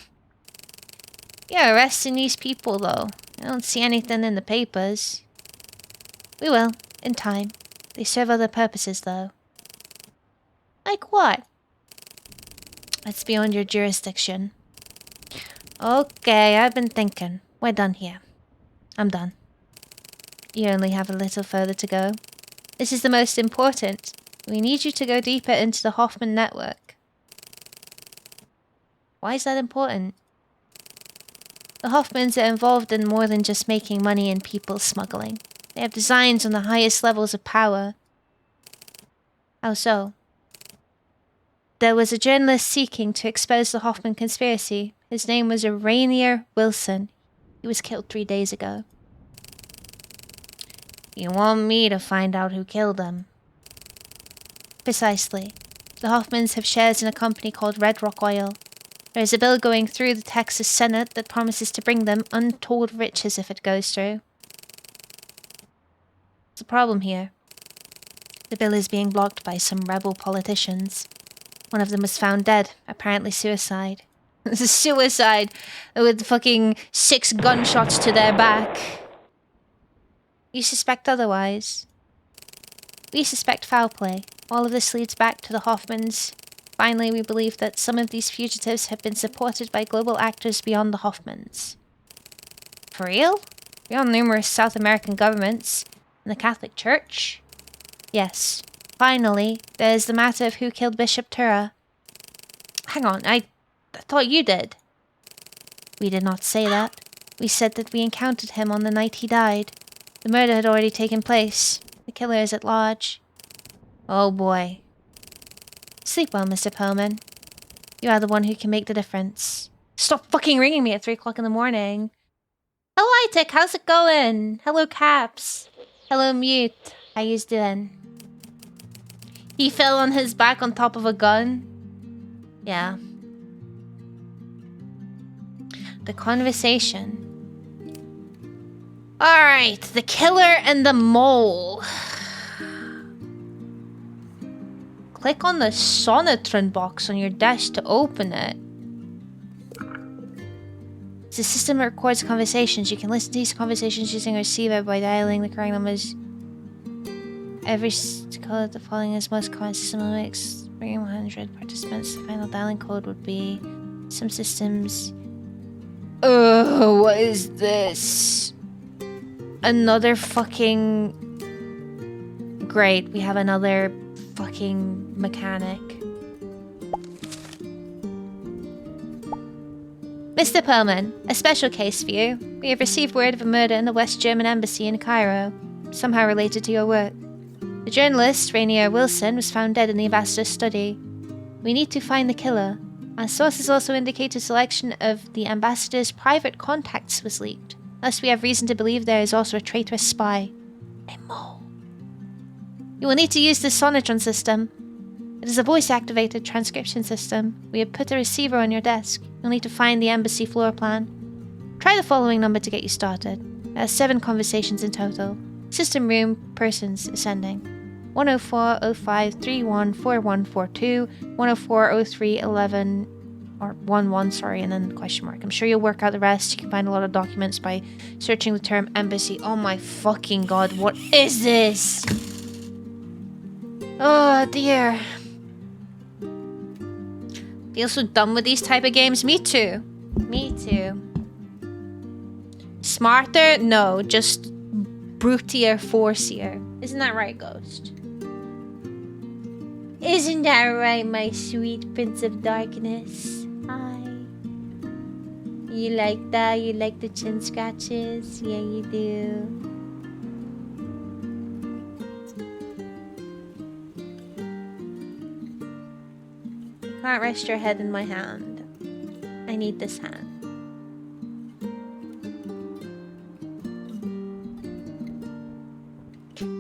You're arresting these people, though. I don't see anything in the papers. We will, in time. They serve other purposes, though. Like what? That's beyond your jurisdiction. Okay, I've been thinking. We're done here. I'm done. You only have a little further to go. This is the most important. We need you to go deeper into the Hoffman network. Why is that important? The Hoffmans are involved in more than just making money and people smuggling. They have designs on the highest levels of power. How so? There was a journalist seeking to expose the Hoffman conspiracy. His name was Rainier Wilson. He was killed 3 days ago. You want me to find out who killed him? Precisely. The Hoffmans have shares in a company called Red Rock Oil. There is a bill going through the Texas Senate that promises to bring them untold riches if it goes through. What's the problem here? The bill is being blocked by some rebel politicians. One of them was found dead, apparently suicide. Suicide with fucking 6 gunshots to their back. You suspect otherwise? We suspect foul play. All of this leads back to the Hoffmans. Finally, we believe that some of these fugitives have been supported by global actors beyond the Hoffmans. For real? Beyond numerous South American governments and the Catholic Church? Yes. Finally, there is the matter of who killed Bishop Tura. Hang on, I thought you did. We did not say that. We said that we encountered him on the night he died. The murder had already taken place. The killer is at large. Oh boy. Sleep well, Mr. Pullman. You are the one who can make the difference. Stop fucking ringing me at 3 o'clock in the morning. Hello, Itek. How's it going? Hello, Caps. Hello, Mute. How yous doing? He fell on his back on top of a gun. Yeah. The conversation. Alright, the killer and the mole. Click on the Sonotron box on your desk to open it. It's a system that records conversations. You can listen to these conversations using a receiver by dialing the correct numbers. Every call the following is most common system limits 300 participants. The final dialing code would be some systems. Oh, what is this? Another fucking... Great, we have another fucking mechanic. Mr. Pullman, a special case for you. We have received word of a murder in the West German embassy in Cairo, somehow related to your work. The journalist, Rainier Wilson, was found dead in the ambassador's study. We need to find the killer. Our sources also indicate a selection of the ambassador's private contacts was leaked. Thus, we have reason to believe there is also a traitorous spy. A mole. You will need to use the Sonotron system. It is a voice-activated transcription system. We have put a receiver on your desk. You'll need to find the embassy floor plan. Try the following number to get you started. There are 7 conversations in total. System room, persons, ascending. 104 05 31 4142 104 03 11 or 11, sorry, and then question mark. I'm sure you'll work out the rest. You can find a lot of documents by searching the term embassy. Oh my fucking god, what is this? Oh dear. Feel so done with these type of games. Me too. Me too. Smarter? No, just brutier, forcier. Isn't that right, Ghost? Isn't that right, my sweet Prince of Darkness? Hi. You like that? You like the chin scratches? Yeah, you do. Can't rest your head in my hand. I need this hand.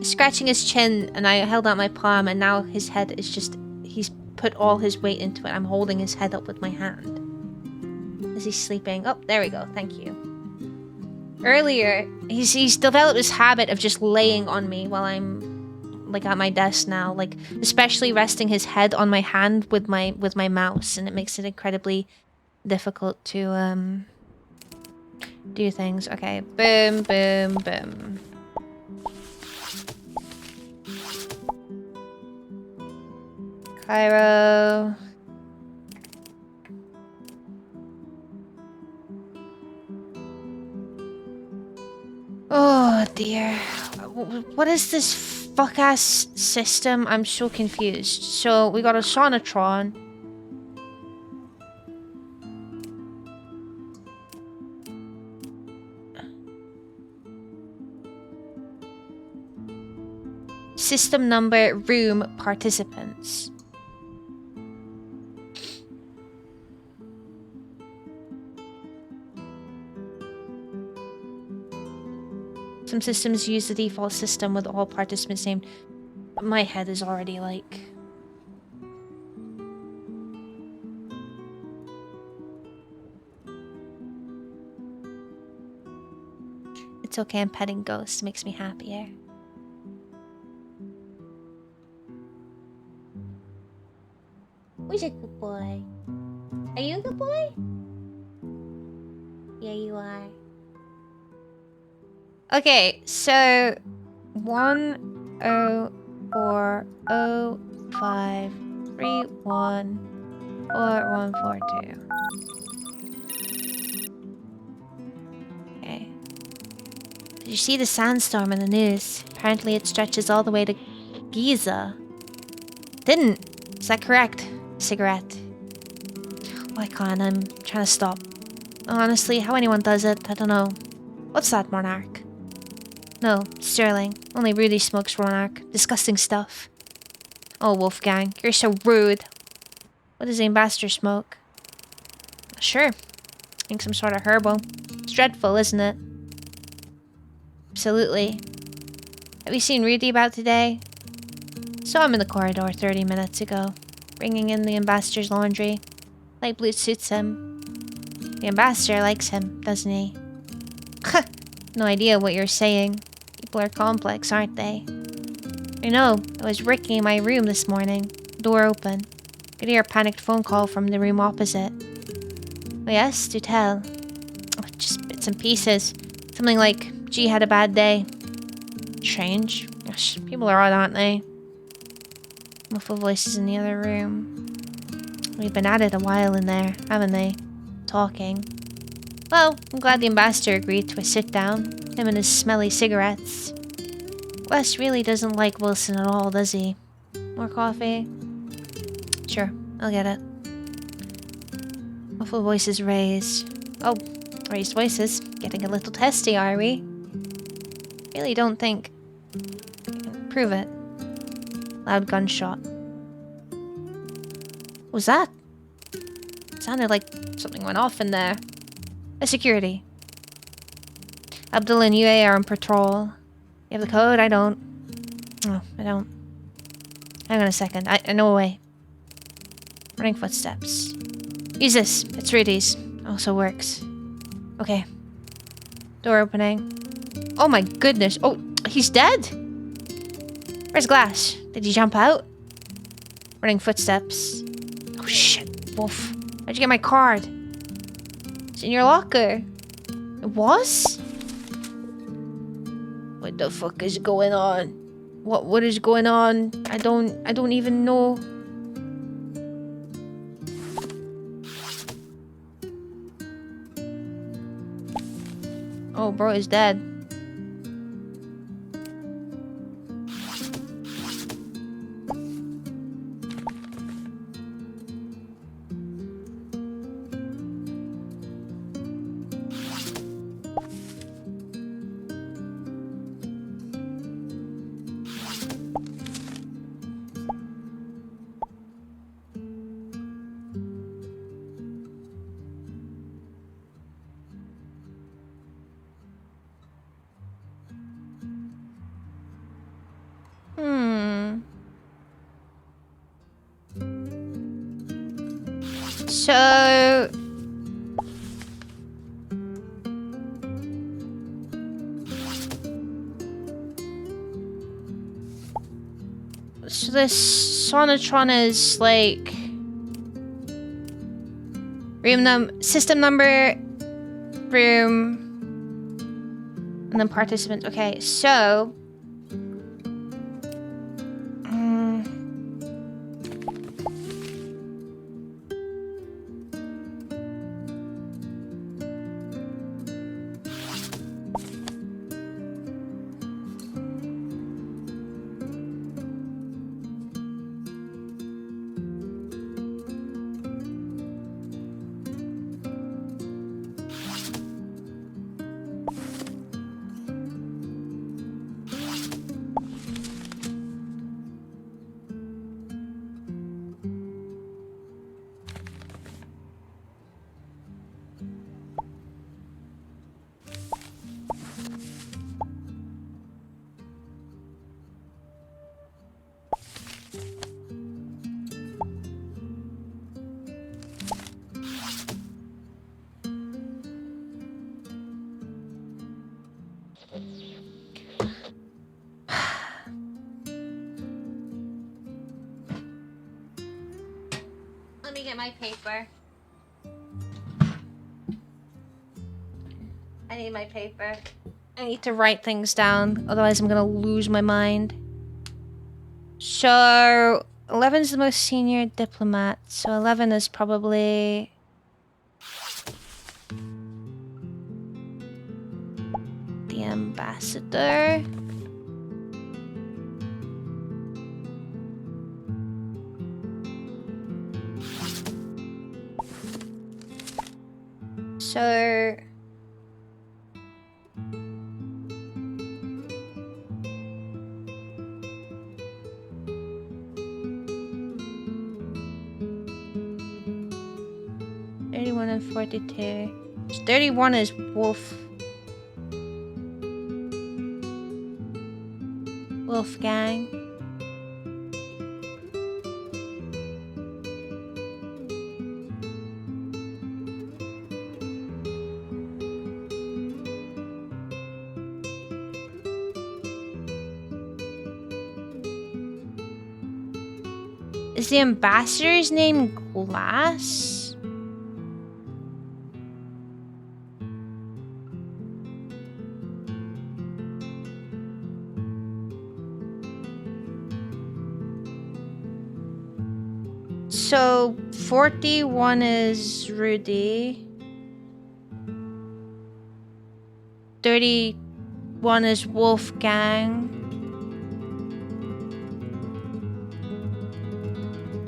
Scratching his chin, and I held out my palm, and now his head is just... He's put all his weight into it. I'm holding his head up with my hand. Is he sleeping? Oh, there we go. Thank you. Earlier, he's developed this habit of just laying on me while I'm, like, at my desk now. Like, especially resting his head on my hand with my mouse, and it makes it incredibly difficult to, do things. Okay. Boom, boom, boom. Cairo. Oh dear. What is this fuck-ass system? I'm so confused. So we got a Sonatron. System number, room, participants. Some systems use the default system with all participants named. My head is already like... It's okay, I'm petting ghosts. It makes me happier. Who's a good boy? Are you a good boy? Yeah, you are. Okay, so 10405314142. Okay. Did you see the sandstorm in the news? Apparently it stretches all the way to Giza. Didn't. Is that correct? Cigarette. Why can't I'm trying to stop? Honestly, how anyone does it, I don't know. What's that, Monarch? No, Sterling. Only Rudy smokes Monarch. Disgusting stuff. Oh, Wolfgang, you're so rude. What does the ambassador smoke? Sure. I think some sort of herbal. It's dreadful, isn't it? Absolutely. Have you seen Rudy about today? Saw him in the corridor 30 minutes ago. Bringing in the ambassador's laundry. Light blue suits him. The ambassador likes him, doesn't he? No idea what you're saying. People are complex, aren't they? I know. I was Ricky in my room this morning. Door open. Could hear a panicked phone call from the room opposite. Oh yes? Do tell. Oh, just bits and pieces. Something like, G had a bad day. Strange. Gosh, people are odd, aren't they? Muffled voices in the other room. We've been at it a while in there, haven't they? Talking. Well, I'm glad the ambassador agreed to a sit-down. Him and his smelly cigarettes. West really doesn't like Wilson at all, does he? More coffee? Sure, I'll get it. Muffled voices raised. Oh, raised voices. Getting a little testy, are we? Really don't think... Prove it. Loud gunshot. What was that? It sounded like something went off in there. A security. Abdullah and UA are on patrol. You have the code? I don't. Oh, I don't. Hang on a second. I know a way. Running footsteps. Use this. It's Rudy's. Also works. Okay. Door opening. Oh my goodness. Oh, he's dead? Where's Glass? Did he jump out? Running footsteps. Oh shit, Wolf. How'd you get my card? It's in your locker. It was? What the fuck is going on? What is going on? I don't even know. Oh, bro is dead. So... So this Sonatron is like... system number, room, and then participant. Okay, so... Let me get my paper. I need my paper. I need to write things down, otherwise I'm gonna lose my mind. So, 11's the most senior diplomat, so 11 is probably... the ambassador. So... and 42. So 31 is Wolf. Wolfgang. Is the ambassador's name Glass? So 41 is Rudy. 31 is Wolfgang.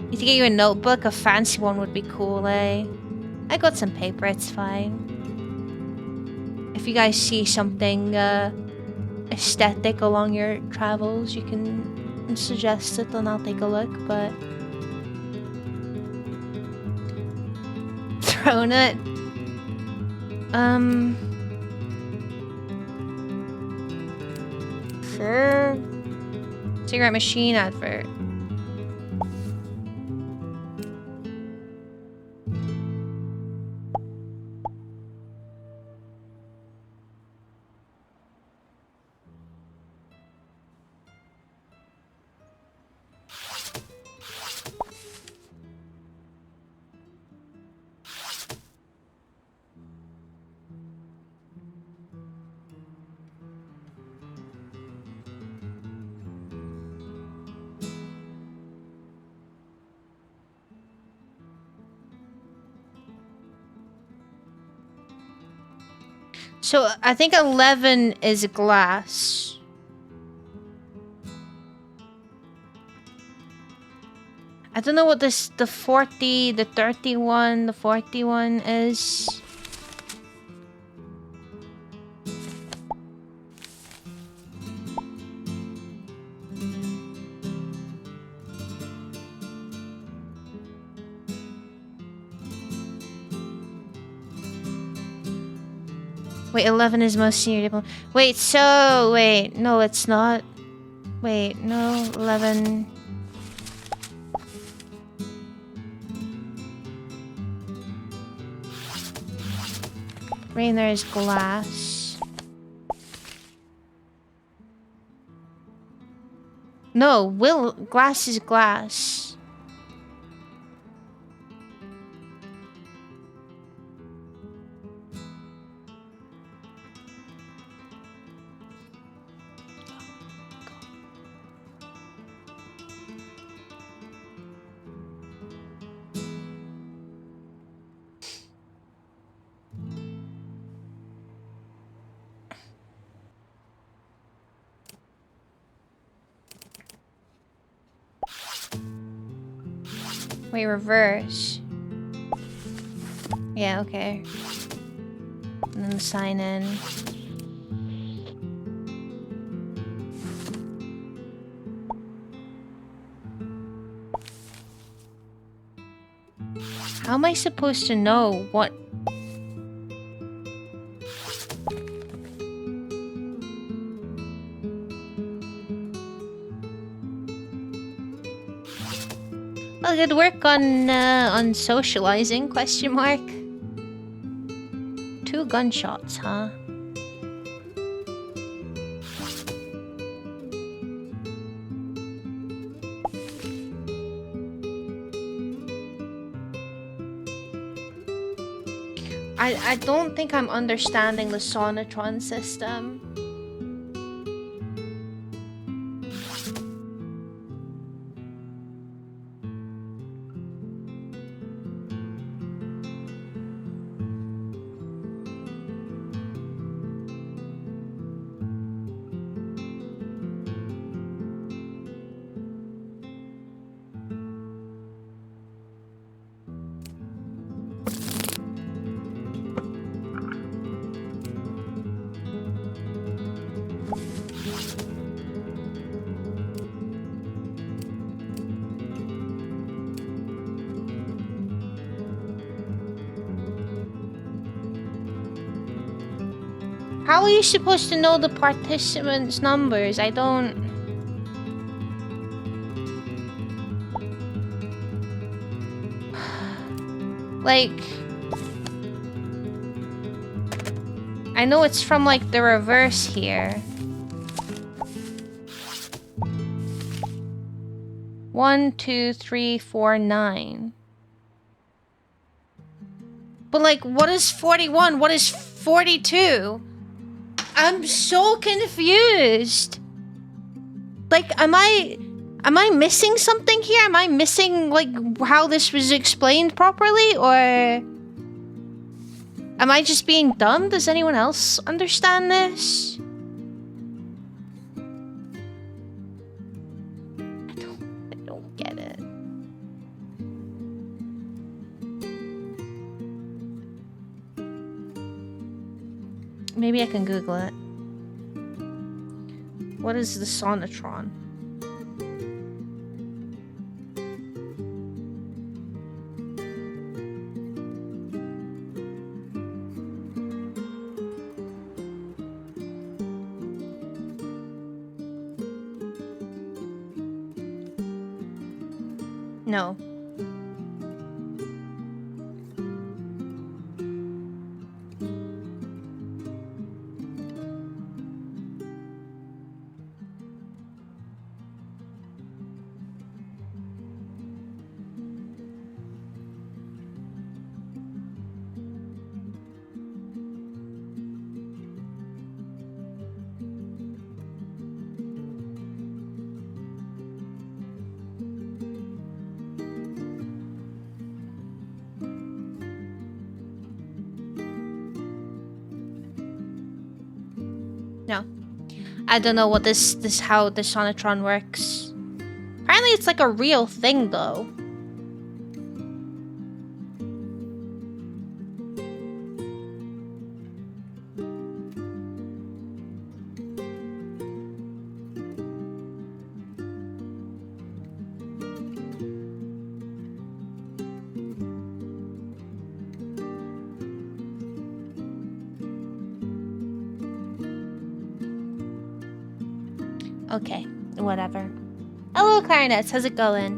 Need to get you a notebook. A fancy one would be cool, eh? I got some paper, it's fine. If you guys see something aesthetic along your travels, you can suggest it and I'll take a look, but... Thrown it. Sure. Cigarette machine advert. So I think 11 is glass. I don't know what this, the 40, the 31, the 41 is. Wait, 11 is most suitable. Wait, so... Wait, no, it's not. Wait, no, 11... Rainer is glass. No, glass is glass. Wait, reverse. Yeah, okay. And then sign in. How am I supposed to know what... Well, good work on socializing, question mark. 2 gunshots, huh? I don't think I'm understanding the Sonatron system. How are you supposed to know the participants' numbers? I don't... Like... I know it's from, like, the reverse here. 1, 2, 3, 4, 9. But, like, what is 41? What is 42? I'm so confused. Like, am I missing something here? Am I missing, like, how this was explained properly? Or am I just being dumb? Does anyone else understand this? I don't get it. Maybe I can Google it. What is the Sonatron? No. No. I don't know what how the Sonotron works. Apparently it's like a real thing though. Okay, whatever. Hello, Clarinets. How's it going?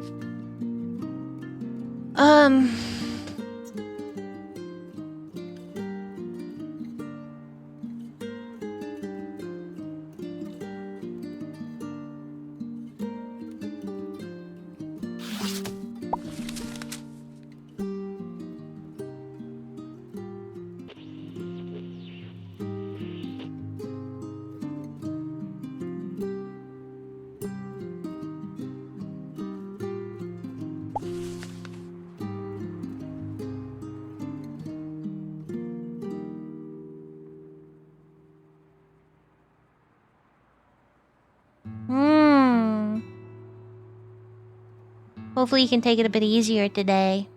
Hopefully you can take it a bit easier today.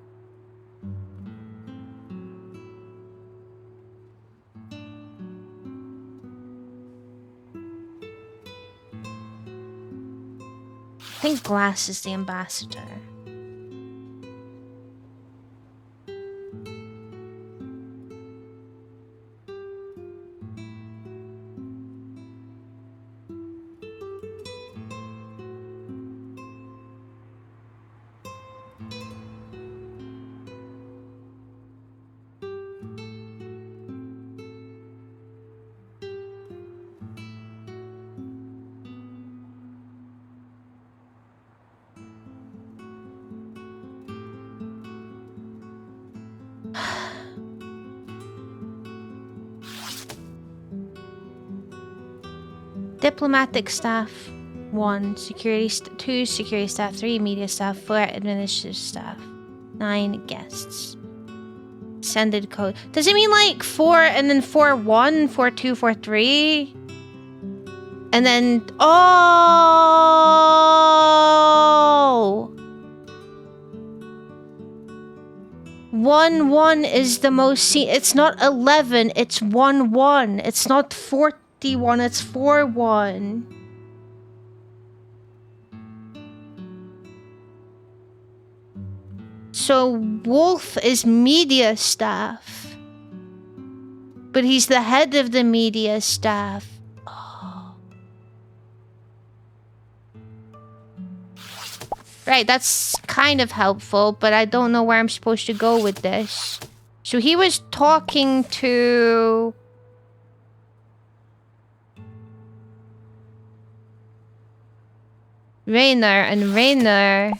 I think Glass is the ambassador. Diplomatic staff 1, 2 security staff, 3 media staff, 4 administrative staff, 9 guests. Sended code. Does it mean like 4 and then 4-1, 4-2, 4-3? And then oh, 1-1 is the most it's not 11, it's 1-1. It's not 41, it's 4-1. So Wolf is media staff. But he's the head of the media staff. Oh. Right, that's kind of helpful, but I don't know where I'm supposed to go with this. So he was talking to... Raynor, and Raynor...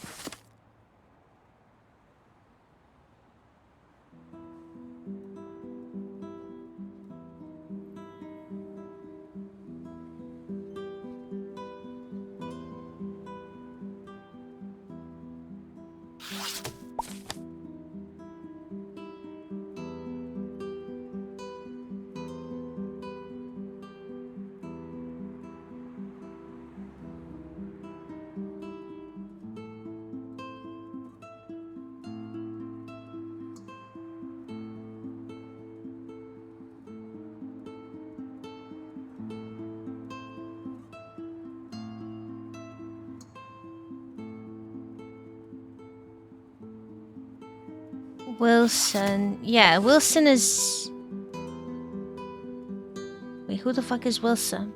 Wilson. Yeah, Wilson is... Wait, who the fuck is Wilson?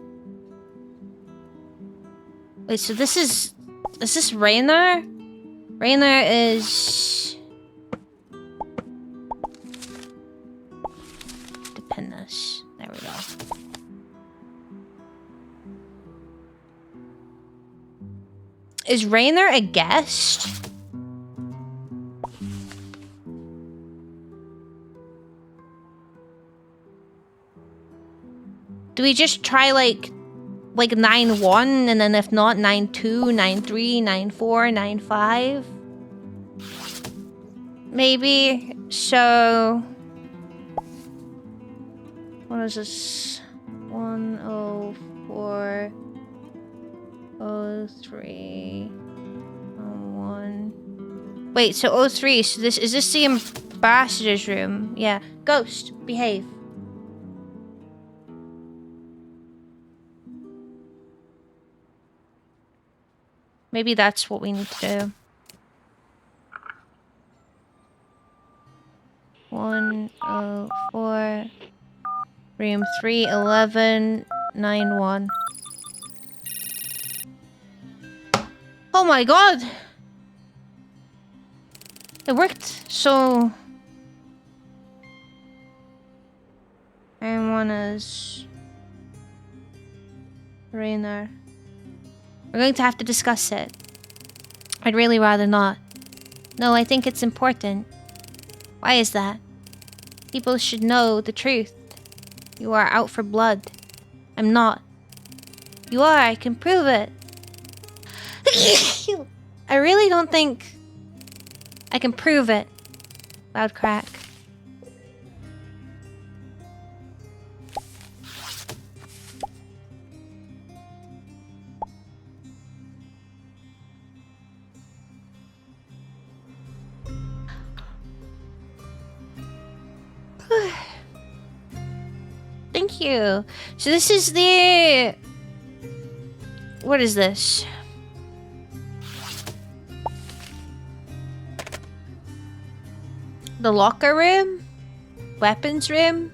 Wait, so this is... Is this Raynor? Raynor is... Dependence. There we go. Is Raynor a guest? Do we just try like 9-1 and then if not 9-2, 9-3, 9-4, 9-5? Maybe. So what is this? 104 03 1. Wait, so 03. So is this the ambassador's room? Yeah. Ghost, behave. Maybe that's what we need to do. 104 room 31191. Oh my god! It worked, so... And one is... Rainer. We're going to have to discuss it. I'd really rather not. No, I think it's important. Why is that? People should know the truth. You are out for blood. I'm not. You are, I can prove it. I really don't think I can prove it. Loud crack. Thank you. So this is the... What is this? The locker room? Weapons room?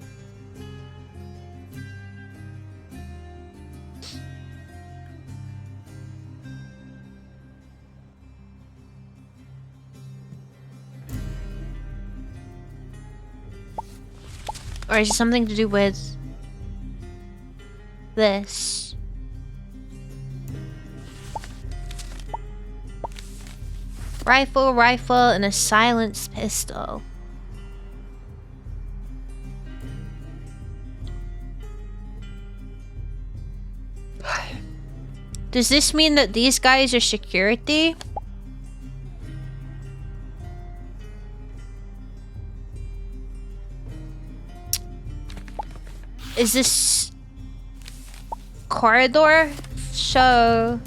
Or is it something to do with this? Rifle, and a silenced pistol. Does this mean that these guys are security? Is this corridor? So...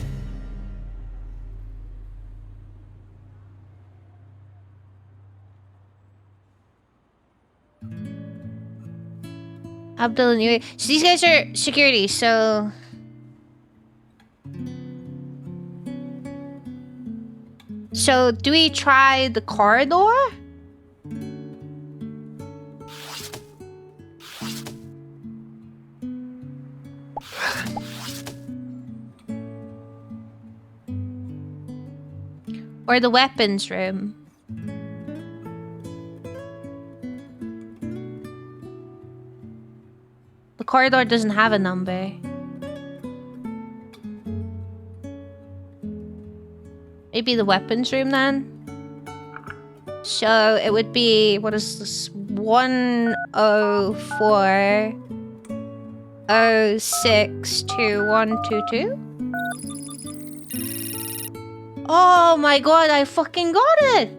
Abdul and Yuri. So these guys are security, so... So, do we try the corridor? Or the weapons room? The corridor doesn't have a number. Maybe the weapons room then? So it would be, what is this? 104 062122? Oh my god, I fucking got it!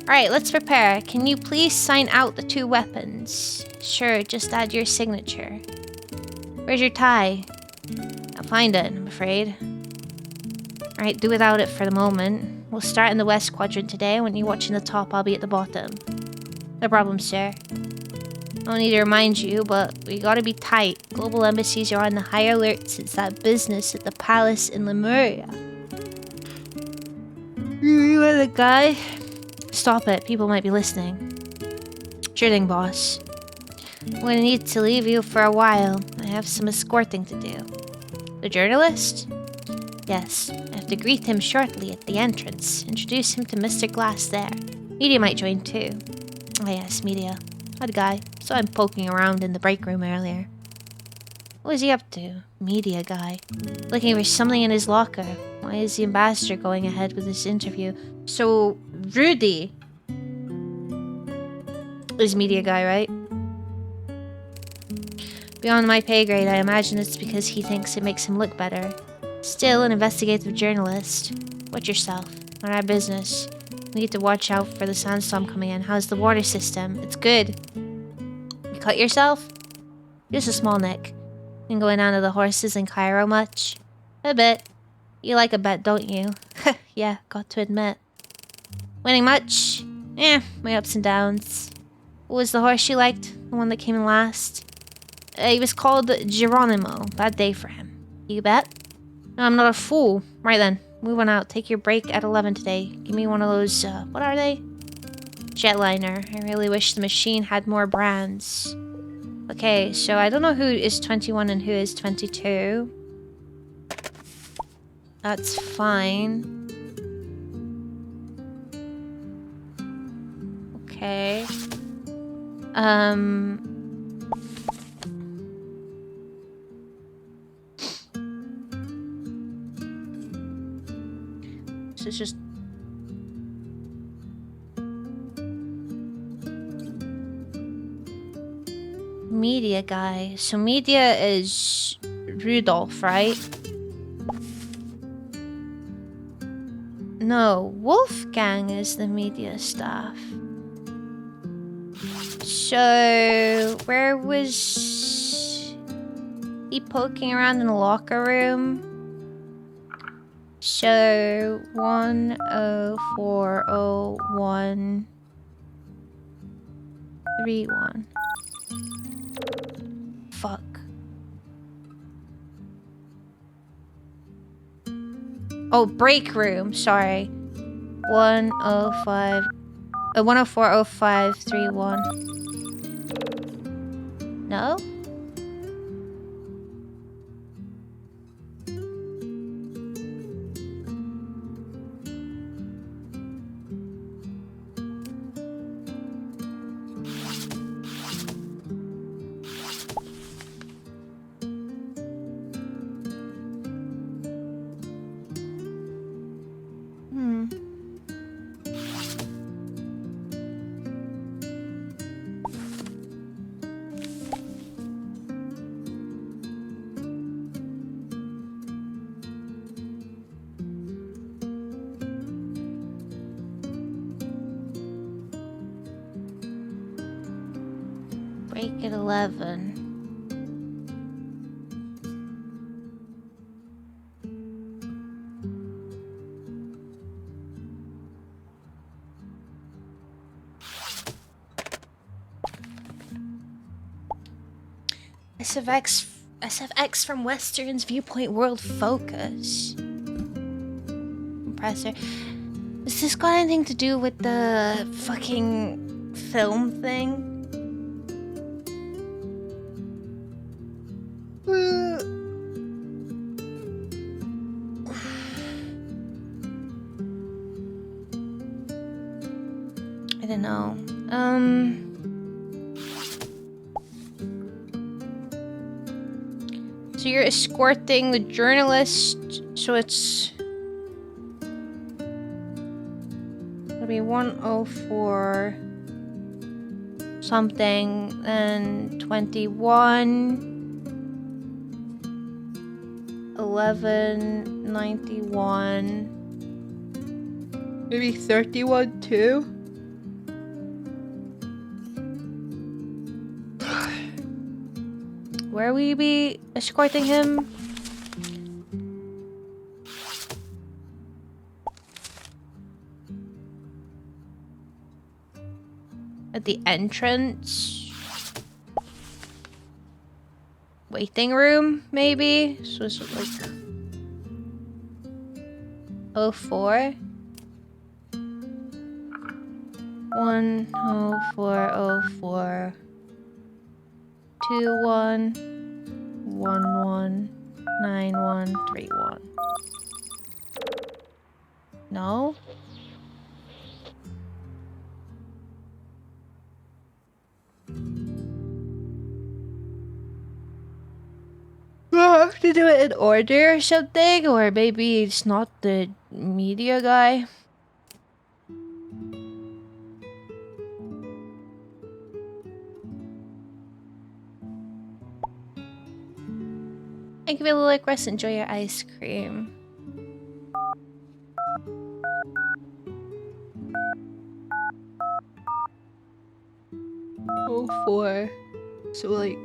Alright, let's prepare. Can you please sign out the 2 weapons? Sure, just add your signature. Where's your tie? I'll find it, I'm afraid. Alright, do without it for the moment. We'll start in the west quadrant today. When you're watching the top, I'll be at the bottom. No problem, sir. I don't need to remind you, but we gotta be tight. Global embassies are on the high alert since that business at the palace in Lemuria. You are the guy? Stop it, people might be listening. Sure thing, boss. I'm gonna need to leave you for a while. I have some escorting to do. The journalist? Yes, I have to greet him shortly at the entrance. Introduce him to Mr. Glass there. Media might join too. Oh yes, Media. Odd guy. Saw him poking around in the break room earlier. What is he up to? Media guy. Looking for something in his locker. Why is the ambassador going ahead with this interview? So, Rudy is media guy, right? Beyond my pay grade, I imagine it's because he thinks it makes him look better. Still an investigative journalist. Watch yourself. Not our business. We need to watch out for the sandstorm coming in. How's the water system? It's good. You cut yourself? Just a small nick. Been going down to the horses in Cairo much? A bit. You like a bet, don't you? Yeah, got to admit. Winning much? My ups and downs. What was the horse you liked? The one that came in last? He was called Geronimo. Bad day for him. You bet? No, I'm not a fool. Right then, move on out. Take your break at 11 today. Give me one of those, what are they? Jetliner. I really wish the machine had more brands. Okay, so I don't know who is 21 and who is 22. That's fine. Okay. So it's just... Media guy. So media is Rudolph, right? No, Wolfgang is the media staff. So, where was he poking around in the locker room? So, 1040131. Fuck. Oh, break room. Sorry. 1040531. No? Break at 11. SFX from Western's Viewpoint World Focus. Compressor. Has this got anything to do with the fucking film thing? I don't know. So you're escorting the journalist, so it's... It'll be 104 something, and 21, 1191, maybe 31 too. Where will you be escorting him? At the entrance? Waiting room, maybe? So it's like... 04? 10404 21119131. No? Do I have to do it in order or something? Or maybe it's not the media guy? Thank you for the request. Enjoy your ice cream. Oh, 04. So like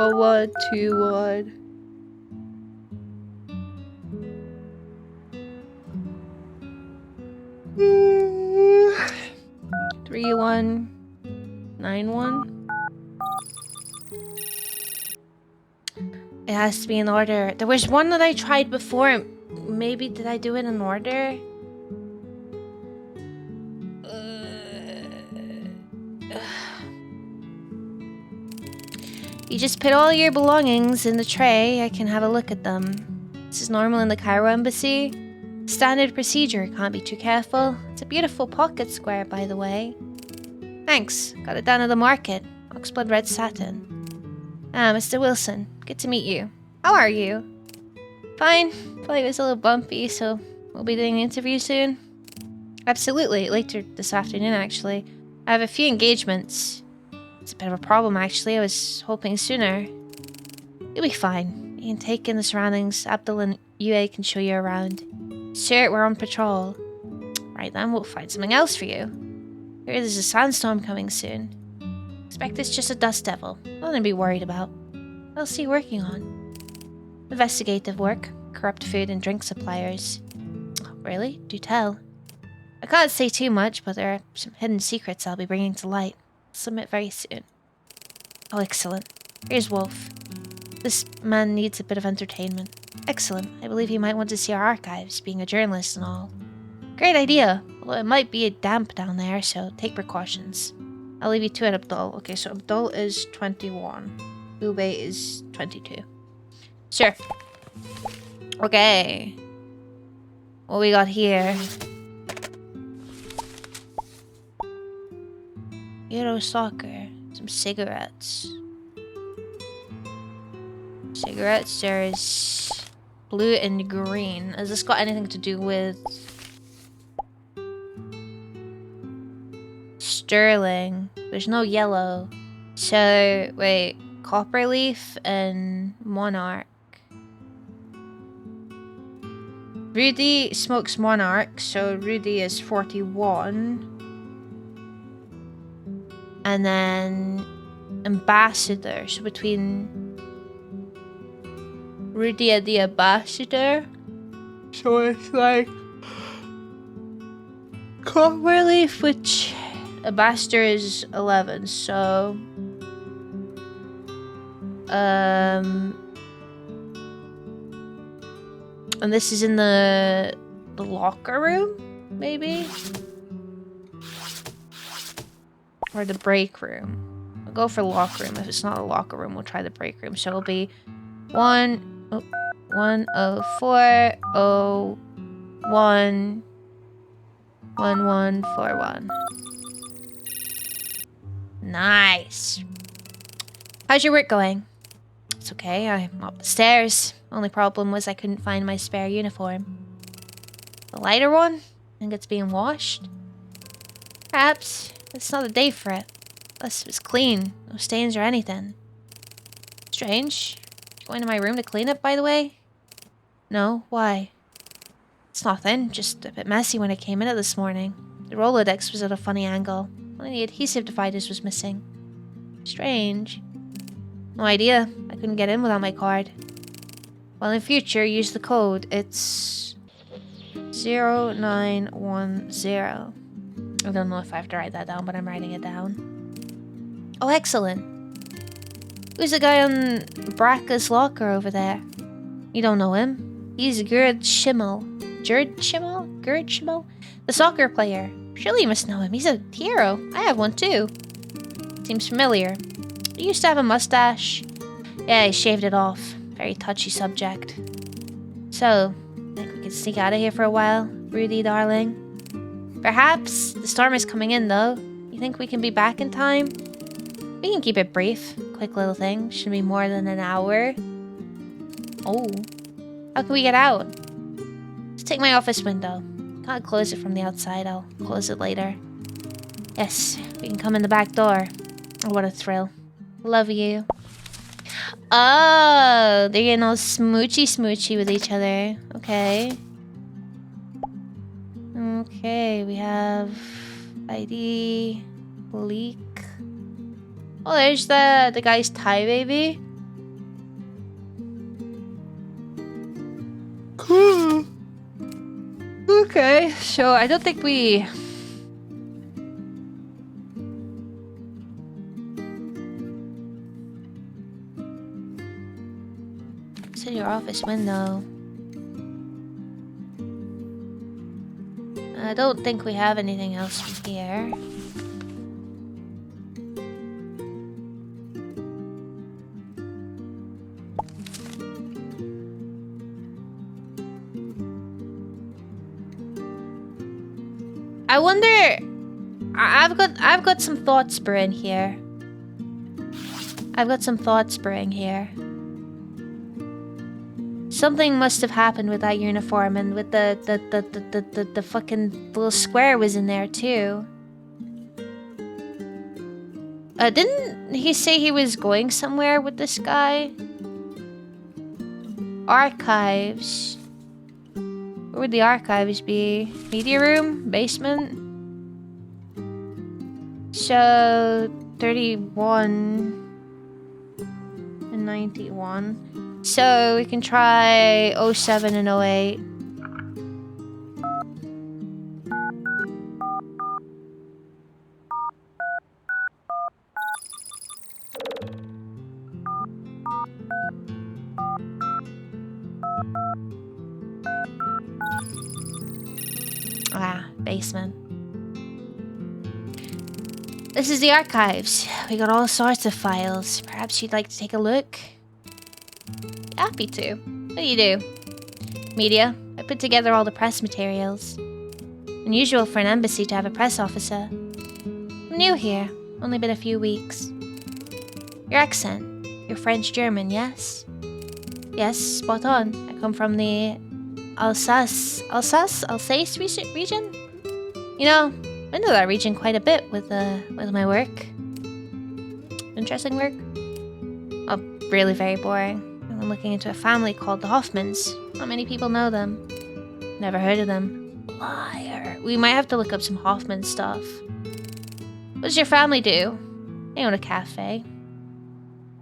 1, 2, 1. 3, 1, 9, 1. It has to be in order. There was one that I tried before. Maybe did I do it in order? You just put all your belongings in the tray. I can have a look at them. This is normal in the Cairo embassy. Standard procedure. Can't be too careful. It's a beautiful pocket square, by the way. Thanks. Got it down at the market. Oxblood red satin. Mr. Wilson. Good to meet you. How are you? Fine. Flight was a little bumpy, so we'll be doing an interview soon. Absolutely. Later this afternoon, actually. I have a few engagements. It's a bit of a problem, actually. I was hoping sooner. You'll be fine. You can take in the surroundings. Abdul and UA can show you around. Sure, we're on patrol. Right then, we'll find something else for you. Here, there's a sandstorm coming soon. Expect it's just a dust devil. Nothing to be worried about. What else are you working on? Investigative work. Corrupt food and drink suppliers. Oh, really? Do tell. I can't say too much, but there are some hidden secrets I'll be bringing to light. I'll submit very soon. Oh, excellent. Here's Wolf. This man needs a bit of entertainment. Excellent. I believe you might want to see our archives, being a journalist and all. Great idea. Although it might be damp down there, so take precautions. I'll leave you to it, Abdul. Okay, so Abdul is 21. Ube is 22. Sure. Okay. What we got here? Euro soccer. Some cigarettes. Cigarettes, there's blue and green. Has this got anything to do with sterling? There's no yellow. So, wait. Copperleaf and Monarch. Rudy smokes Monarch, so Rudy is 41. And then Ambassador, so between Rudy and the Ambassador. So it's like Copperleaf, which Ambassador is 11, so and this is in the locker room, maybe? Or the break room. I'll go for locker room. If it's not a locker room, we'll try the break room. So it'll be 104011141. Nice. How's your work going? It's okay. I'm up the stairs. Only problem was I couldn't find my spare uniform. The lighter one? I think it's being washed. Perhaps. It's not the day for it. Unless it was clean. No stains or anything. Strange. Did you go into my room to clean it, by the way? No? Why? It's nothing. Just a bit messy when I came in it this morning. The Rolodex was at a funny angle. Only the adhesive dividers was missing. Strange. No idea. I couldn't get in without my card. Well, in future, use the code. It's 0910. I don't know if I have to write that down, but I'm writing it down. Oh, excellent. Who's the guy on Bracca's locker over there? You don't know him? He's Gerd Schimmel. Gerd Schimmel? Gerd Schimmel? The soccer player. Surely you must know him. He's a hero. I have one too. Seems familiar. He used to have a mustache. Yeah, he shaved it off. Very touchy subject. So, think we can sneak out of here for a while, Rudy, darling? Perhaps. The storm is coming in, though. You think we can be back in time? We can keep it brief. Quick little thing. Shouldn't be more than an hour. Oh. How can we get out? Let's take my office window. Can't close it from the outside. I'll close it later. Yes, we can come in the back door. Oh, what a thrill. Love you. Oh, they're getting all smoochy with each other. Okay. Okay, we have ID leak. Oh, there's the guy's tie baby. Okay, so I don't think we... It's in your office window. I don't think we have anything else from here. I wonder... I've got some thoughts brewing here. Something must have happened with that uniform, and with the fucking little square was in there too. Didn't he say he was going somewhere with this guy? Archives. Where would the archives be? Media room? Basement? So 31 and 91. So we can try 07 and 08. Basement. This is the archives. We got all sorts of files. Perhaps you'd like to take a look? Happy to. What do you do? Media. I put together all the press materials. Unusual for an embassy to have a press officer. I'm new here. Only been a few weeks. Your accent. You're French-German, yes? Yes, spot on. I come from the Alsace region? You know, I know that region quite a bit with my work. Interesting work? Oh, really very boring. I'm looking into a family called the Hoffmans. Not many people know them. Never heard of them. Liar. We might have to look up some Hoffman stuff. What does your family do? They own a cafe.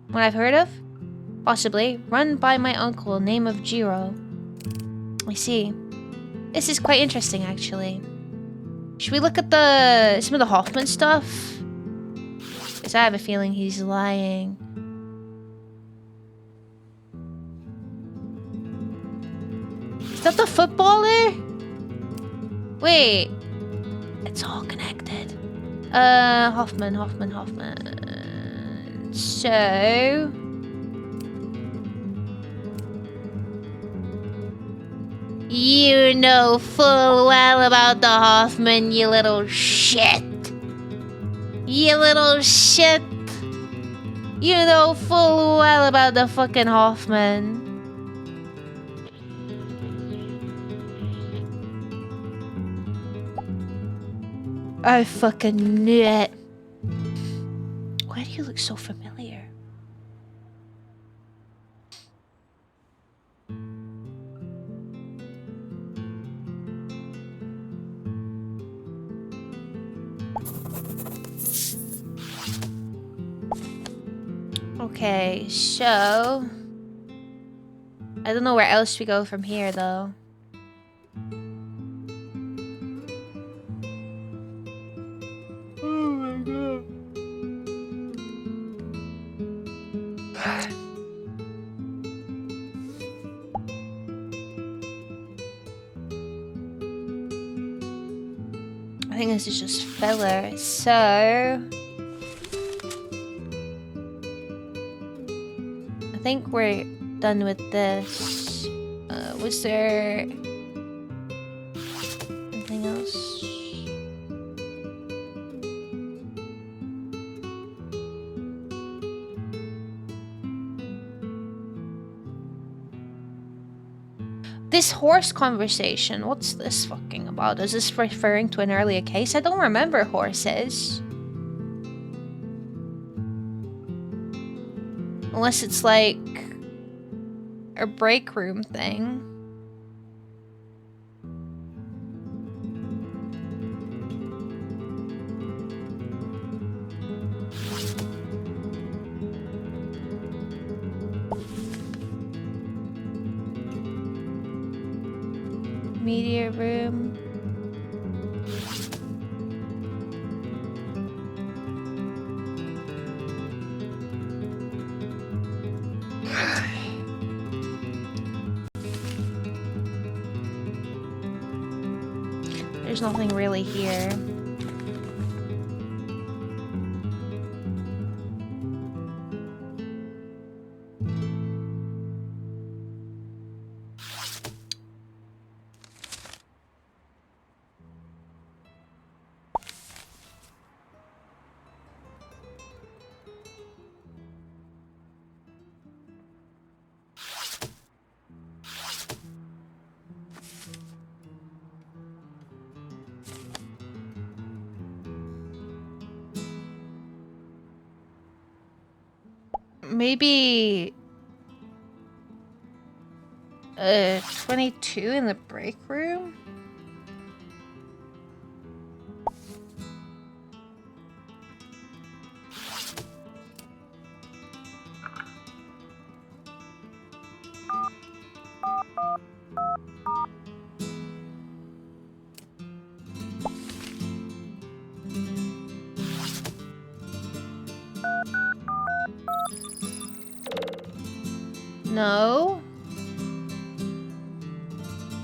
What I've heard of? Possibly. Run by my uncle, name of Jiro. I see. This is quite interesting, actually. Should we look at some of the Hoffman stuff? Because I have a feeling he's lying. Is that the footballer? Wait. It's all connected. Hoffman. So... You know full well about the Hoffman, you little shit. You little shit. You know full well about the fucking Hoffman. I fucking knew it. Why do you look so familiar? Okay, so... I don't know where else we go from here, though. Oh my god. I think this is just filler, so... I think we're done with this. Was there anything else? This horse conversation, what's this fucking about? Is this referring to an earlier case? I don't remember horses. Unless it's like a break room thing. Media room. there's nothing really here. Maybe 22 in the break room? No.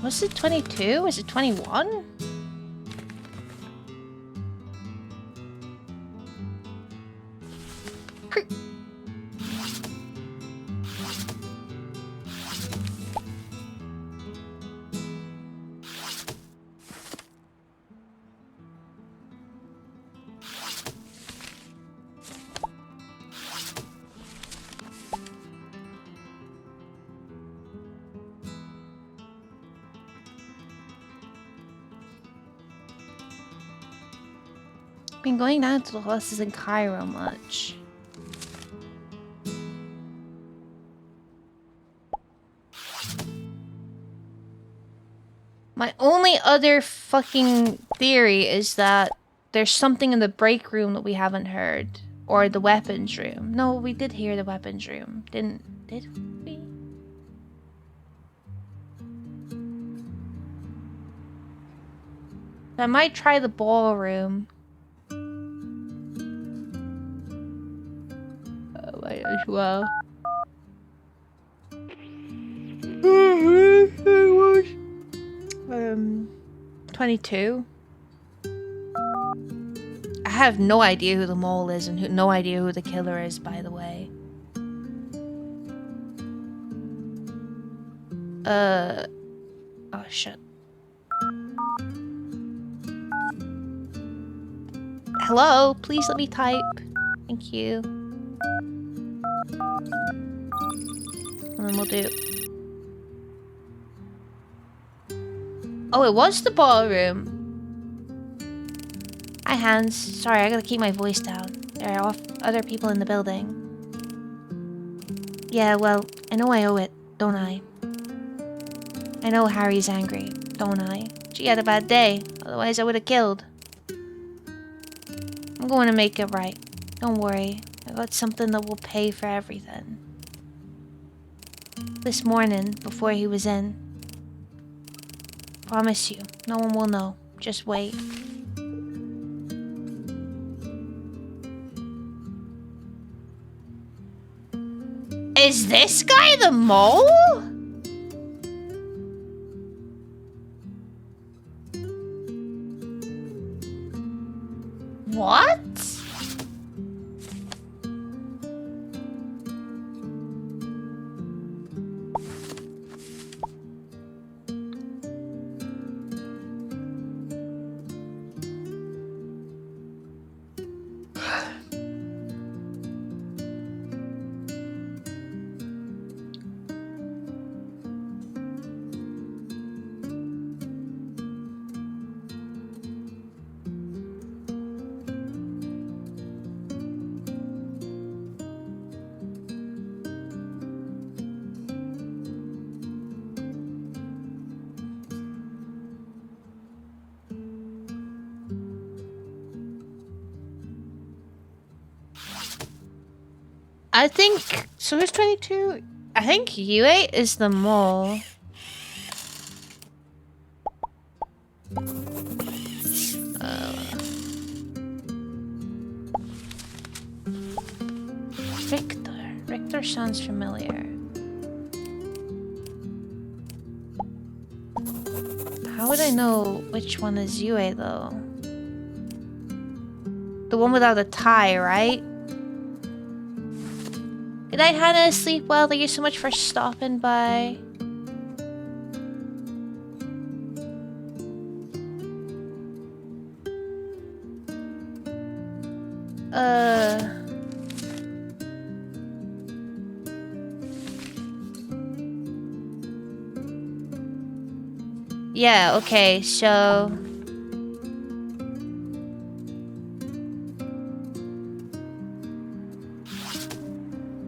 Was it 22? Was it 21? Been going down to the horses in Cairo much. My only other fucking theory is that there's something in the break room that we haven't heard. Or the weapons room. No, we did hear the weapons room. Did we? I might try the ballroom. Might as well. 22. I have no idea who the mole is and no idea who the killer is, by the way. Oh shit. Hello, please let me type. Thank you. And then we'll do... Oh, it was the ballroom. Hi, Hans. Sorry, I gotta keep my voice down. There are other people in the building. Yeah, well, I know I owe it, don't I? I know Harry's angry, don't I? She had a bad day, otherwise I would have killed. I'm going to make it right. Don't worry, I got something that will pay for everything. This morning, before he was in. Promise you, no one will know. Just wait. Is this guy the mole? What? I think... So who's 22? I think U8 is the mole. Richter. Richter sounds familiar. How would I know which one is Yue, though? The one without a tie, right? Good night, Hannah. Sleep well. Thank you so much for stopping by. Yeah, okay, so...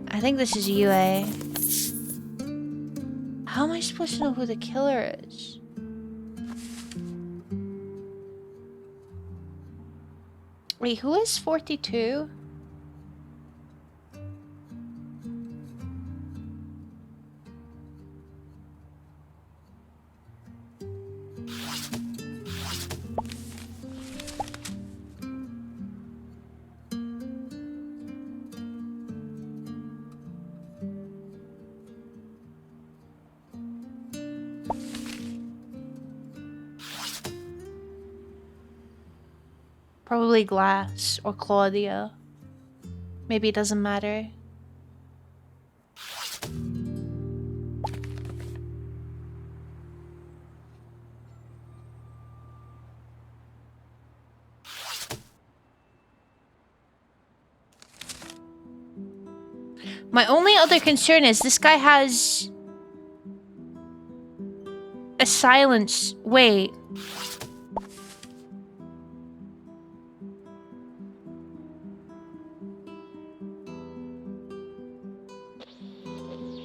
I think this is Yue. How am I supposed to know who the killer is? Wait, who is 42? Probably Glass or Claudia. Maybe it doesn't matter. My only other concern is this guy has a silence. Wait.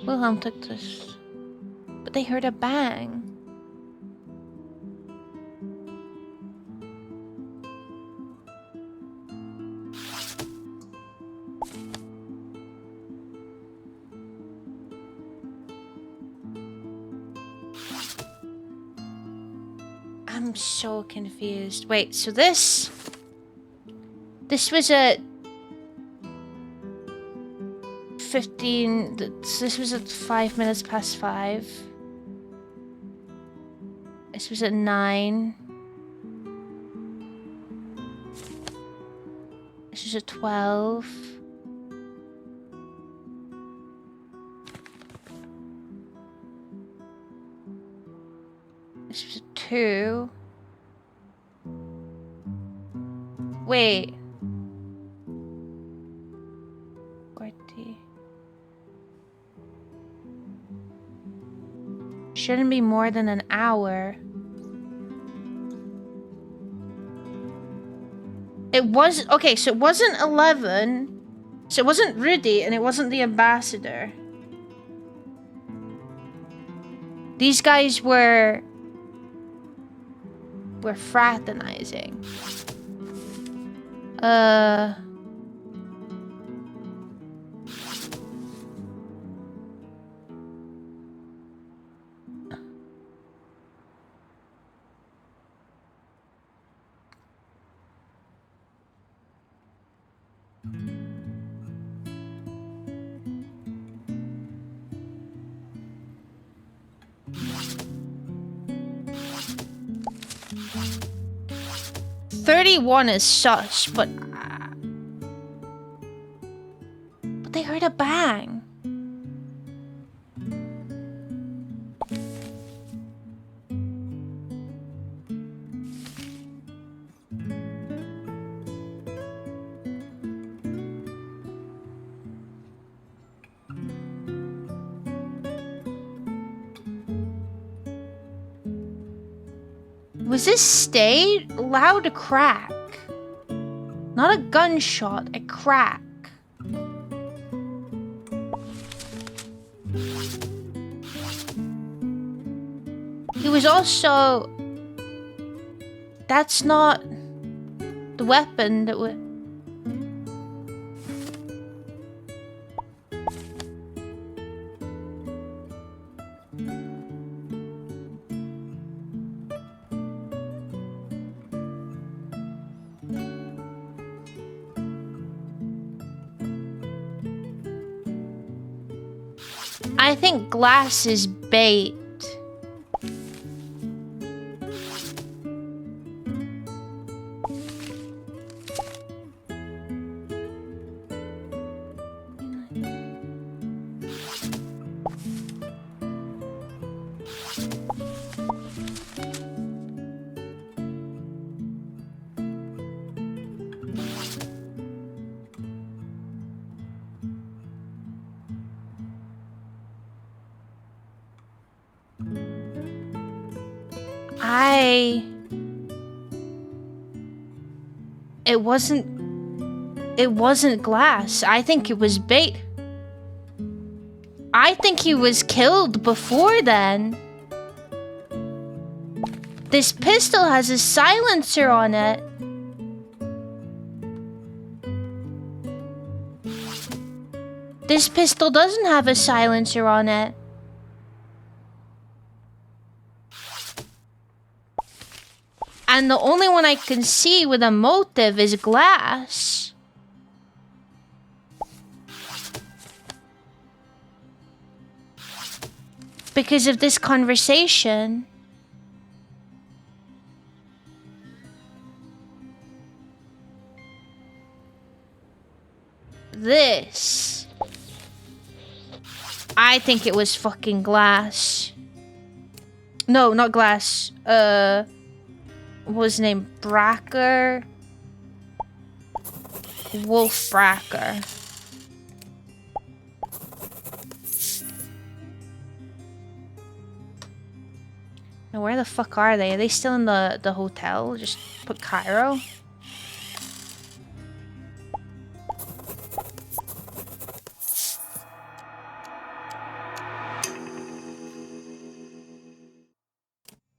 Wilhelm took this, but they heard a bang. I'm so confused. Wait, so this was at 15, this was at 5 minutes past 5. This was at 9. This was at 12. This was at 2. Wait. 40. Shouldn't be more than an hour. It was... Okay, so it wasn't 11. So it wasn't Rudy and it wasn't the ambassador. These guys were fraternizing. "31 is sus, but they heard a bang." Was this stay? Loud crack. Not a gunshot, a crack. He was also... That's not the weapon that would... I think Glass is bait. It wasn't glass. I think it was bait. I think he was killed before then. This pistol has a silencer on it. This pistol doesn't have a silencer on it. And the only one I can see with a motive is glass. Because of this conversation. This. I think it was fucking glass. No, not glass. What was his name? Bracker? Wolf Bracker. Now where the fuck are they? Are they still in the hotel? Just put Cairo.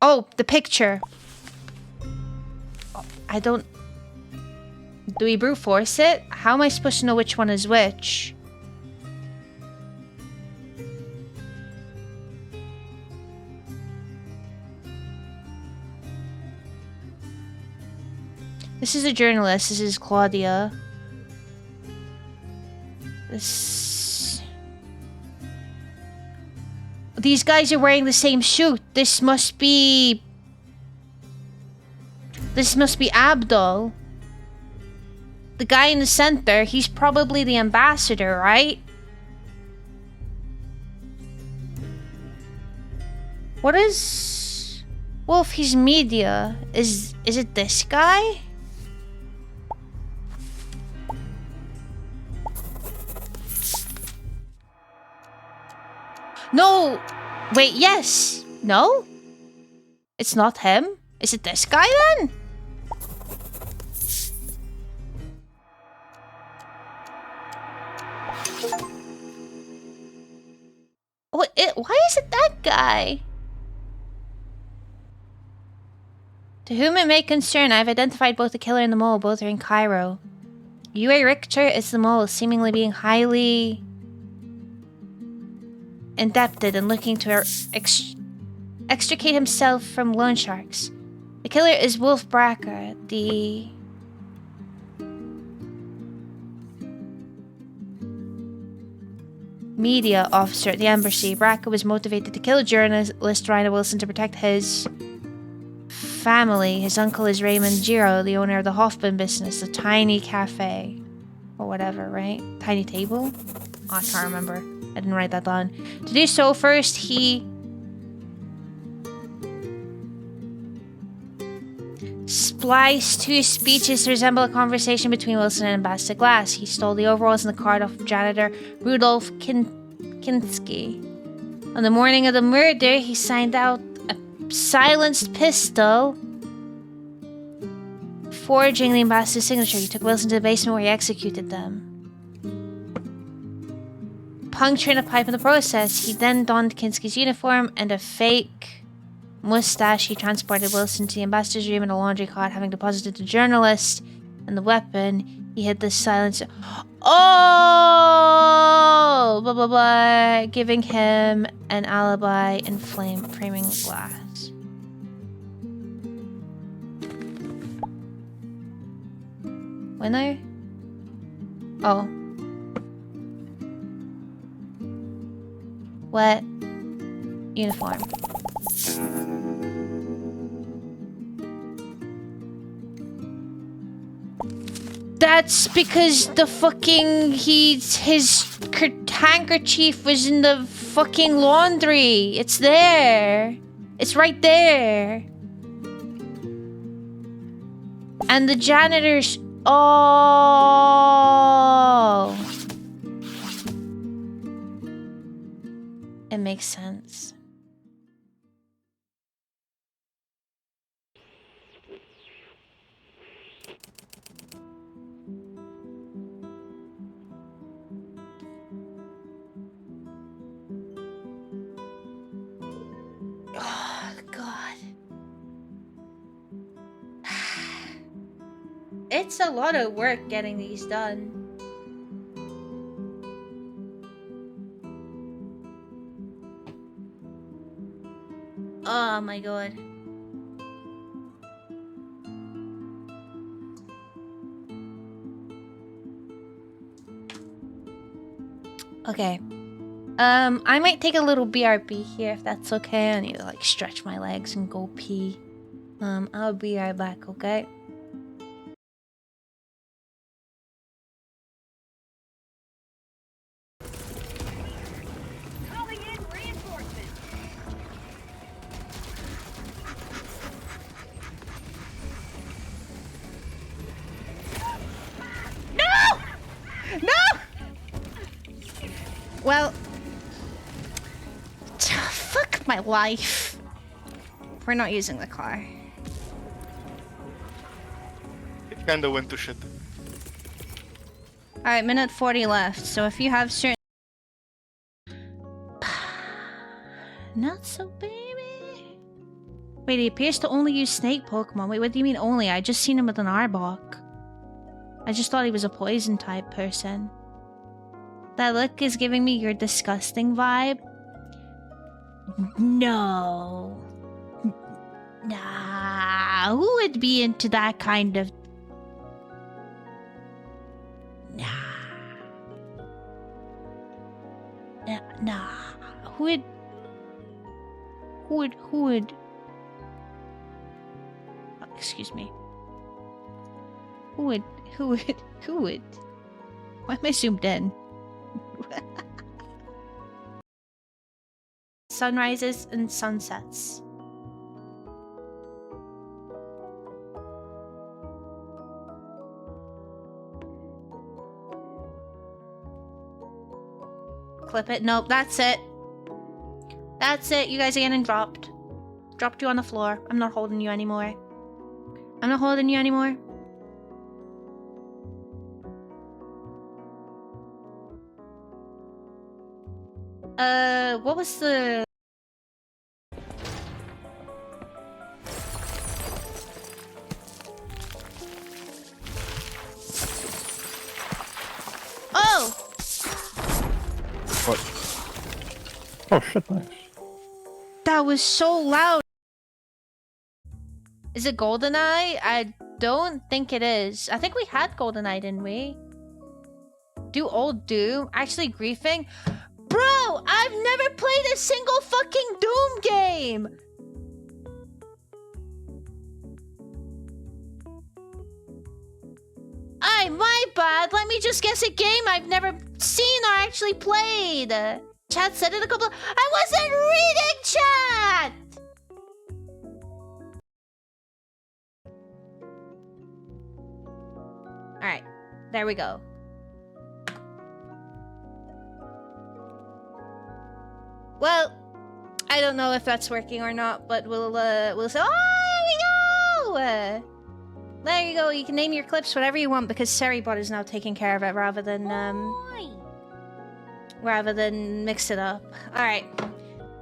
Oh, the picture. I don't... Do we brute force it? How am I supposed to know which one is which? This is a journalist. This is Claudia. These guys are wearing the same suit. This must be Abdul. The guy in the center, he's probably the ambassador, right? What is... Wolf, he's media. Is it this guy? No! Wait, yes! No? It's not him? Is it this guy then? Why is it that guy? To whom it may concern, I've identified both the killer and the mole. Both are in Cairo. Uwe Richter is the mole, seemingly being highly indebted and looking to extricate himself from loan sharks. The killer is Wolf Bracker, the... media officer at the embassy. Bracker was motivated to kill a journalist, Ryan Wilson, to protect his family. His uncle is Raymond Giro, the owner of the Hoffman business, the tiny cafe. Or whatever, right? Tiny table? Oh, I can't remember. I didn't write that down. To do so, first he... spliced two speeches to resemble a conversation between Wilson and Ambassador Glass. He stole the overalls and the card off janitor Rudolph Kinski. On the morning of the murder, he signed out a silenced pistol, forging the ambassador's signature. He took Wilson to the basement where he executed them, puncturing a pipe in the process. He then donned Kinski's uniform and a fake mustache. He transported Wilson to the ambassador's room in a laundry cart, having deposited the journalist and the weapon. He hid the silencer. Oh! Blah, blah, blah. Giving him an alibi in framing glass. Winner? Oh. Wet. Uniform. That's because the fucking his handkerchief was in the fucking laundry. It's there. It's right there. And the janitor's... Oh. It makes sense. It's a lot of work getting these done. Oh my god. Okay. I might take a little BRB here if that's okay. I need to like stretch my legs and go pee. I'll be right back, okay? Calling in reinforcements. No! No! Well, fuck my life. We're not using the car. It kinda went to shit. Alright, minute 40 left, so if you have certain... Not so, baby. Wait, he appears to only use snake Pokemon. Wait, what do you mean only? I just seen him with an Arbok. I just thought he was a poison type person. That look is giving me your disgusting vibe. No. Nah, who would be into that kind of... Nah. Nah. Who would... Oh, excuse me. Who would... Why am I zoomed in? Sunrises and sunsets. Clip it. Nope, that's it. That's it. You guys are getting dropped. Dropped you on the floor. I'm not holding you anymore. I'm not holding you anymore. What was the... Oh! What? Oh shit, nice. That was so loud. Is it GoldenEye? I don't think it is. I think we had GoldenEye, didn't we? Do old Doom? Actually griefing? Bro, I've never played a single fucking Doom game! Aye, my bad. Let me just guess a game I've never seen or actually played. Chat said it a couple... I wasn't reading chat! Alright, there we go. Well, I don't know if that's working or not, but we'll say, oh, there we go! There you go, you can name your clips whatever you want because Seribot is now taking care of it rather than mix it up. Alright.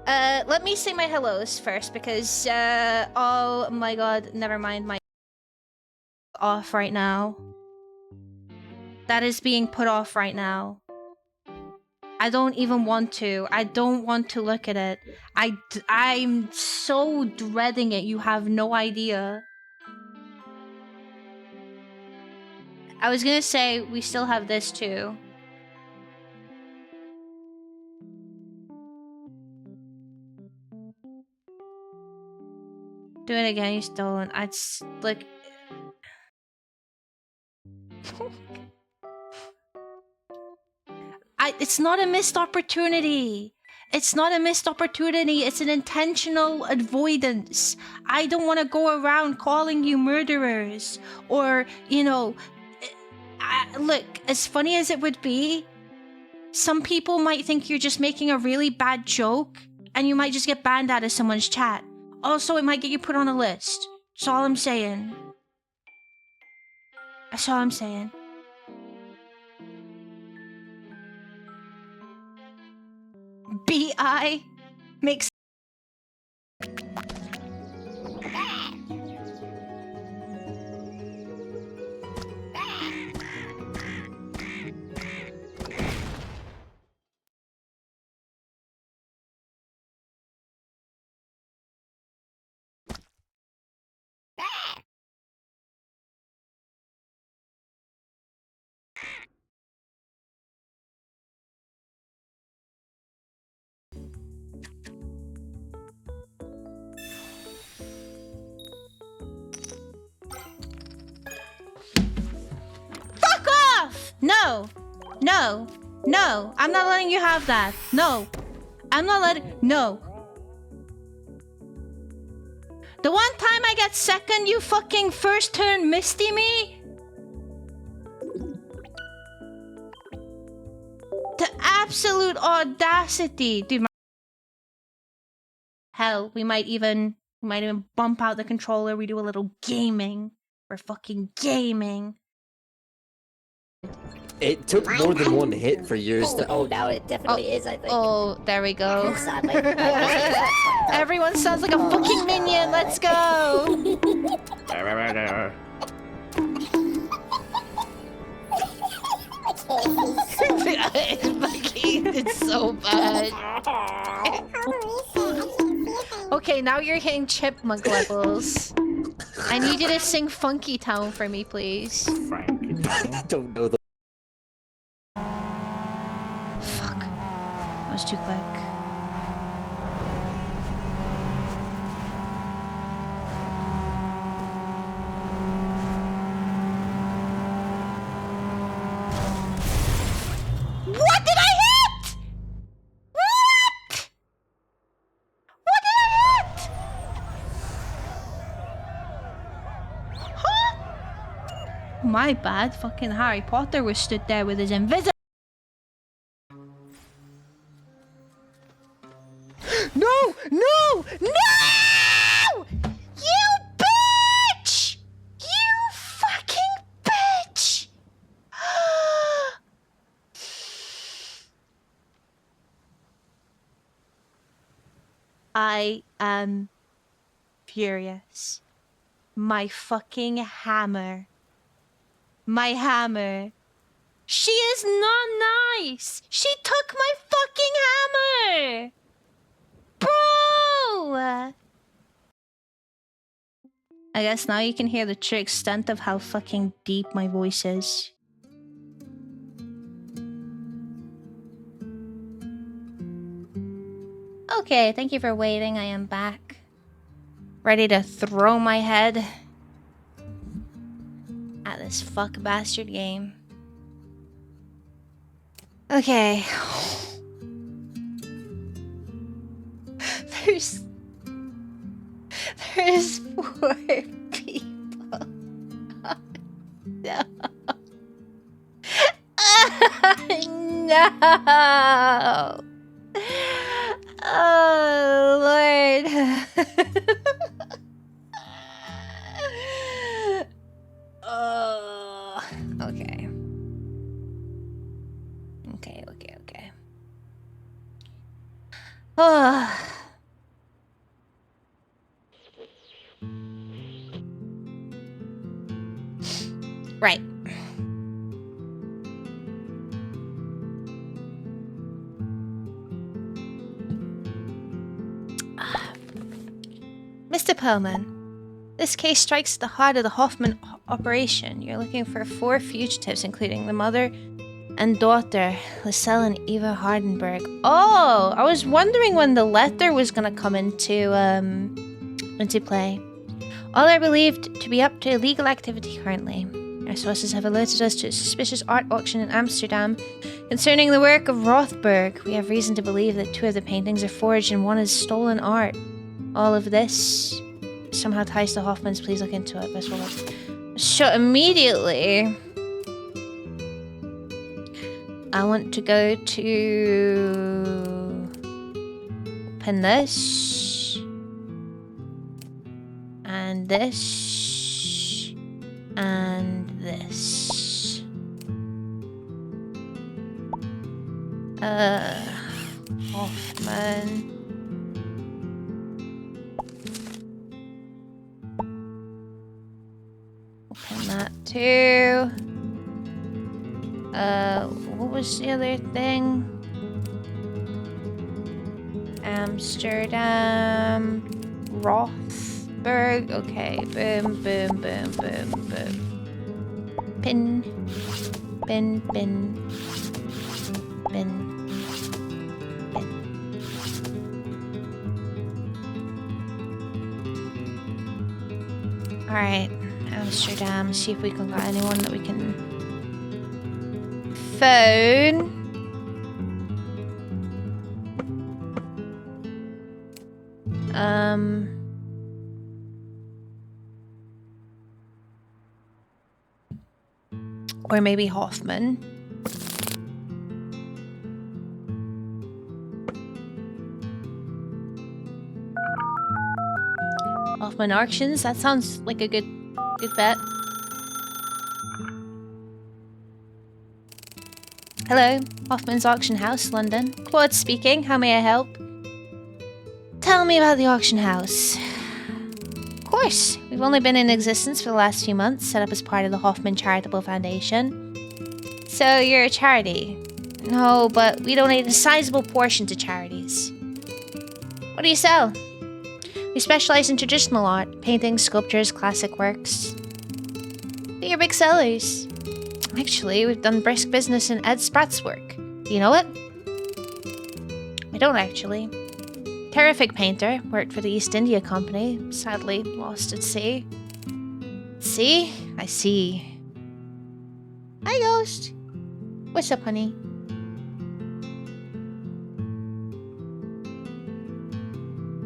Let me say my hellos first because, oh my god, never mind, my off right now. That is being put off right now. I don't even want to. I don't want to look at it. I'm so dreading it, you have no idea. I was gonna say, we still have this too. Do it again, you don't. I'd like... It's not a missed opportunity. It's not a missed opportunity. It's an intentional avoidance. I don't want to go around calling you murderers. Or, you know... look, as funny as it would be, some people might think you're just making a really bad joke, and you might just get banned out of someone's chat. Also, it might get you put on a list. That's all I'm saying. That's all I'm saying. BI makes... No! No! No! I'm not letting you have that! No! I'm not letting... No! The one time I get second, you fucking first turn Misty me? The absolute audacity! Dude, hell, we might even bump out the controller, we do a little gaming. We're fucking gaming. It took more than one hit for yours to... Oh, now it definitely is, I think. Oh, there we go. Sadly. Everyone sounds like a fucking minion, let's go! It's so bad. Okay, now you're hitting chipmunk levels. I need you to sing Funky Town for me, please. I don't know the... Fuck. That was too quick. What did I hit? What? What did I hit? Huh? My bad. Fucking Harry Potter was stood there with his invisible. No! No! No! You bitch! You fucking bitch! I am furious. My fucking hammer. My hammer. She is not nice! She took my fucking hammer! Bro! I guess now you can hear the true extent of how fucking deep my voice is. Okay, thank you for waiting. I am back. Ready to throw my head at this fuck bastard game. Okay. There's 4 people. No. No. Oh, Lord. Oh. Okay. Okay. Oh. Right. Mr. Perlman, this case strikes at the heart of the Hoffman operation. You're looking for 4 fugitives, including the mother and daughter, Lyselle and Eva Hardenberg. Oh, I was wondering when the letter was gonna come into play. All are believed to be up to illegal activity currently. Our sources have alerted us to a suspicious art auction in Amsterdam concerning the work of Rothberg. We have reason to believe that 2 of the paintings are forged and 1 is stolen art. All of this somehow ties to Hoffman's. Please look into it. Best of luck. So immediately, I want to go to open this and this and this. Hoffman. Open that too. What was the other thing? Amsterdam. Rothberg. Okay. Boom, boom, boom, boom, boom. Pin. Pin, pin. Pin. Alright. Amsterdam. See if we can get anyone that we can phone. Or maybe Hoffman. Hoffman Auctions, that sounds like a good bet. Hello, Hoffman's Auction House, London. Claude speaking, how may I help? Tell me about the auction house. Of course, we've only been in existence for the last few months, set up as part of the Hoffman Charitable Foundation. So you're a charity? No, but we donate a sizable portion to charities. What do you sell? We specialize in traditional art, paintings, sculptures, classic works. Who are your big sellers? Actually, we've done brisk business in Ed Spratt's work. Do you know it? I don't actually. Terrific painter, worked for the East India Company, sadly lost at sea. See? I see. Hi, Ghost. What's up, honey?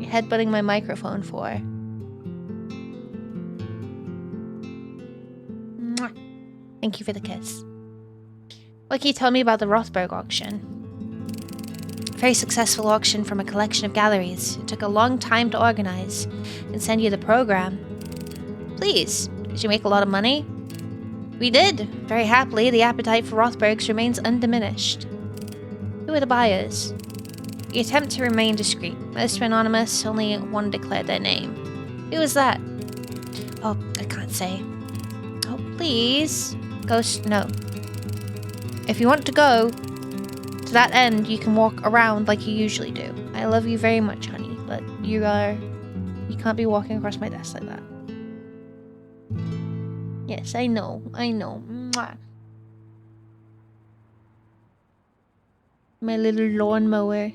You're headbutting my microphone for. Mwah. Thank you for the kiss. What can you tell me about the Rothberg auction? A very successful auction from a collection of galleries. It took a long time to organize. I can send you the program. Please, did you make a lot of money? We did. Very happily, the appetite for Rothbergs remains undiminished. Who are the buyers? We attempt to remain discreet. Most are anonymous, only one declared their name. Who was that? Oh, I can't say. Oh, please. Ghost, no. If you want to go to that end, you can walk around like you usually do. I love you very much, honey, but you can't be walking across my desk like that. Yes, I know. Mwah. My little lawnmower.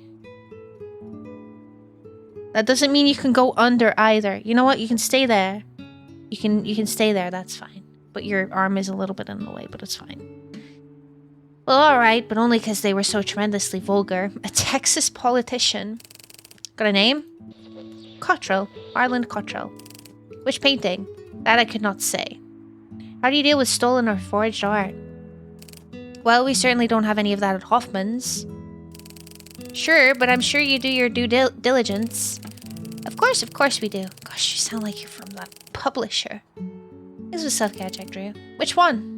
That doesn't mean you can go under either. You know what? You can stay there. You can stay there, that's fine. But your arm is a little bit in the way, but it's fine. Well, alright, but only because they were so tremendously vulgar. A Texas politician. Got a name? Cottrell. Arland Cottrell. Which painting? That I could not say. How do you deal with stolen or forged art? Well, we certainly don't have any of that at Hoffman's. Sure, but I'm sure you do your due diligence. Of course we do. Gosh, you sound like you're from that publisher. This was self-care check, Drew. Which one?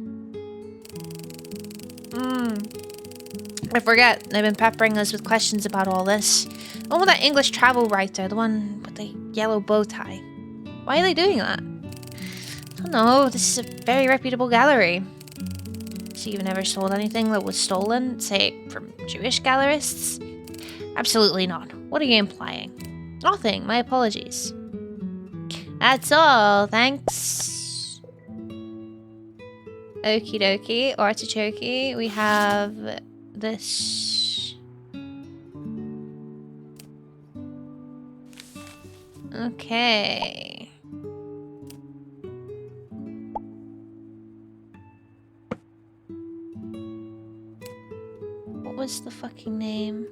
I forget. They've been peppering us with questions about all this. Oh, that English travel writer, the one with the yellow bow tie. Why are they doing that? I don't know. This is a very reputable gallery. So you've never sold anything that was stolen, say, from Jewish gallerists? Absolutely not. What are you implying? Nothing. My apologies. That's all. Thanks. Okie dokie. Artichoke. We have this. Okay. What was the fucking name?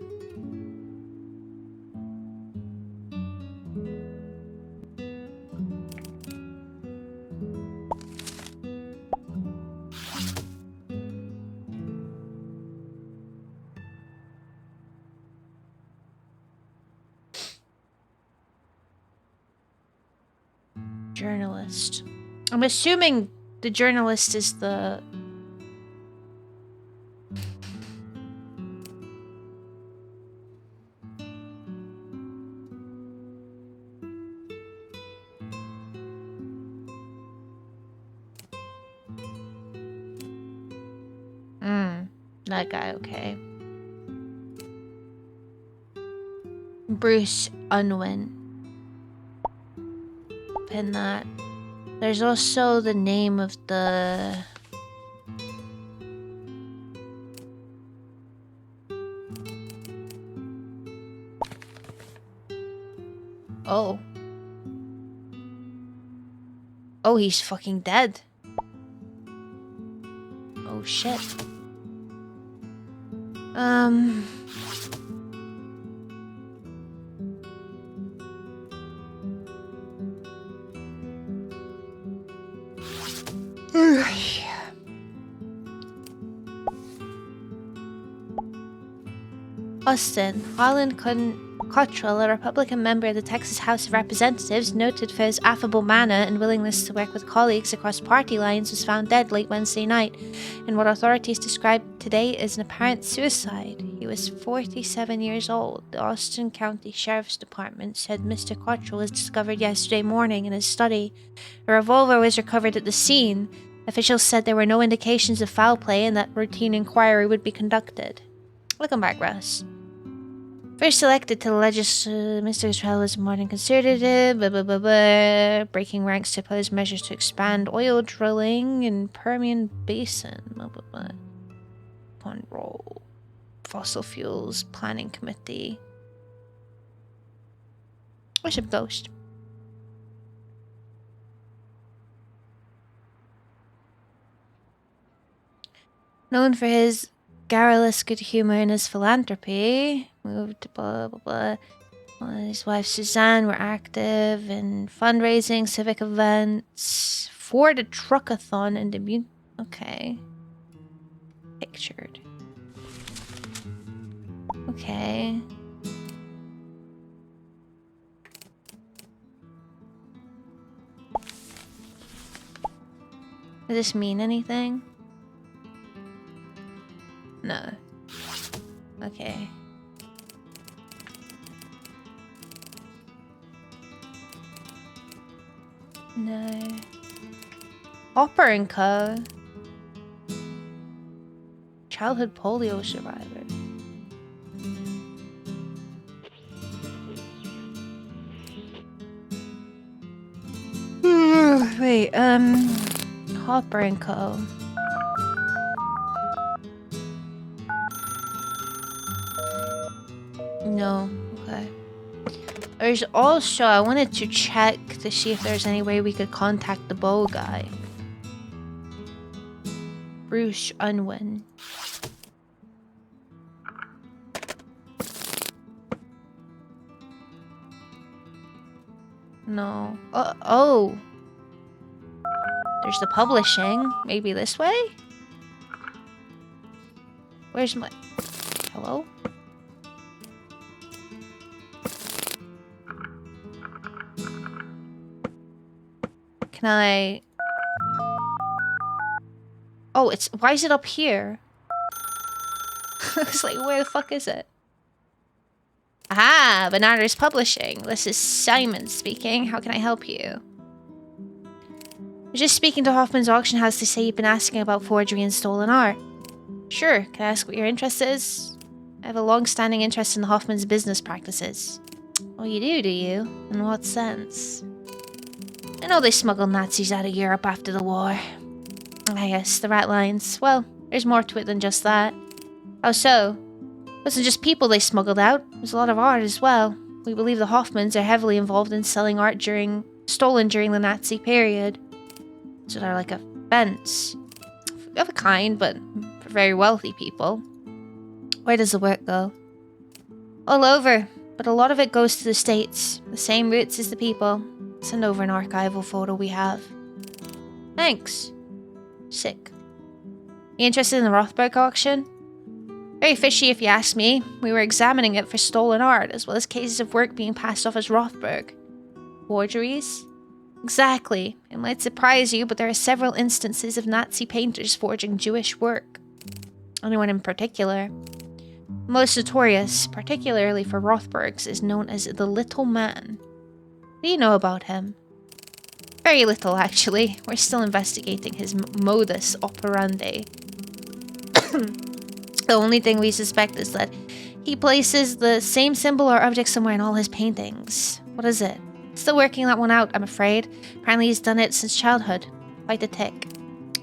Journalist. I'm assuming the journalist is the... That guy, okay. Bruce Unwin. Pin that. There's also the name of the... Oh. Oh, he's fucking dead. Oh shit. Austin, Harlan Cottrell, a Republican member of the Texas House of Representatives, noted for his affable manner and willingness to work with colleagues across party lines, was found dead late Wednesday night in what authorities described today as an apparent suicide. He was 47 years old. The Austin County Sheriff's Department said Mr. Cottrell was discovered yesterday morning in his study. A revolver was recovered at the scene. Officials said there were no indications of foul play and that routine inquiry would be conducted. Welcome back, Russ. First elected to the legislature, Mr. Cottrell was more than conservative, breaking ranks to oppose measures to expand oil drilling in Permian Basin, on roll. Fossil Fuels Planning Committee. Worship Ghost. Known for his garrulous good humor and his philanthropy, moved to blah blah blah. His wife Suzanne were active in fundraising, civic events for the truckathon and the okay. Pictured. Okay. Does this mean anything? No. Okay. No. Hopper and Co. Childhood polio survivor. Wait, Hopper and Co. No, okay. There's also, I wanted to check to see if there's any way we could contact the bow guy. Bruce Unwin. No. Oh. There's the publishing. Maybe this way? Where's my... Hello? Can I... Oh, it's... Why is it up here? It's like, where the fuck is it? Aha! Bananas Publishing. This is Simon speaking. How can I help you? I was just speaking to Hoffman's auction house. They say you've been asking about forgery and stolen art. Sure. Can I ask what your interest is? I have a long-standing interest in the Hoffman's business practices. Oh, you do you? In what sense? I know they smuggled Nazis out of Europe after the war. I guess, the rat lines. Well, there's more to it than just that. How so? It wasn't just people they smuggled out. There's a lot of art as well. We believe the Hoffmans are heavily involved in selling art stolen during the Nazi period. So they're like events. Of a kind, but for very wealthy people. Where does the work go? All over, but a lot of it goes to the States. The same routes as the people. Send over an archival photo we have. Thanks. Sick. You interested in the Rothberg auction? Very fishy if you ask me. We were examining it for stolen art, as well as cases of work being passed off as Rothberg. Forgeries? Exactly. It might surprise you, but there are several instances of Nazi painters forging Jewish work. Anyone in particular? Most notorious, particularly for Rothberg's, is known as the Little Man. What do you know about him? Very little, actually. We're still investigating his modus operandi. The only thing we suspect is that he places the same symbol or object somewhere in all his paintings. What is it? Still working that one out, I'm afraid. Apparently he's done it since childhood. Quite the tick.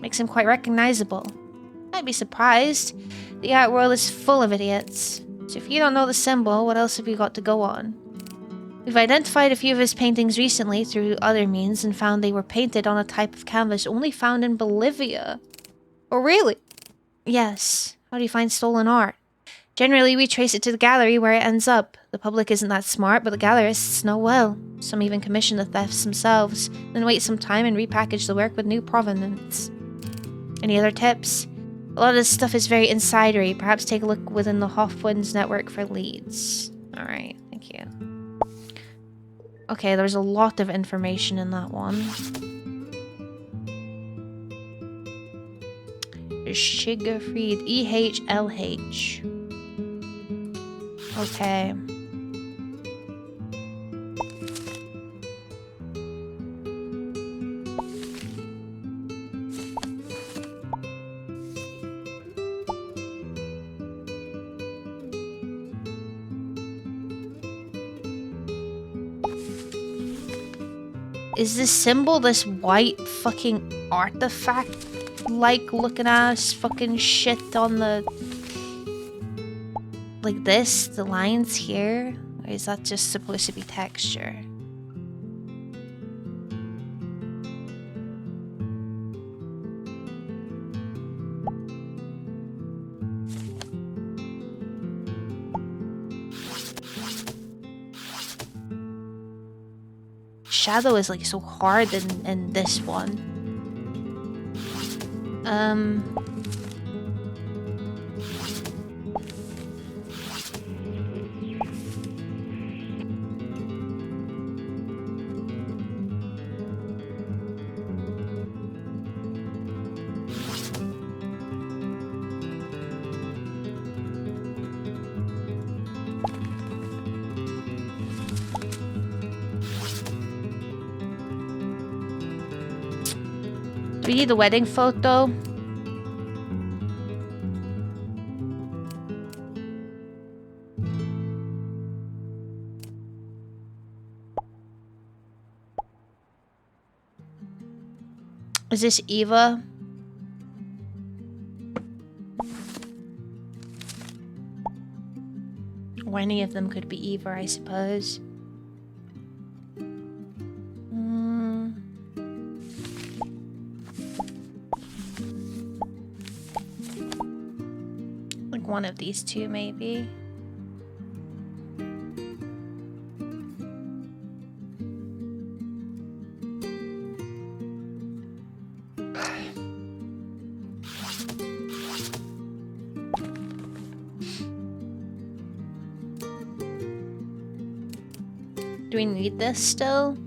Makes him quite recognizable. I'd be surprised. The art world is full of idiots. So if you don't know the symbol, what else have you got to go on? We've identified a few of his paintings recently through other means and found they were painted on a type of canvas only found in Bolivia. Oh, really? Yes. How do you find stolen art? Generally, we trace it to the gallery where it ends up. The public isn't that smart, but the gallerists know well. Some even commission the thefts themselves, then wait some time and repackage the work with new provenance. Any other tips? A lot of this stuff is very insidery. Perhaps take a look within the Hofwinds network for leads. Alright, thank you. Okay, there's a lot of information in that one. Sigfried. EHLH. Okay. Is this symbol this white fucking artifact like looking ass fucking shit on the... like this? The lines here? Or is that just supposed to be texture? Shadow is like so hard in this one. Do we need the wedding photo? Is this Eva? Or any of them could be Eva, I suppose. Like one of these two, maybe. Do we need this still?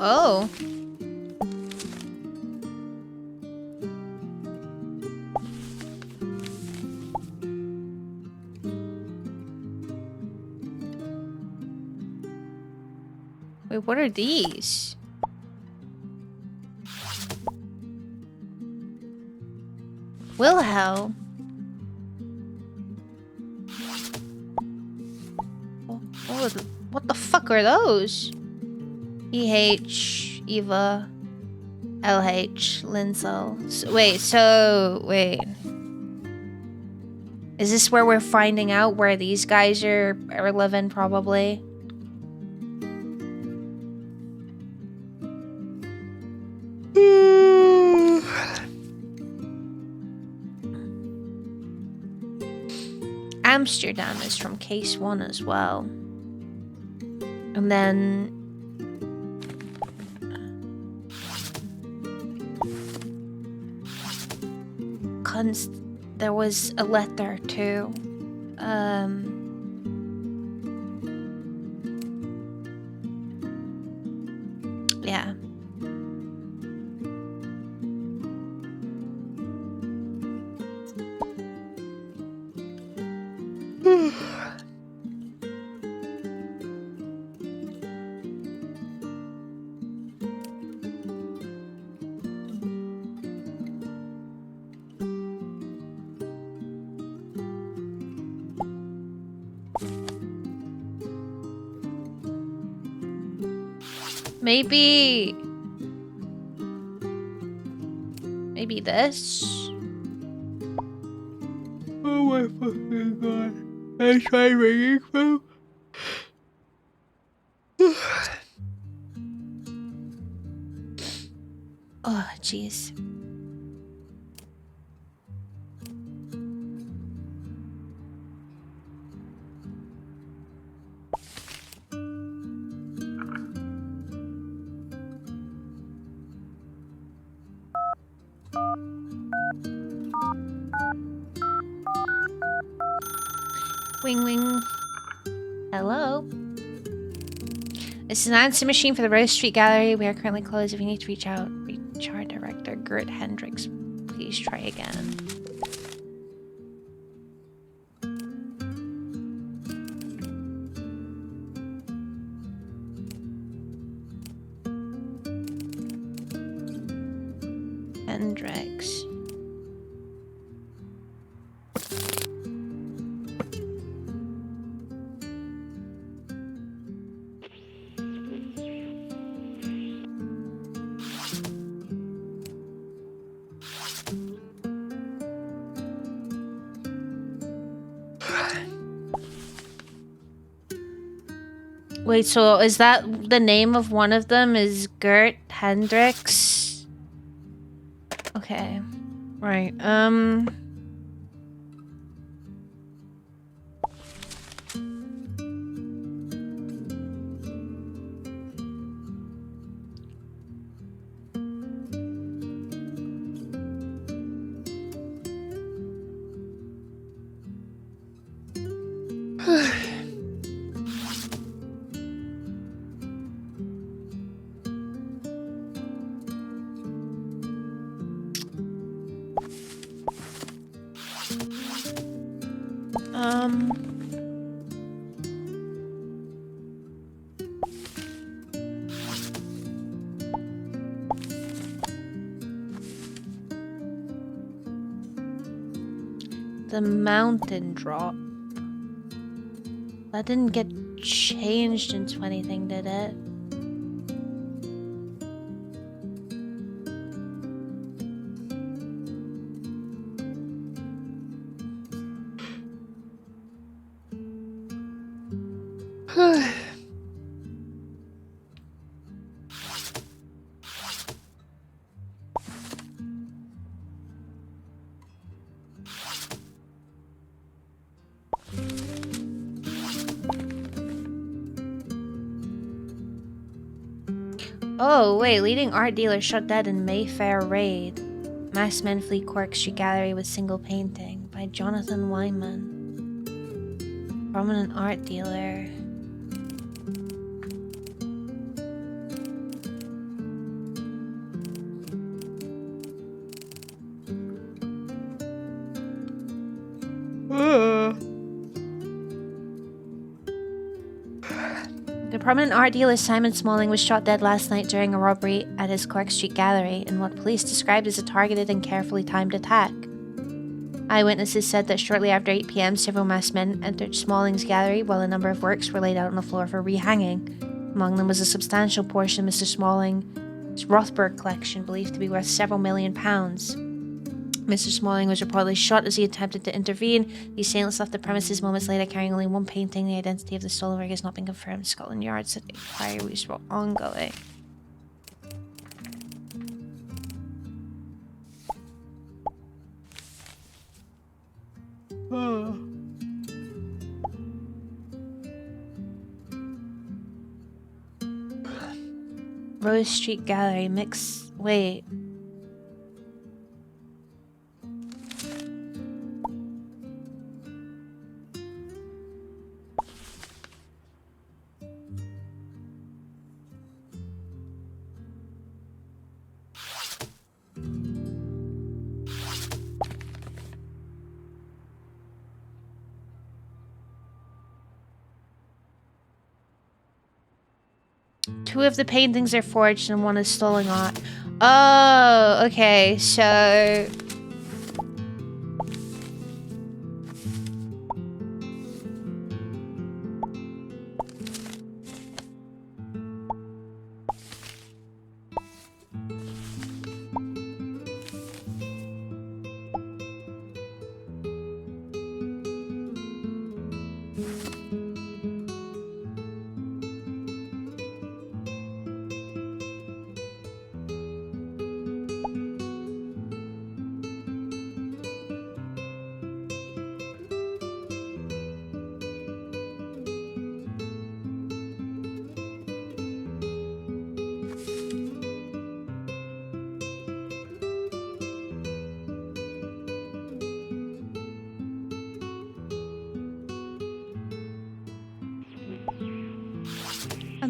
Oh. Wait, what are these? Wilhelm. What the fuck are those? EH, Eva, LH, Linsel. Wait. Is this where we're finding out where these guys are living, probably? Amsterdam is from case 1 as well. And then... there was a letter too. Yeah. Maybe this? Oh my fucking god. I tried ringing phone. Oh, jeez. Wing wing. Hello. This is an answer machine for the Rose Street Gallery. We are currently closed. If you need to reach out, reach our director, Gert Hendricks. Please try again. Hendricks. Wait, so is that the name of one of them is Gert Hendricks? Okay. Right. The mountain drop. That didn't get changed into anything, did it? Oh, wait, leading art dealer shot dead in Mayfair raid. Masked men flee Cork Street Gallery with single painting by Jonathan Wyman. Prominent art dealer. The prominent art dealer Simon Smalling was shot dead last night during a robbery at his Cork Street Gallery in what police described as a targeted and carefully timed attack. Eyewitnesses said that shortly after 8 p.m, several masked men entered Smalling's gallery while a number of works were laid out on the floor for rehanging. Among them was a substantial portion of Mr. Smalling's Rothberg collection, believed to be worth several £1 million. Mr. Smalling was reportedly shot as he attempted to intervene. The assailants left the premises moments later carrying only one painting. The identity of the stolen work has not been confirmed. Scotland Yard said inquiries were ongoing. Rose Street Gallery mix. Wait. Two of the paintings are forged and one is stolen art. Oh, okay, so...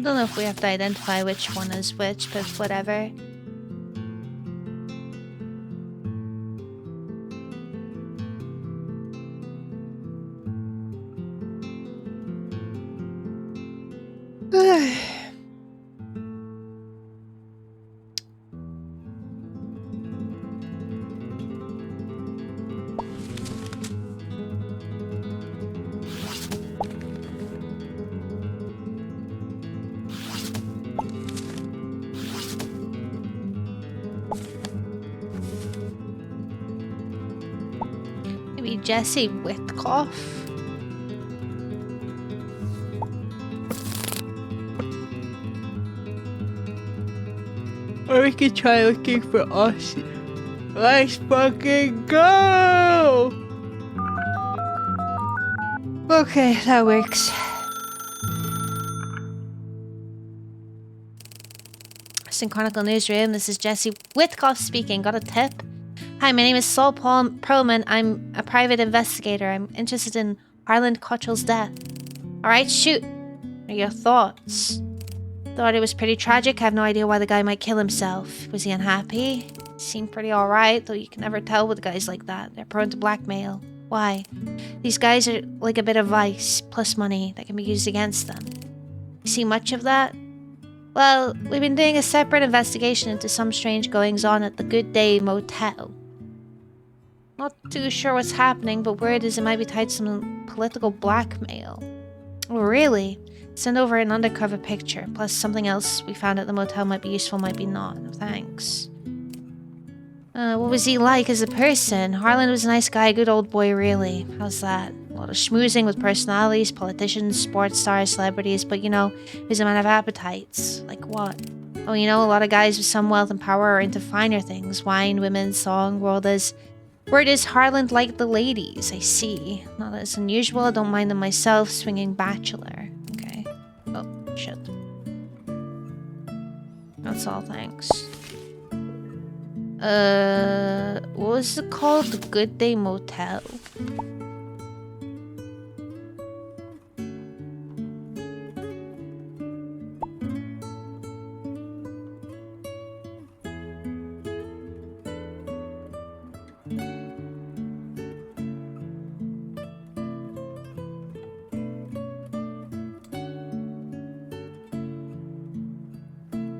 don't know if we have to identify which one is which, but whatever. Maybe Jesse Whitcoff. Or we could try looking for Aussie. Let's fucking go! Okay, that works. Western Chronicle Newsroom, this is Jesse Whitcoff speaking. Got a tip? Hi, my name is Saul Perlman. I'm a private investigator. I'm interested in Harlan Cottrell's death. Alright, shoot. What are your thoughts? Thought it was pretty tragic. I have no idea why the guy might kill himself. Was he unhappy? Seemed pretty alright, though you can never tell with guys like that. They're prone to blackmail. Why? These guys are like a bit of vice, plus money, that can be used against them. You see much of that? Well, we've been doing a separate investigation into some strange goings-on at the Good Day Motel. Not too sure what's happening, but word is it might be tied to some political blackmail. Oh, really? Send over an undercover picture, plus something else we found at the motel might be useful, might be not. Thanks. What was he like as a person? Harlan was a nice guy, good old boy, really. How's that? A lot of schmoozing with personalities, politicians, sports stars, celebrities, but you know, he's a man of appetites. Like what? Oh, you know, a lot of guys with some wealth and power are into finer things. Wine, women, song, word is Harlan liked the ladies, I see. Not as unusual, I don't mind them myself, swinging bachelor. Okay. Oh, shit. That's all, thanks. What was it called? The Good Day Motel.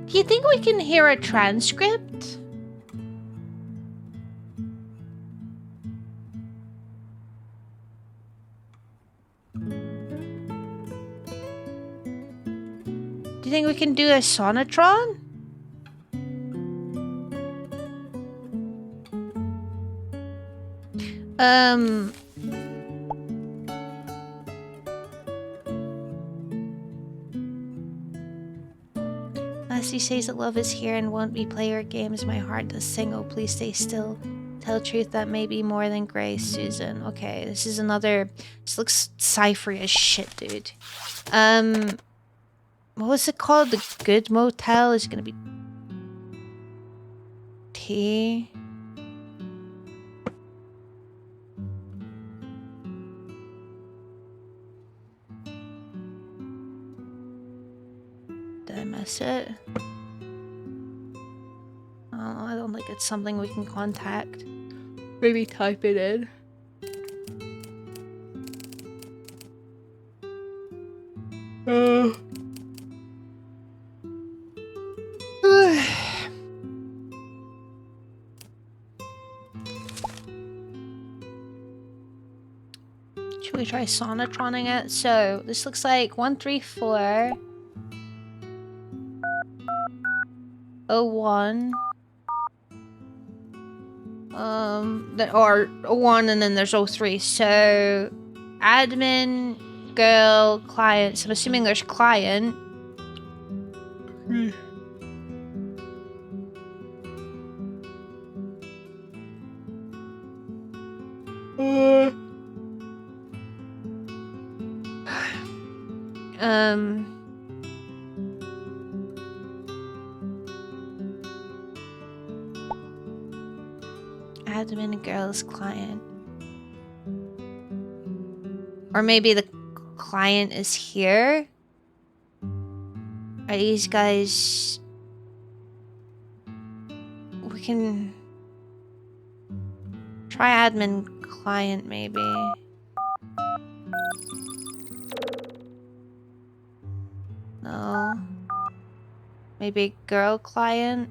Do you think we can hear a transcript? Do you think we can do a sonotron? Lassie says that love is here and won't be player games. My heart does sing. Oh, please stay still. Tell truth that may be more than grace, Susan. Okay, this is another. This looks ciphery as shit, dude. What was it called? The Good Motel is gonna be T. Did I miss it? Oh, I don't think it's something we can contact. Maybe type it in. Should we try sonotroning it? So this looks like 134 01 or 01 and then there's 03. So admin, girl, client. So I'm assuming there's client. Admin, girl's client. Or maybe the client is here. Are these guys... We can... Try admin client, maybe. No. Maybe girl client?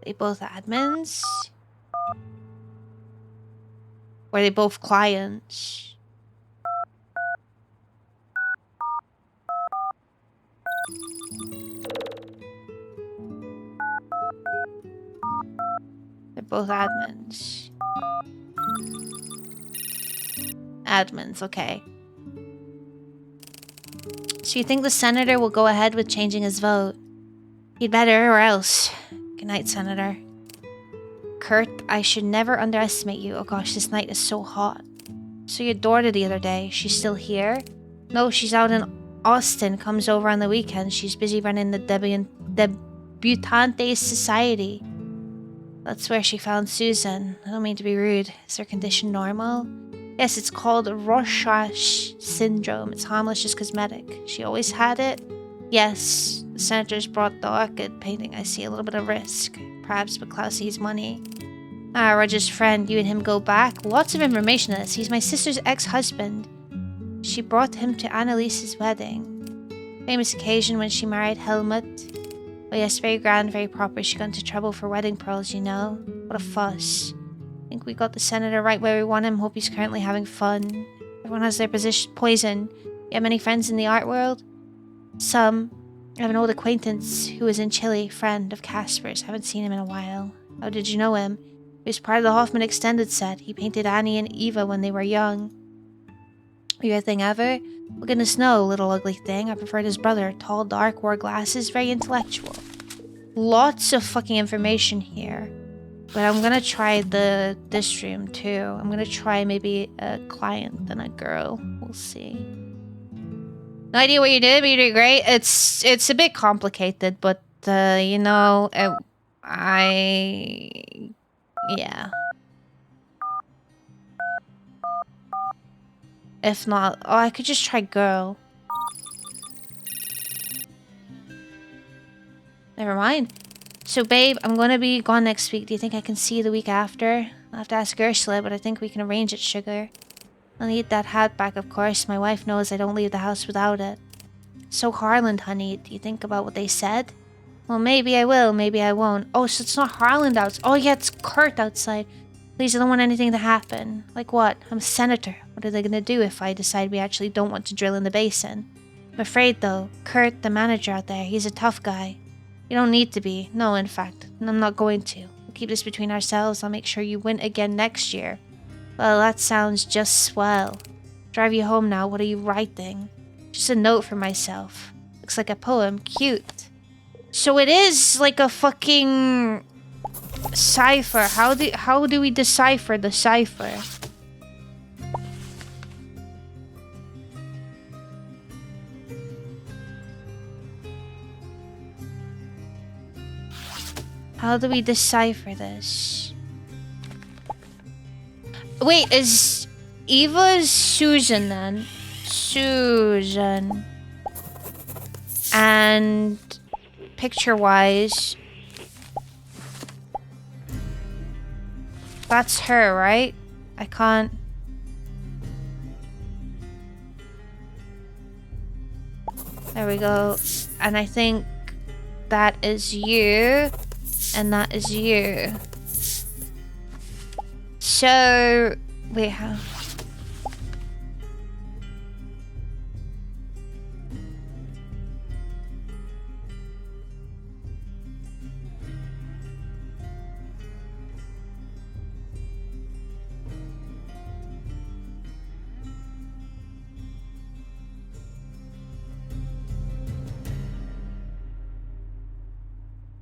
They both admins? Or are they both clients? They're both admins. Admins, okay. So you think the senator will go ahead with changing his vote? He'd better, or else. Good night, Senator. Kurt, I should never underestimate you. Oh gosh, this night is so hot. So your daughter the other day, she's still here? No, she's out in Austin, comes over on the weekends. She's busy running the Debutantes Society. That's where she found Susan. I don't mean to be rude. Is her condition normal? Yes, it's called Rorschach syndrome. It's harmless, just cosmetic. She always had it? Yes. The senators brought the orchid painting. I see a little bit of risk. Perhaps, but Klaus sees money. Ah, Roger's friend. You and him go back? Lots of information on this. He's my sister's ex-husband. She brought him to Annalise's wedding. Famous occasion when she married Helmut. Oh yes, very grand, very proper. She got into trouble for wedding pearls, you know? What a fuss. Think we got the senator right where we want him. Hope he's currently having fun. Everyone has their poison. You have many friends in the art world? Some. I have an old acquaintance who was in Chile, friend of Casper's. Haven't seen him in a while. How did you know him? He was part of the Hoffman Extended set. He painted Annie and Eva when they were young. Your thing ever? Well, goodness no, little ugly thing. I preferred his brother. Tall, dark, wore glasses, very intellectual. Lots of fucking information here. But I'm gonna try this room too. I'm gonna try maybe a client than a girl. We'll see. No idea what you did, but you did great. It's a bit complicated, but you know, yeah. If not, oh, I could just try girl. Never mind. So, babe, I'm gonna be gone next week. Do you think I can see you the week after? I'll have to ask Ursula, but I think we can arrange it, sugar. I'll need that hat back, of course. My wife knows I don't leave the house without it. So, Harland, honey, do you think about what they said? Well, maybe I will, maybe I won't. Oh, so it's not Harland outside. Oh, yeah, it's Kurt outside. Please, I don't want anything to happen. Like what? I'm a senator. What are they gonna do if I decide we actually don't want to drill in the basin? I'm afraid, though. Kurt, the manager out there, he's a tough guy. You don't need to be. No, in fact. I'm not going to. We'll keep this between ourselves. I'll make sure you win again next year. Well, that sounds just swell. Drive you home now. What are you writing? Just a note for myself. Looks like a poem. Cute. So it is like a fucking cipher. How do we decipher the cipher? How do we decipher this? Wait, is Eva's Susan then? Susan. And picture-wise, that's her, right? I can't... There we go. And I think that is you. And that is you. So... Wait, how...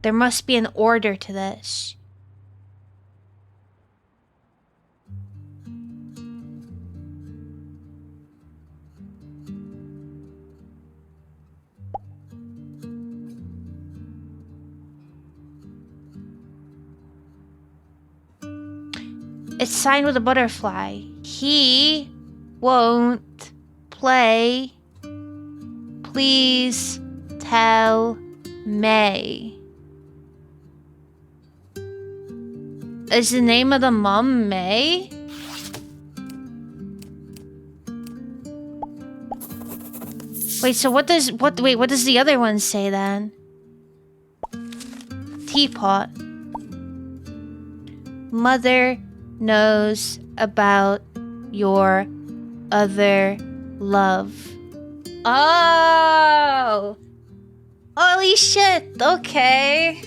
There must be an order to this. It's signed with a butterfly. He won't play. Please tell May. Is the name of the mom May? Wait, so what does the other one say then? Teapot. Mother knows about your other love. Oh! Holy shit, okay.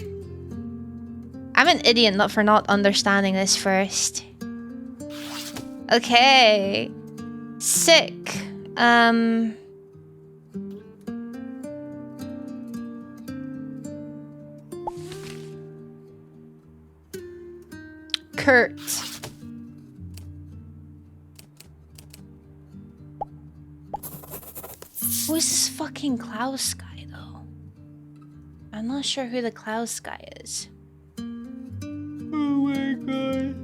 I'm an idiot not for not understanding this first. Okay. Sick. Kurt. Who is this fucking Klaus guy, though? I'm not sure who the Klaus guy is. Oh my god.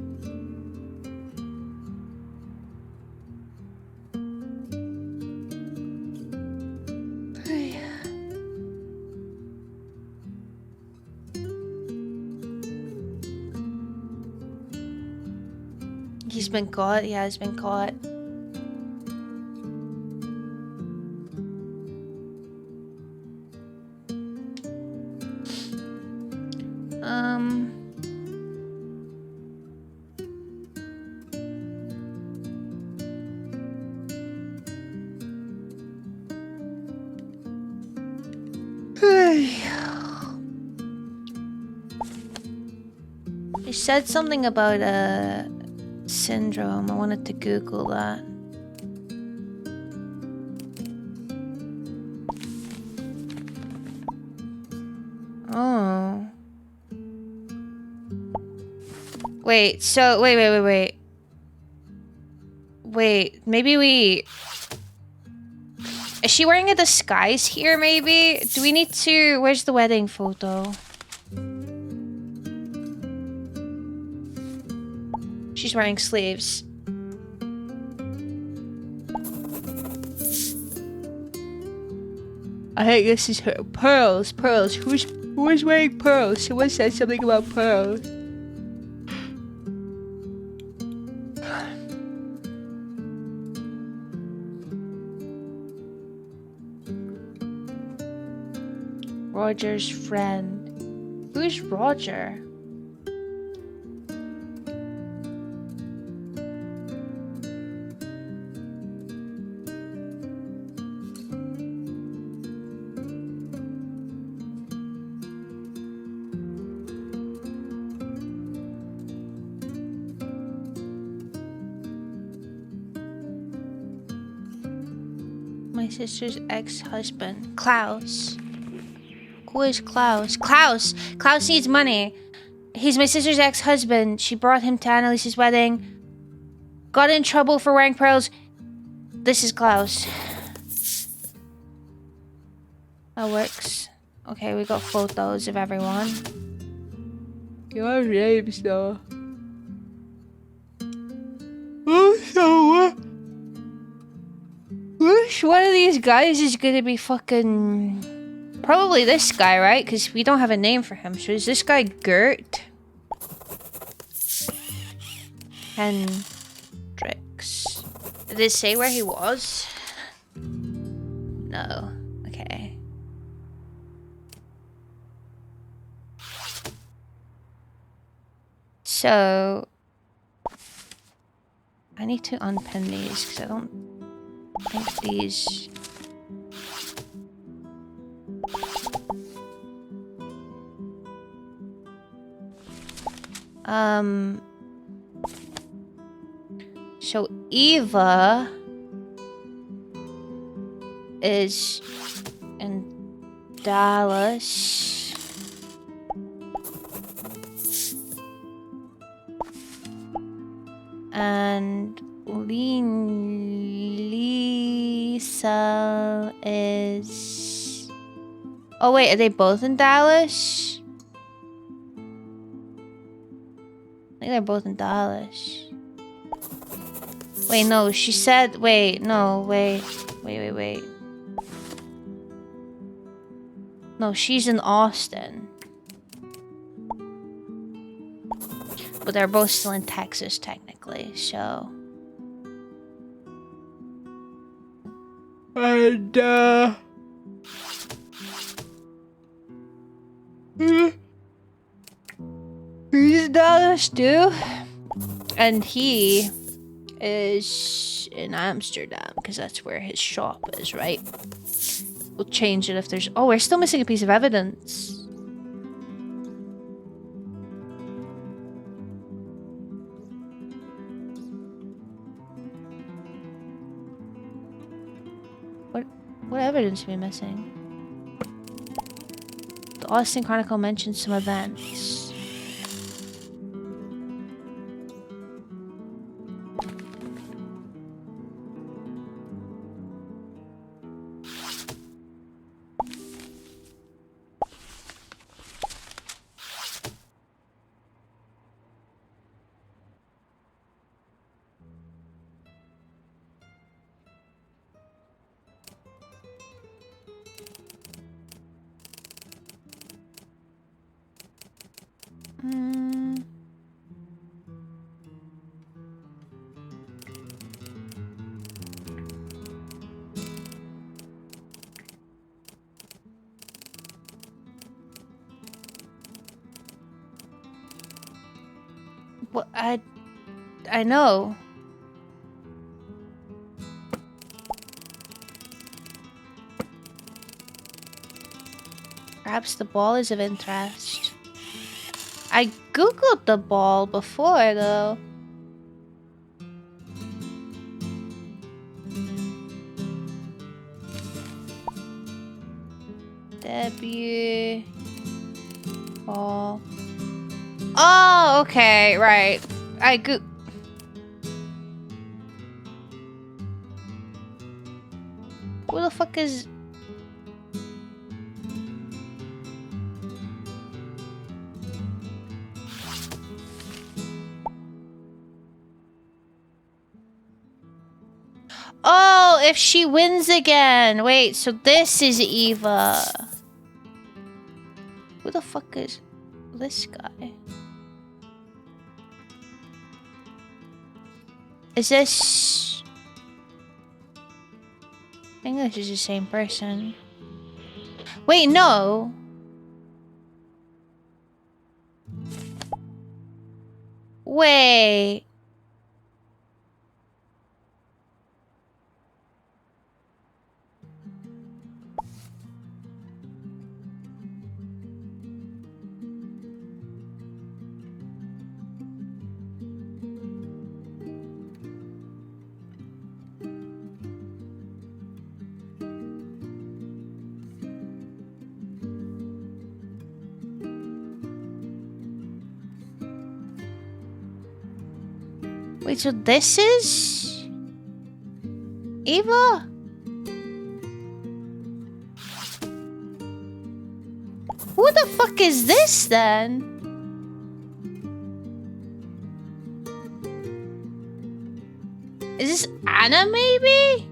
He's been caught? Yeah, he's been caught. He said something about a syndrome. I wanted to Google that. Oh. Wait, so wait. Wait, maybe we... Is she wearing a disguise here, maybe? Do we need to... Where's the wedding photo? She's wearing sleeves. I think this is her. Pearls. Who's wearing pearls? Someone said something about pearls. Roger's friend. Who's Roger? My sister's ex-husband. Klaus. Who is Klaus? Klaus! Klaus needs money. He's my sister's ex-husband. She brought him to Annalise's wedding. Got in trouble for wearing pearls. This is Klaus. That works. Okay, we got photos of everyone. Your names though. Oh, so what? Which one of these guys is gonna be fucking... Probably this guy, right? Because we don't have a name for him. So is this guy Gert? Hendricks. Did it say where he was? No. Okay. So... I need to unpin these because I don't think these... So Eva is in Dallas. And Lisa is... Oh wait, are they both in Dallas? I think they're both in Dallas. Wait, no, she said... Wait, no, wait. Wait. No, she's in Austin. But they're both still in Texas, technically, so... And, he's Dallas too. And he is in Amsterdam, because that's where his shop is, right? We'll change it if there's... Oh, we're still missing a piece of evidence. What evidence are we missing? The Austin Chronicle mentions some events. What I know. Perhaps the ball is of interest. I googled the ball before, though. Debut ball. Oh, okay, right. Who the fuck is... Oh, if she wins again. Wait, so this is Eva. Who the fuck is this guy? Is this... I think this is the same person. Wait, no. Wait. Wait, so this is... Eva? Who the fuck is this, then? Is this Anna, maybe?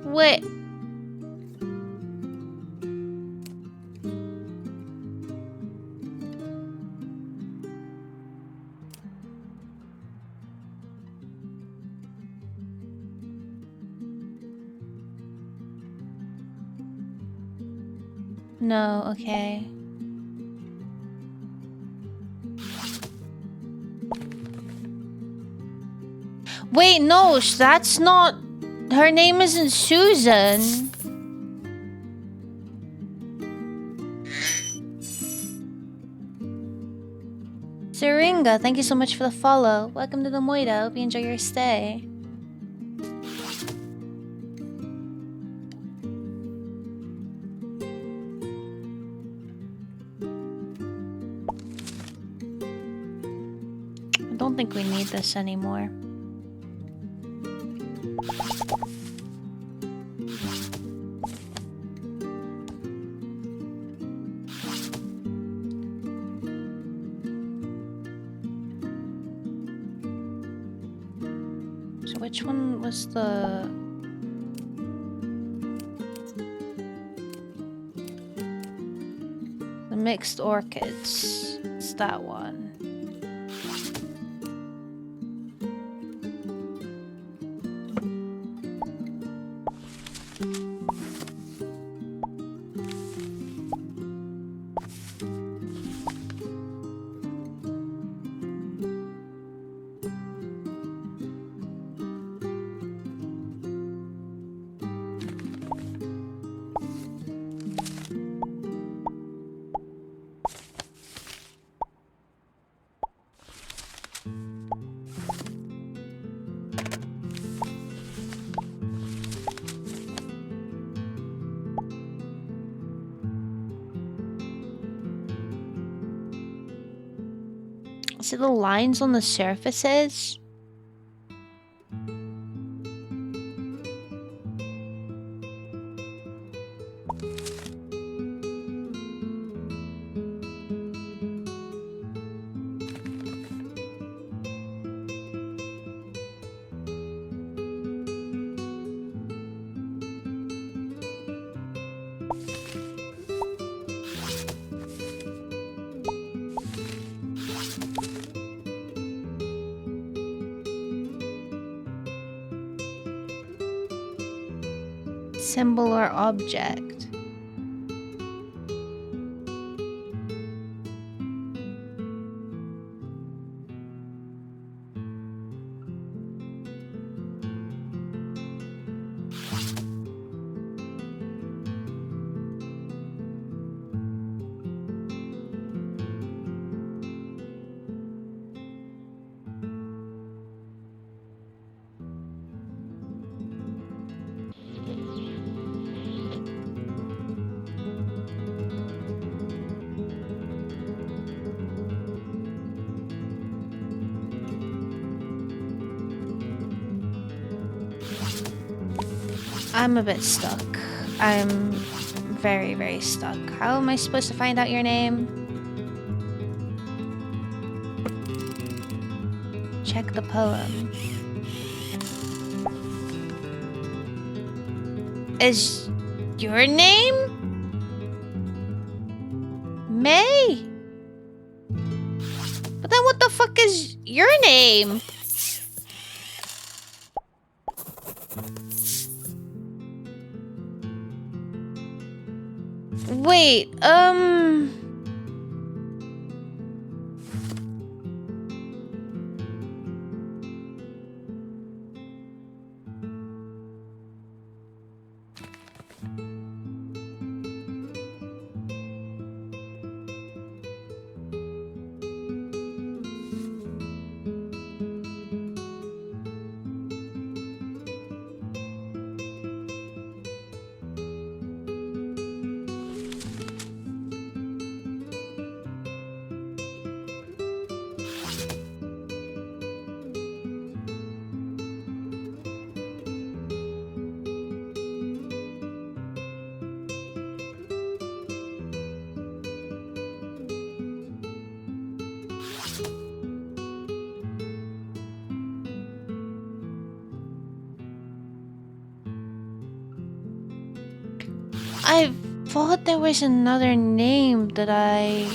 Wait. No, okay. Wait, no, that's not... Her name isn't Susan. Syringa, thank you so much for the follow. Welcome to the Moida. Hope you enjoy your stay. I don't think we need this anymore. which one was the... The mixed orchids. It's that one. See the lines on the surfaces? Symbol or object. I'm a bit stuck. I'm very, very stuck. How am I supposed to find out your name? Check the poem. Is your name May? But then what the fuck is your name? Wait, I thought there was another name that I...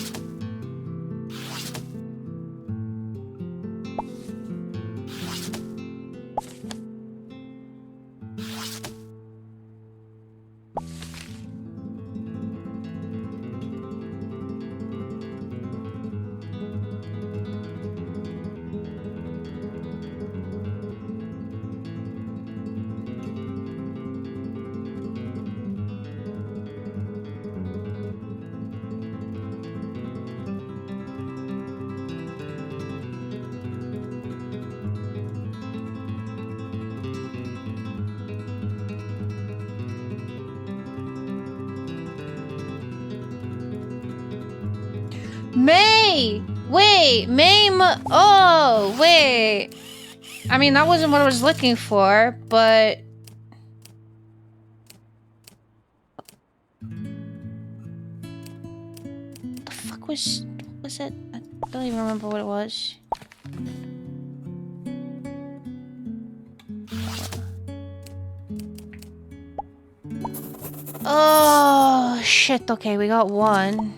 May! Wait, oh, wait. I mean, that wasn't what I was looking for, but... The fuck was it? I don't even remember what it was. Oh, shit. Okay, we got one.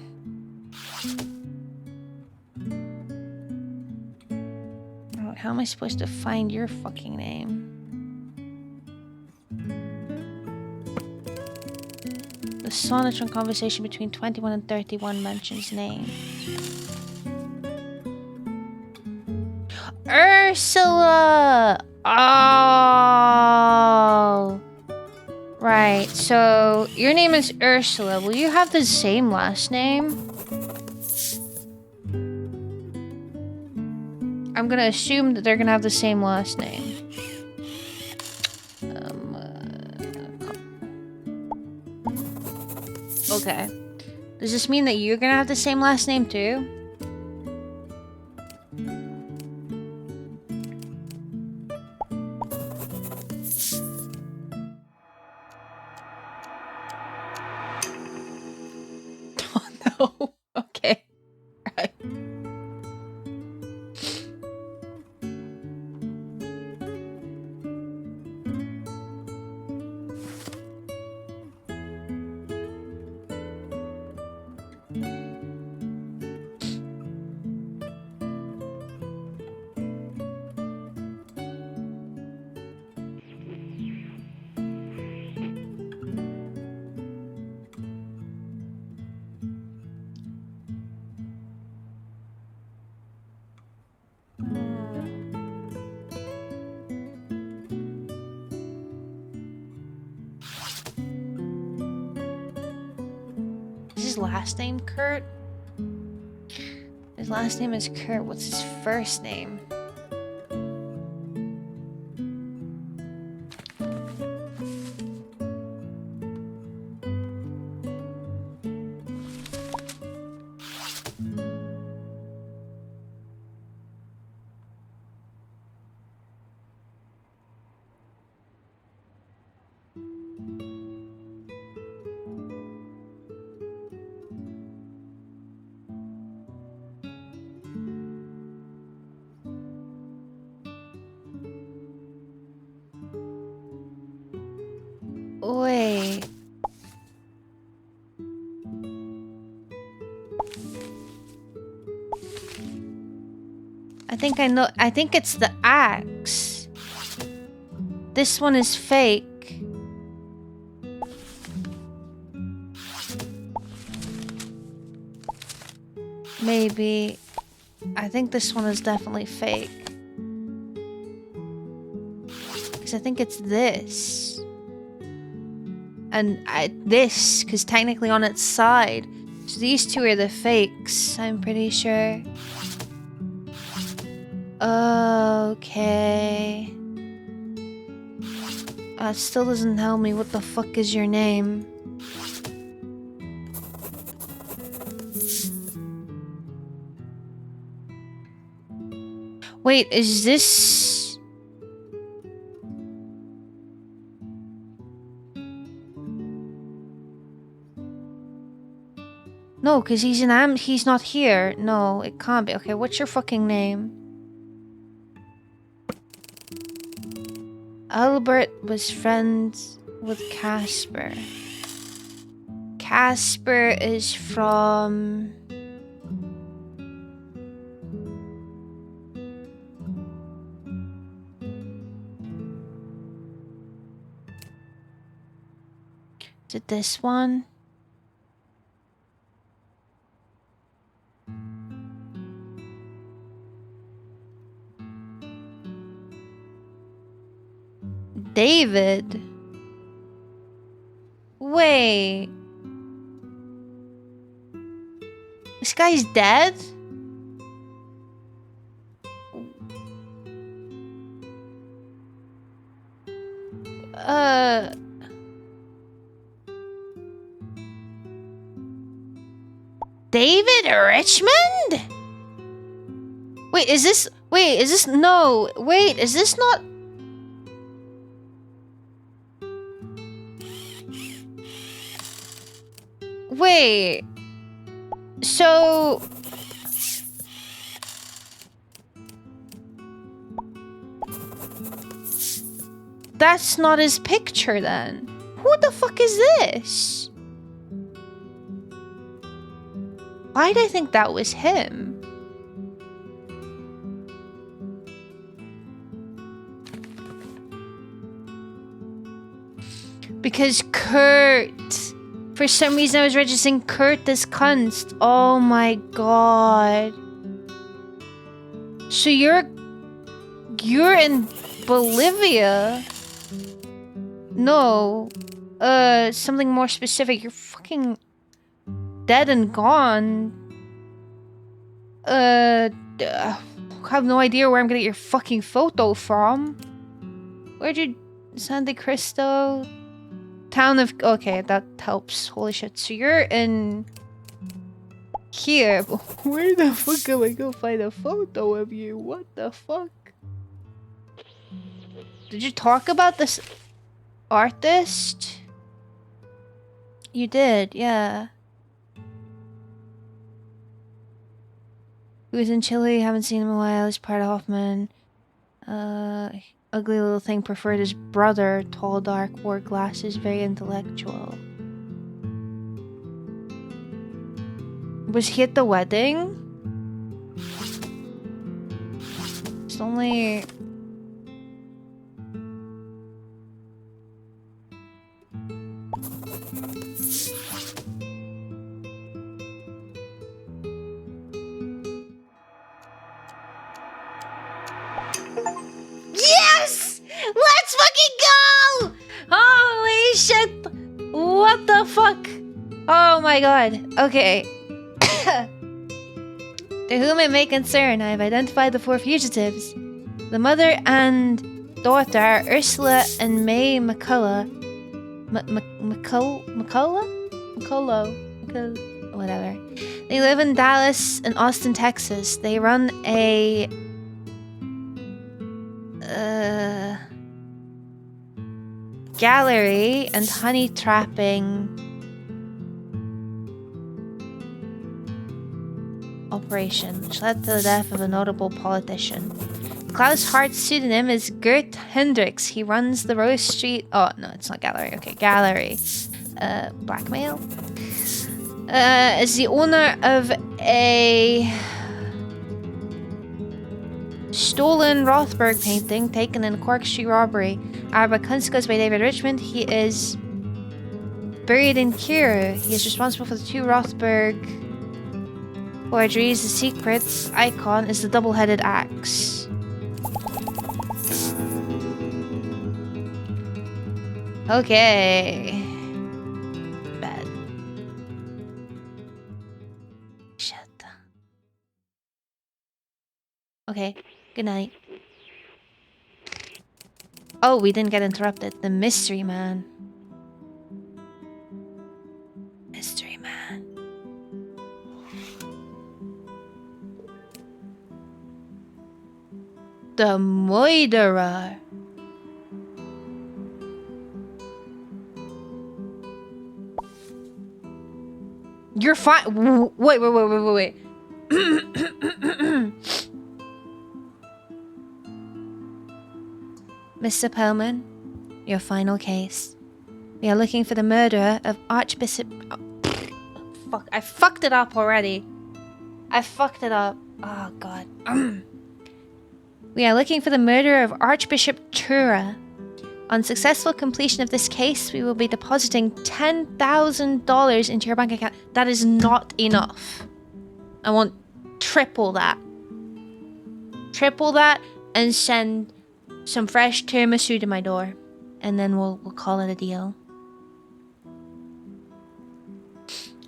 Oh, how am I supposed to find your fucking name? The sonotron conversation between 21 and 31 mentions name. Ursula! Oh! Right, so your name is Ursula. Will you have the same last name? I'm gonna assume that they're gonna have the same last name. Okay. Does this mean that you're gonna have the same last name too? Oh no. Okay. Right. Is his last name Kurt? His last name is Kurt. What's his first name? Wait. I think I know. I think it's the axe. This one is fake. Maybe. I think this one is definitely fake. Because I think it's this. And this, because technically on its side. So these two are the fakes, I'm pretty sure. Okay. It still doesn't tell me what the fuck is your name. Wait, is this... No, because he's not here. No, it can't be. Okay, what's your fucking name? Albert was friends with Casper. Casper is from... Is it this one? David? Wait. This guy's dead? David Richmond? Wait, is this... Wait, is this... No. Wait, is this not... Wait. So... That's not his picture then. Who the fuck is this? Why'd I think that was him? Because Kurt. For some reason I was registering Kurt as Kunst. Oh my god. So you're in Bolivia? No. Something more specific. You're fucking dead and gone. I have no idea where I'm gonna get your fucking photo from. Where'd you... Sandy Cristo? Town of... Okay, that helps. Holy shit. So you're in... here. But where the fuck am I gonna find a photo of you? What the fuck? Did you talk about this artist? You did, yeah. He was in Chile, haven't seen him in a while. He's part of Hoffman. Ugly little thing preferred his brother. Tall, dark, wore glasses, very intellectual. Was he at the wedding? It's only... Yes! Let's fucking go! Holy shit! What the fuck? Oh my god. Okay. To whom it may concern, I have identified the 4 fugitives. The mother and daughter are Ursula and May McCullough. Whatever. They live in Dallas and Austin, Texas. They run a... gallery and honey trapping operation, which led to the death of a notable politician. Klaus Hart's pseudonym is Gert Hendricks. He runs the Rose Street... Oh, no, it's not gallery. Okay, gallery. Blackmail? Is the owner of a... stolen Rothberg painting taken in Cork Street robbery. Arba Kunst goes by David Richmond. He is buried in Kira. He is responsible for the 2 Rothberg forgeries. The secret icon is the double-headed axe. Okay. Bad. Shit. Okay. Good night. Oh, we didn't get interrupted. The mystery man. Mystery man. The murderer. You're fine. Wait. Mr. Perlman, your final case. We are looking for the murderer of Archbishop... Oh, fuck, I fucked it up already. I fucked it up. Oh, God. We are looking for the murderer of Archbishop Tura. On successful completion of this case, we will be depositing $10,000 into your bank account. That is not enough. I want triple that. Triple that and send... some fresh tiramisu to my door, and then we'll call it a deal.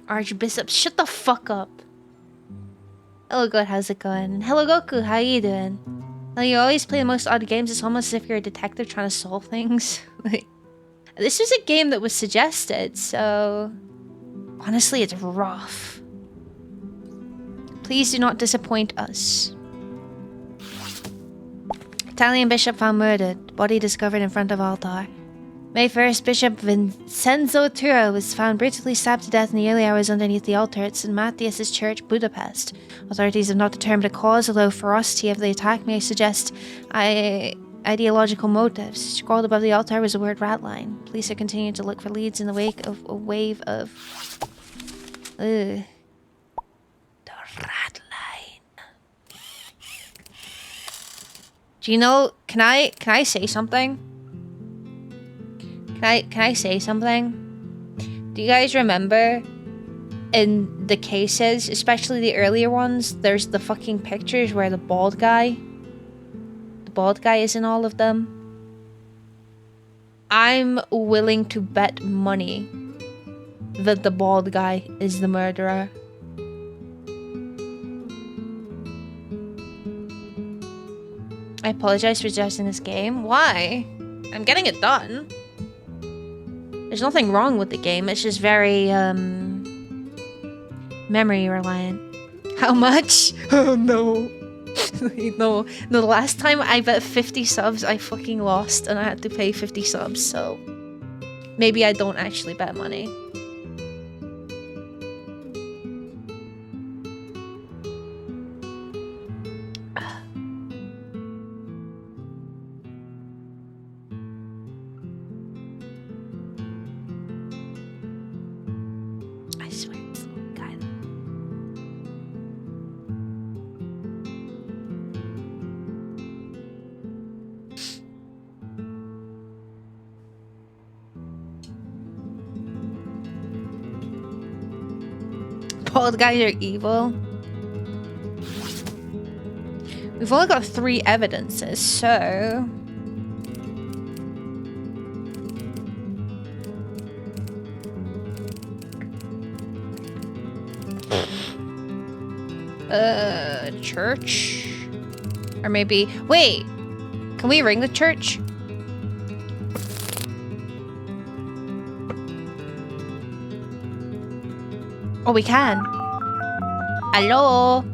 Archbishop, shut the fuck up. Hello, God, how's it going? Hello, Goku, how you doing? Now, you always play the most odd games. It's almost as if you're a detective trying to solve things. Like, this was a game that was suggested, so honestly, it's rough. Please do not disappoint us. Italian bishop found murdered. Body discovered in front of altar. May 1st, Bishop Vincenzo Tura was found brutally stabbed to death in the early hours underneath the altar at St. Matthias's Church, Budapest. Authorities have not determined a cause, although ferocity of the attack may suggest ideological motives. Scrawled above the altar was the word rat line. Police are continuing to look for leads in the wake of a wave of... Ugh. The rat line. Do you know... Can I say something? Can I say something? Do you guys remember in the cases, especially the earlier ones, there's the fucking pictures where the bald guy is in all of them? I'm willing to bet money that the bald guy is the murderer. I apologize for suggesting this game. Why? I'm getting it done. There's nothing wrong with the game, it's just very, memory reliant. How much? Oh no. No, the last time I bet 50 subs, I fucking lost and I had to pay 50 subs, so maybe I don't actually bet money. I swear it's the little guy. Bald guys are evil. We've only got 3 evidences, so... Church? Or maybe... Wait! Can we ring the church? Oh, we can. Hello?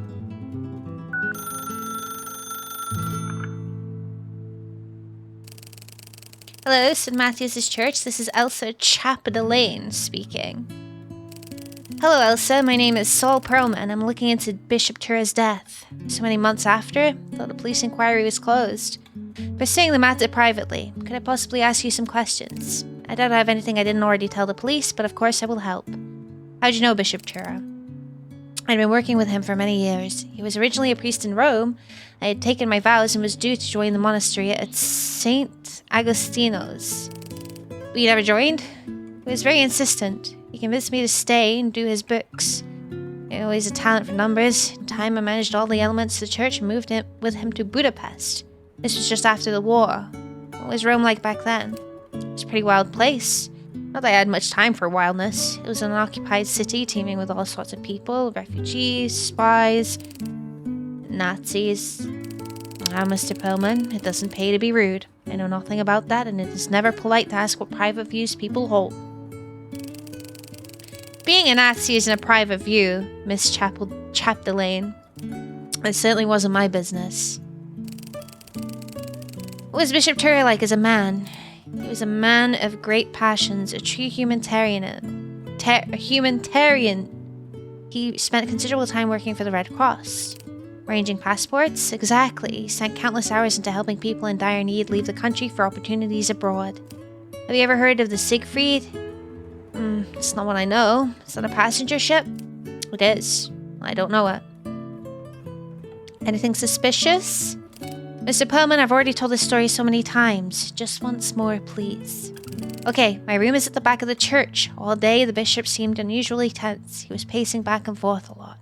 Hello, St. Matthew's Church. This is Elsa Chapdelaine speaking. Hello, Elsa. My name is Saul Perlman. I'm looking into Bishop Tura's death. So many months after, thought the police inquiry was closed. Pursuing the matter privately, could I possibly ask you some questions? I doubt I have anything I didn't already tell the police, but of course I will help. How'd you know Bishop Tura? I'd been working with him for many years. He was originally a priest in Rome. I had taken my vows and was due to join the monastery at St. Agostino's. But you never joined? He was very insistent. He convinced me to stay and do his books. He had always a talent for numbers. In time, I managed all the elements of the church and moved with him to Budapest. This was just after the war. What was Rome like back then? It was a pretty wild place. Not that I had much time for wildness. It was an unoccupied city teeming with all sorts of people, refugees, spies, Nazis. Ah, Mr. Perlman, it doesn't pay to be rude. I know nothing about that, and it is never polite to ask what private views people hold. Being a Nazi isn't a private view, Miss Chapdelaine. It certainly wasn't my business. What was Bishop Tura like as a man? He was a man of great passions, a true humanitarian. He spent considerable time working for the Red Cross. Arranging passports? Exactly. He sent countless hours into helping people in dire need leave the country for opportunities abroad. Have you ever heard of the Siegfried? It's not what I know. Is that a passenger ship? It is. I don't know it. Anything suspicious? Mr. Perlman, I've already told this story so many times. Just once more, please. Okay, my room is at the back of the church. All day, the bishop seemed unusually tense. He was pacing back and forth a lot.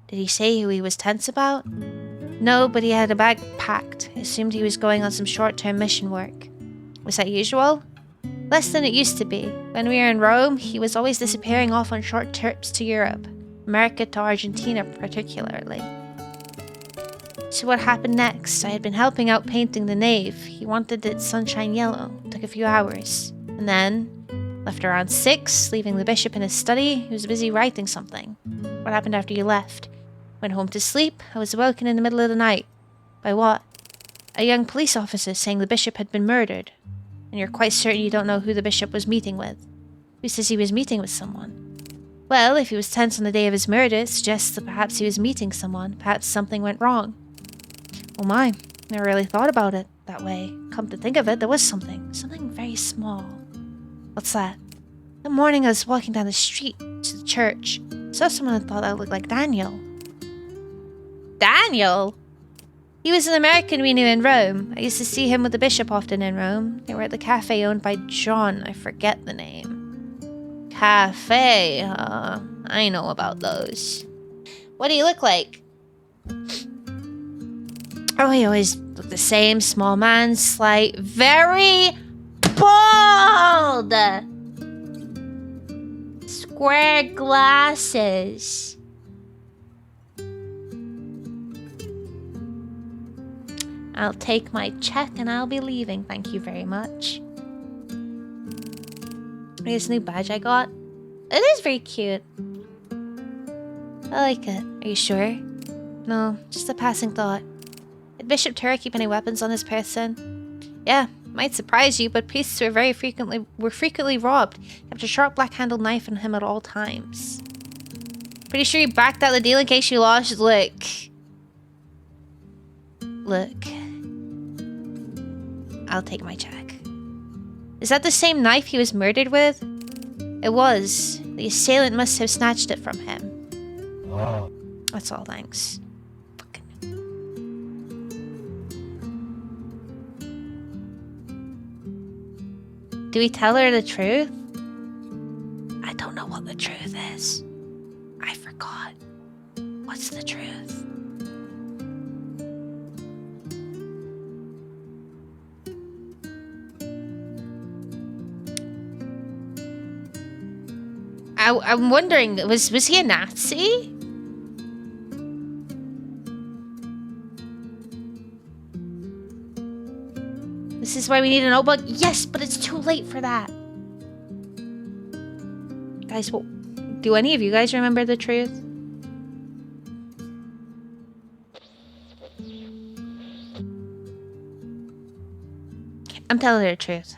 Did he say who he was tense about? No, but he had a bag packed. I assumed he was going on some short-term mission work. Was that usual? Less than it used to be. When we were in Rome, he was always disappearing off on short trips to Europe. America to Argentina particularly. So what happened next? I had been helping out painting the nave. He wanted it sunshine yellow. It took a few hours. And then, left around 6, leaving the bishop in his study. He was busy writing something. What happened after you left? Went home to sleep. I was awoken in the middle of the night. By what? A young police officer saying the bishop had been murdered. And you're quite certain you don't know who the bishop was meeting with? Who says he was meeting with someone? Well, if he was tense on the day of his murder, it suggests that perhaps he was meeting someone. Perhaps something went wrong. Oh my, never really thought about it. that way. Come to think of it, there was something very small. What's that? The morning I was walking down the street to the church, saw someone and thought I looked like Daniel. Daniel? He was an American we knew in Rome. I used to see him with the bishop often in Rome. They were at the cafe owned by John. I forget the name. Cafe, huh? I know about those. What do you look like? Oh, he always looked the same. Small man, slight, very bald! Square glasses. I'll take my check and I'll be leaving. Thank you very much. This new badge I got. It is very cute. I like it. Are you sure? No, just a passing thought. Did Bishop Tura keep any weapons on his person? Yeah, might surprise you, but priests were frequently robbed. Kept a sharp black-handled knife on him at all times. Pretty sure you backed out the deal in case you lost. Look. I'll take my check. Is that the same knife he was murdered with? It was. The assailant must have snatched it from him. Oh. That's all, thanks. Do we tell her the truth? I don't know what the truth is. I forgot. What's the truth? I'm wondering, was he a Nazi? This is why we need a notebook. Yes, but it's too late for that. Guys, well, do any of you guys remember the truth? I'm telling her the truth.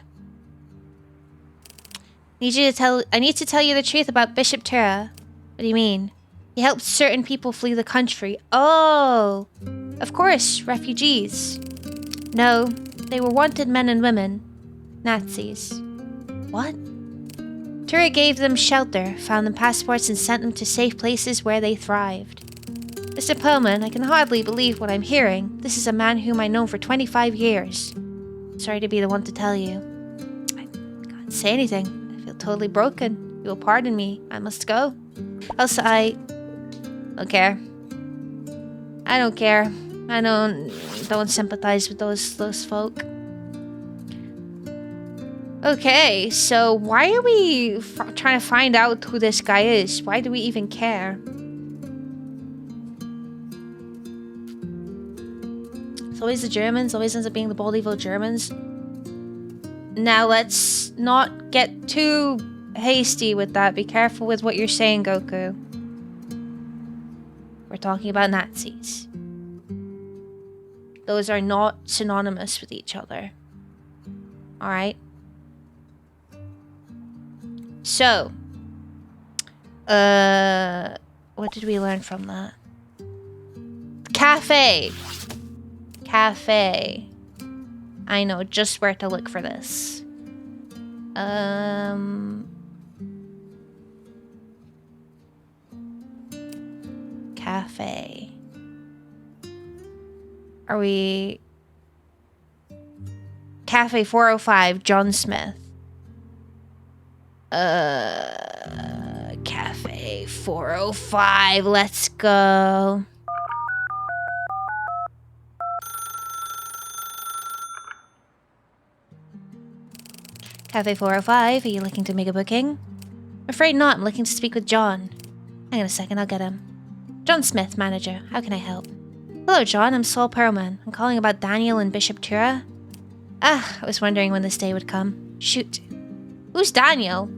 I need to tell you the truth about Bishop Tura. What do you mean? He helped certain people flee the country. Oh, of course, refugees. No, they were wanted men and women. Nazis. What? Tura gave them shelter, found them passports, and sent them to safe places where they thrived. Mr. Pullman, I can hardly believe what I'm hearing. This is a man whom I've known for 25 years. Sorry to be the one to tell you. I can't say anything. I feel totally broken. You will pardon me. I must go. Also, I don't care. I don't care. I don't sympathize with those folk. Okay, so why are we trying to find out who this guy is? Why do we even care? It's always the Germans. Always ends up being the bald evil Germans. Now let's not get too hasty with that. Be careful with what you're saying, Goku. We're talking about Nazis. Those are not synonymous with each other. Alright? So, what did we learn from that? Cafe. Cafe. I know just where to look for this. Cafe. Are we... Cafe 405, John Smith. Cafe 405, let's go. Cafe 405, are you looking to make a booking? I'm afraid not, I'm looking to speak with John. Hang on a second, I'll get him. John Smith, manager, how can I help? Hello, John, I'm Saul Perlman. I'm calling about Daniel and Bishop Tura. Ah, I was wondering when this day would come. Shoot. Who's Daniel?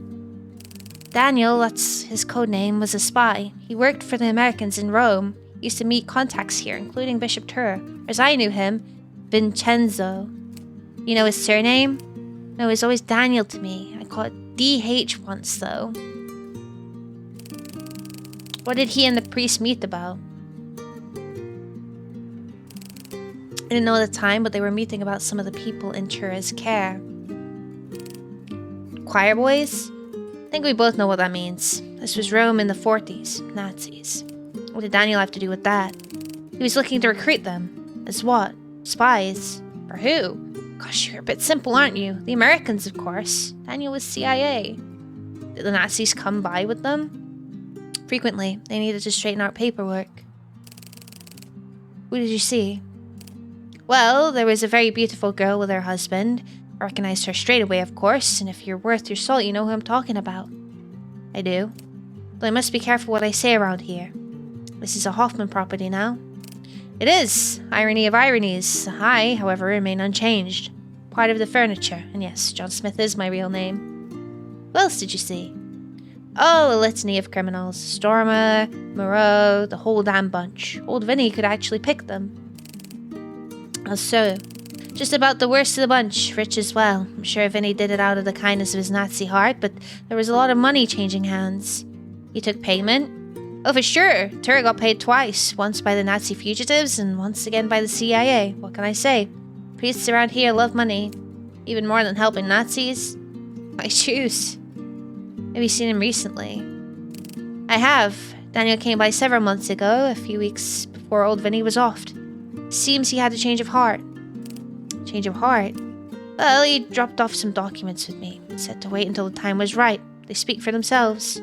Daniel, that's his code name, was a spy. He worked for the Americans in Rome. He used to meet contacts here, including Bishop Tura. As I knew him, Vincenzo. You know his surname? No, it was always Daniel to me. I called it DH once, though. What did he and the priest meet about? I didn't know at the time, but they were meeting about some of the people in Tura's care. Choir boys? I think we both know what that means. This was Rome in the 40s. Nazis. What did Daniel have to do with that? He was looking to recruit them. As what? Spies? For who? Gosh, you're a bit simple, aren't you? The Americans, of course. Daniel was CIA. Did the Nazis come by with them? Frequently. They needed to straighten out paperwork. Who did you see? Well, there was a very beautiful girl with her husband. I recognized her straight away, of course, and if you're worth your salt, you know who I'm talking about. I do. But I must be careful what I say around here. This is a Hoffman property now. It is. Irony of ironies. I, however, remain unchanged. Part of the furniture. And yes, John Smith is my real name. Who else did you see? Oh, a litany of criminals. Stormer, Moreau, the whole damn bunch. Old Vinny could actually pick them. How so? Just about the worst of the bunch, rich as well. I'm sure Vinny did it out of the kindness of his Nazi heart, but there was a lot of money changing hands. He took payment? Oh, for sure. Tura got paid twice, once by the Nazi fugitives and once again by the CIA. What can I say? Priests around here love money, even more than helping Nazis. I choose. Have you seen him recently? I have. Daniel came by several months ago, a few weeks before old Vinny was offed. Seems he had a change of heart. Change of heart? Well, he dropped off some documents with me. Said to wait until the time was right. They speak for themselves.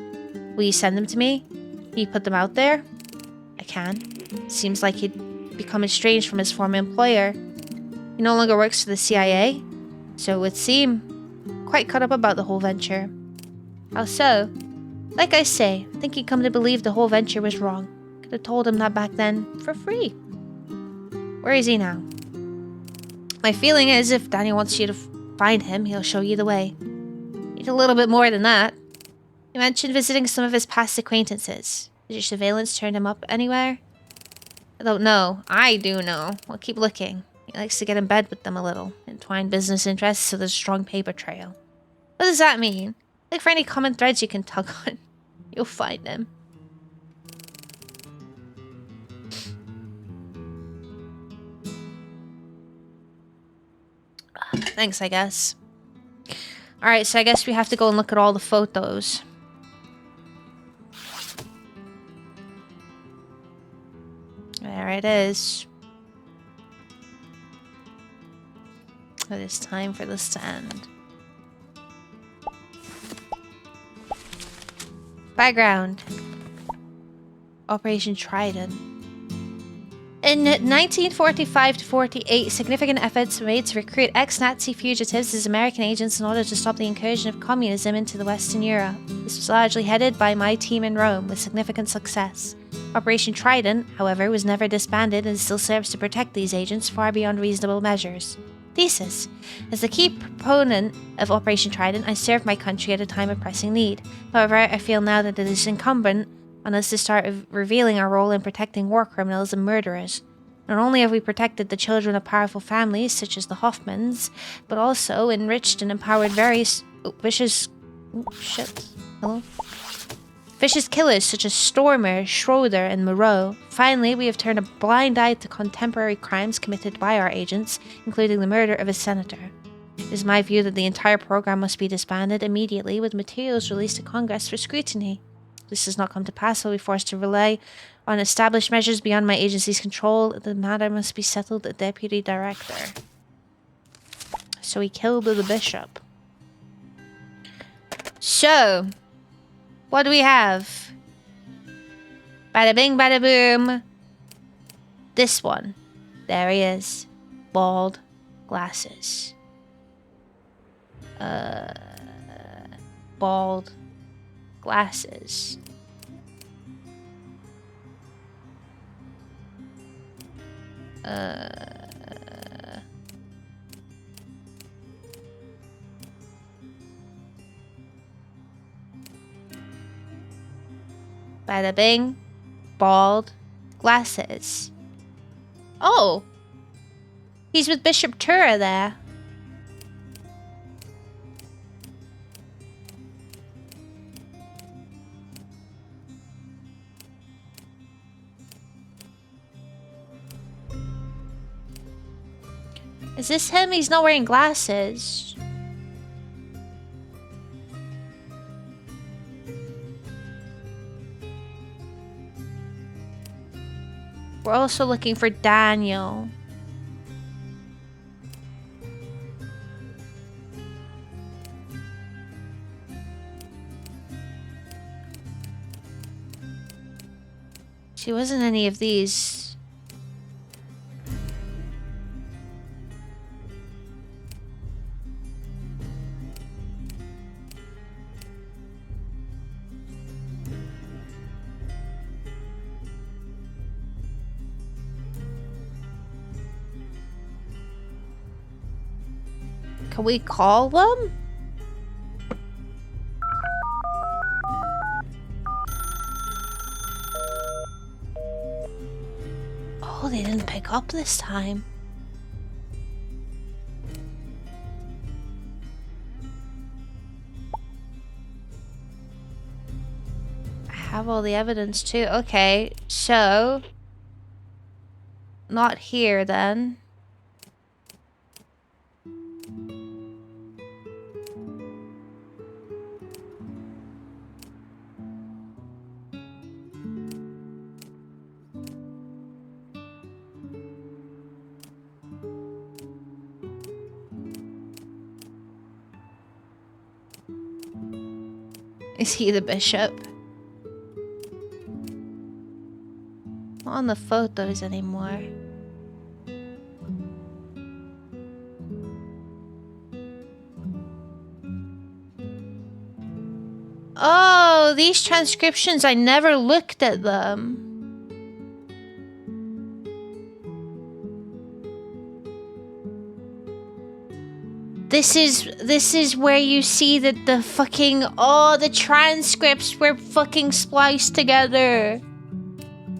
Will you send them to me? Will you put them out there? I can. Seems like he'd become estranged from his former employer. He no longer works for the CIA, so it would seem. Quite cut up about the whole venture. How so? Like I say, I think he'd come to believe the whole venture was wrong. Could have told him that back then, for free. Where is he now? My feeling is if Daniel wants you to find him, he'll show you the way. Need a little bit more than that. You mentioned visiting some of his past acquaintances. Did your surveillance turn him up anywhere? I don't know. I do know. I'll keep looking. He likes to get in bed with them a little. Entwine business interests so there's a strong paper trail. What does that mean? Look for any common threads you can tug on. You'll find them. Thanks, I guess. Alright, so I guess we have to go and look at all the photos. There it is. It is time for this to end. Background. Operation Trident. In 1945 to 48, significant efforts were made to recruit ex-Nazi fugitives as American agents in order to stop the incursion of communism into the Western Europe. This was largely headed by my team in Rome, with significant success. Operation Trident, however, was never disbanded and still serves to protect these agents far beyond reasonable measures. Thesis. As the key proponent of Operation Trident, I served my country at a time of pressing need. However, I feel now that it is incumbent on us to start revealing our role in protecting war criminals and murderers. Not only have we protected the children of powerful families, such as the Hoffmans, but also enriched and empowered various vicious killers such as Stormer, Schroeder, and Moreau. Finally, we have turned a blind eye to contemporary crimes committed by our agents, including the murder of a senator. It is my view that the entire program must be disbanded immediately, with materials released to Congress for scrutiny. If this does not come to pass, I will be forced to rely on established measures beyond my agency's control. The matter must be settled at Deputy Director. So he killed the bishop. So, what do we have? Bada bing, bada boom. This one. There he is. Bald. Glasses. Bald. Glasses. Bada bing. Bald. Glasses. Oh! He's with Bishop Tura there. Is this him? He's not wearing glasses. We're also looking for Daniel. She wasn't any of these. Can we call them? Oh, they didn't pick up this time. I have all the evidence too. Okay, so not here then. Is he the bishop? Not on the photos anymore. Oh, these transcriptions, I never looked at them. This is where you see that the fucking the transcripts were fucking spliced together.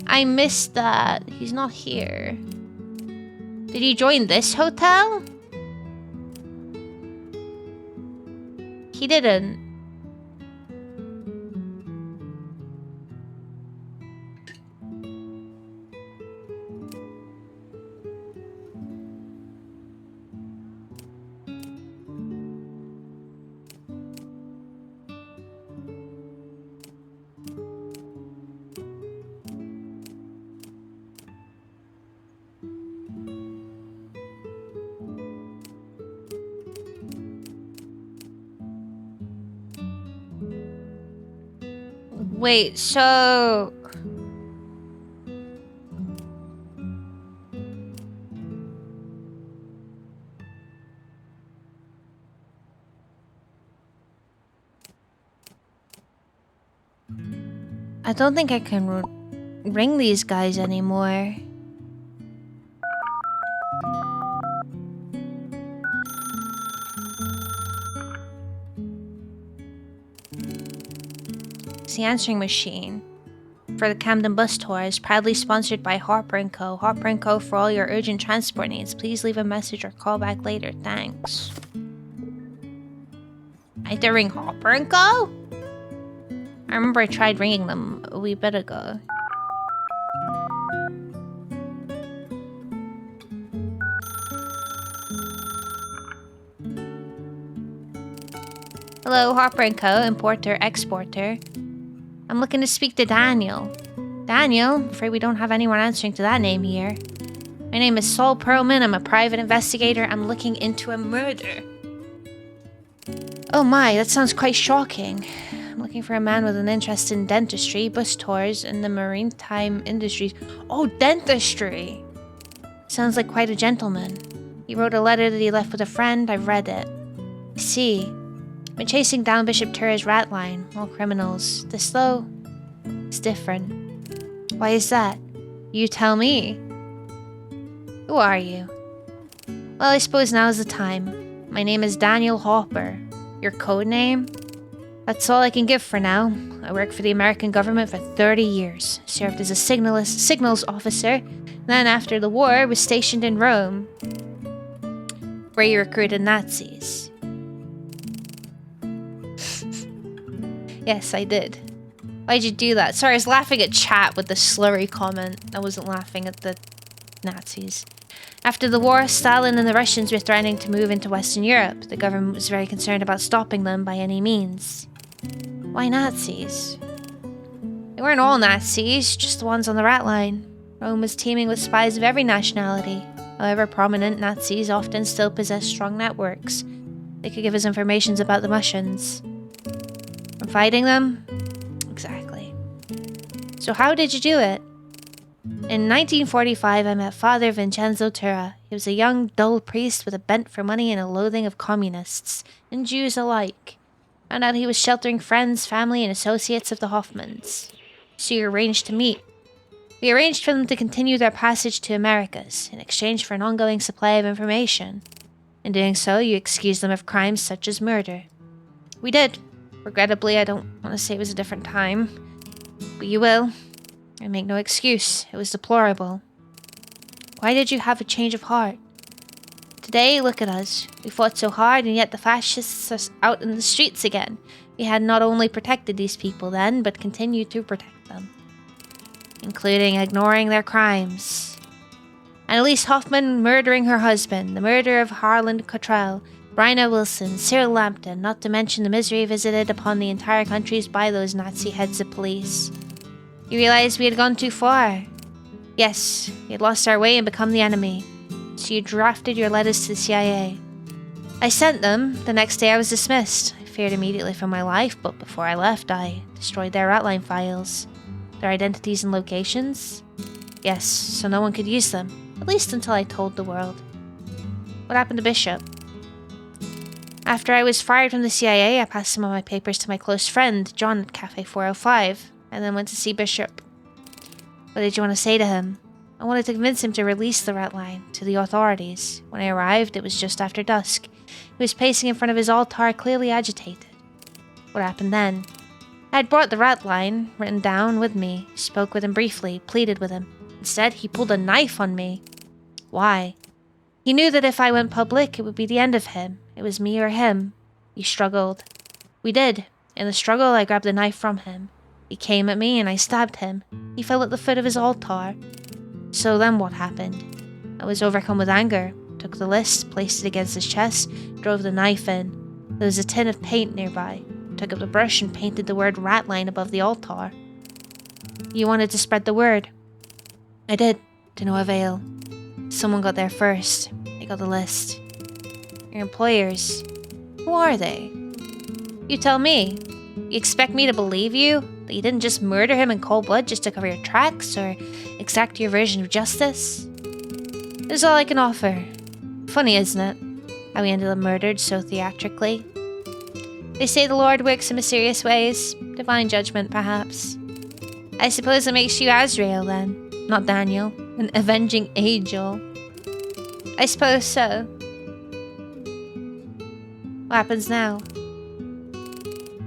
I missed that. He's not here. Did he join this hotel? He didn't. Wait, so... I don't think I can ring these guys anymore. The answering machine for the Camden bus tour is proudly sponsored by Harper & Co. Harper & Co. for all your urgent transport needs. Please leave a message or call back later. Thanks. I had to ring Harper & Co.? I remember I tried ringing them a wee bit ago. Hello, Harper & Co. Importer, exporter. I'm looking to speak to Daniel. Daniel? I'm afraid we don't have anyone answering to that name here. My name is Saul Perlman. I'm a private investigator. I'm looking into a murder. Oh my, that sounds quite shocking. I'm looking for a man with an interest in dentistry, bus tours, and the maritime industries. Oh, dentistry! Sounds like quite a gentleman. He wrote a letter that he left with a friend. I've read it. I see. Been chasing down Bishop Turra's rat line. All criminals. This, though, is different. Why is that? You tell me. Who are you? Well, I suppose now is the time. My name is Daniel Hopper. Your code name? That's all I can give for now. I worked for the American government for 30 years. Served as a signals officer. Then, after the war, was stationed in Rome, where you recruited Nazis. Yes, I did. Why'd you do that? Sorry, I was laughing at chat with the slurry comment. I wasn't laughing at the Nazis. After the war, Stalin and the Russians were threatening to move into Western Europe. The government was very concerned about stopping them by any means. Why Nazis? They weren't all Nazis, just the ones on the rat line. Rome was teeming with spies of every nationality. However, prominent Nazis often still possess strong networks. They could give us information about the Russians. From fighting them? Exactly. So how did you do it? In 1945, I met Father Vincenzo Turra. He was a young, dull priest with a bent for money and a loathing of communists, and Jews alike. Found out he was sheltering friends, family, and associates of the Hoffmans. So you arranged to meet. We arranged for them to continue their passage to Americas, in exchange for an ongoing supply of information. In doing so, you excused them of crimes such as murder. We did. Regrettably, I don't want to say it was a different time, but you will. I make no excuse. It was deplorable. Why did you have a change of heart? Today, look at us. We fought so hard, and yet the fascists are out in the streets again. We had not only protected these people then, but continued to protect them, including ignoring their crimes. Annalise Hoffman murdering her husband, the murder of Harlan Cottrell, Bryna Wilson, Cyril Lampton, not to mention the misery visited upon the entire countries by those Nazi heads of police. You realized we had gone too far. Yes, we had lost our way and become the enemy. So you drafted your letters to the CIA. I sent them. The next day I was dismissed. I feared immediately for my life, but before I left, I destroyed their Ratline files. Their identities and locations? Yes, so no one could use them. At least until I told the world. What happened to Bishop? After I was fired from the CIA, I passed some of my papers to my close friend, John at Cafe 405, and then went to see Bishop. What did you want to say to him? I wanted to convince him to release the Ratline to the authorities. When I arrived, it was just after dusk. He was pacing in front of his altar, clearly agitated. What happened then? I had brought the Ratline, written down, with me, spoke with him briefly, pleaded with him. Instead, he pulled a knife on me. Why? He knew that if I went public, it would be the end of him. It was me or him. He struggled. We did. In the struggle, I grabbed the knife from him. He came at me and I stabbed him. He fell at the foot of his altar. So then what happened? I was overcome with anger, took the list, placed it against his chest, drove the knife in. There was a tin of paint nearby. Took up the brush and painted the word Ratline above the altar. You wanted to spread the word. I did, to no avail. Someone got there first. They got the list. Your employers. Who are they? You tell me. You expect me to believe you? That you didn't just murder him in cold blood just to cover your tracks, or exact your version of justice? This is all I can offer. Funny, isn't it? How we ended up murdered so theatrically. They say the Lord works in mysterious ways. Divine judgment, perhaps. I suppose it makes you Azrael, then. Not Daniel. An avenging angel. I suppose so. What happens now?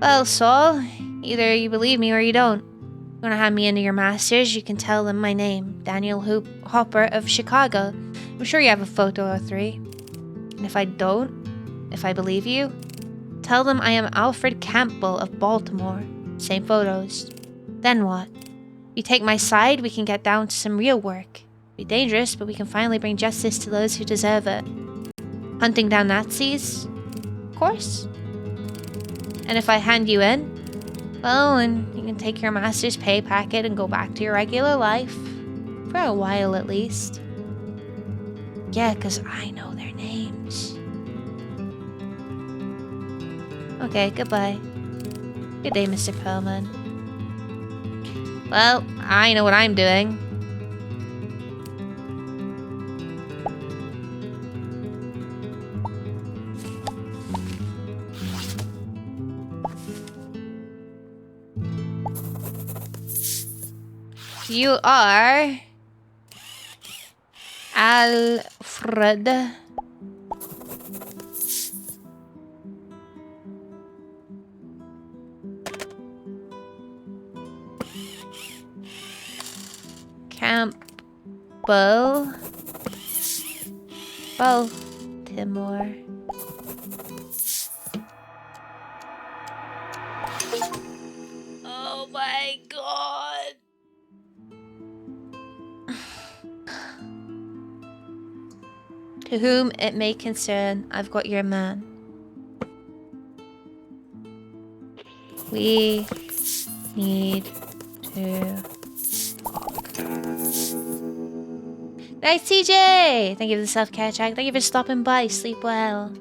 Well, Saul, either you believe me or you don't. You want to hand me into your masters, you can tell them my name, Daniel Hopper of Chicago. I'm sure you have a photo or three. And if I don't, if I believe you, tell them I am Alfred Campbell of Baltimore. Same photos. Then what? You take my side, we can get down to some real work. Be dangerous, but we can finally bring justice to those who deserve it. Hunting down Nazis? Of course. And if I hand you in, well, then you can take your master's pay packet and go back to your regular life. For a while, at least. Yeah, because I know their names. Okay, goodbye. Good day, Mr. Perlman. Well, I know what I'm doing. You are Alfred Campbell Baltimore. Oh my god. To whom it may concern, I've got your man. We need to talk. Nice, TJ! Thank you for the self-care check. Thank you for stopping by. Sleep well.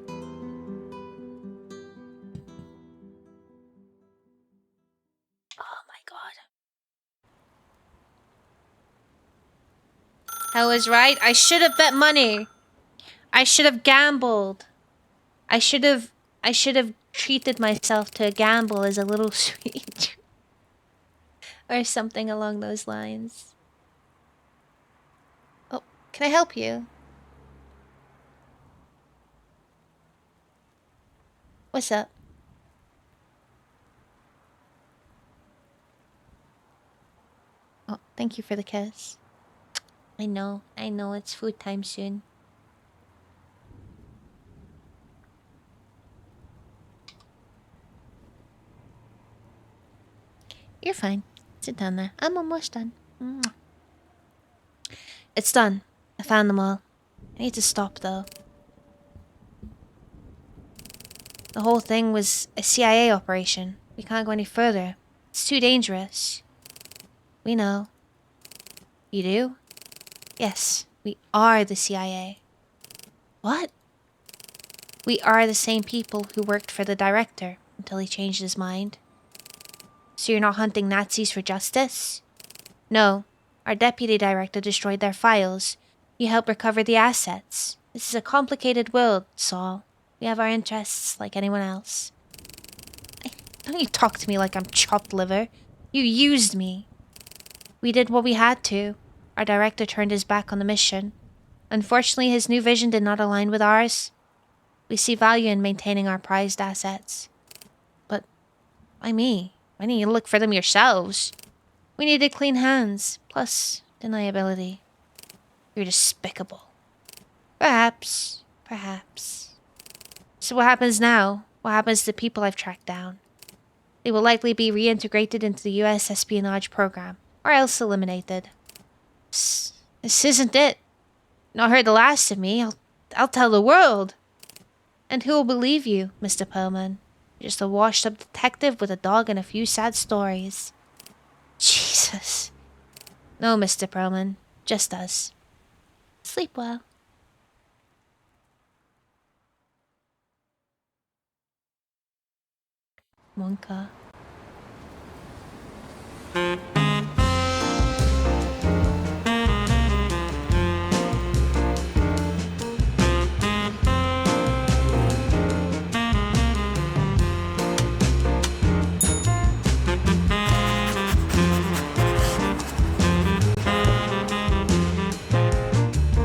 Oh my god. I was right. I should have bet money. I should have gambled. I should have treated myself to a gamble as a little sweet. Or something along those lines. Oh, can I help you? What's up? Oh, thank you for the kiss. I know, it's food time soon. You're fine. Sit down there. I'm almost done. Mwah. It's done. I found them all. I need to stop, though. The whole thing was a CIA operation. We can't go any further. It's too dangerous. We know. You do? Yes, we are the CIA. What? We are the same people who worked for the director until he changed his mind. So you're not hunting Nazis for justice? No. Our deputy director destroyed their files. You helped recover the assets. This is a complicated world, Saul. We have our interests like anyone else. Don't you talk to me like I'm chopped liver. You used me. We did what we had to. Our director turned his back on the mission. Unfortunately, his new vision did not align with ours. We see value in maintaining our prized assets. But why me? Why didn't you look for them yourselves? We needed clean hands, plus deniability. You're despicable. Perhaps. So what happens now? What happens to the people I've tracked down? They will likely be reintegrated into the US espionage program, or else eliminated. This isn't it. Not heard the last of me. I'll tell the world. And who will believe you, Mr. Perlman? Just a washed-up detective with a dog and a few sad stories. Jesus. No, Mr. Perlman. Just us. Sleep well. Monka.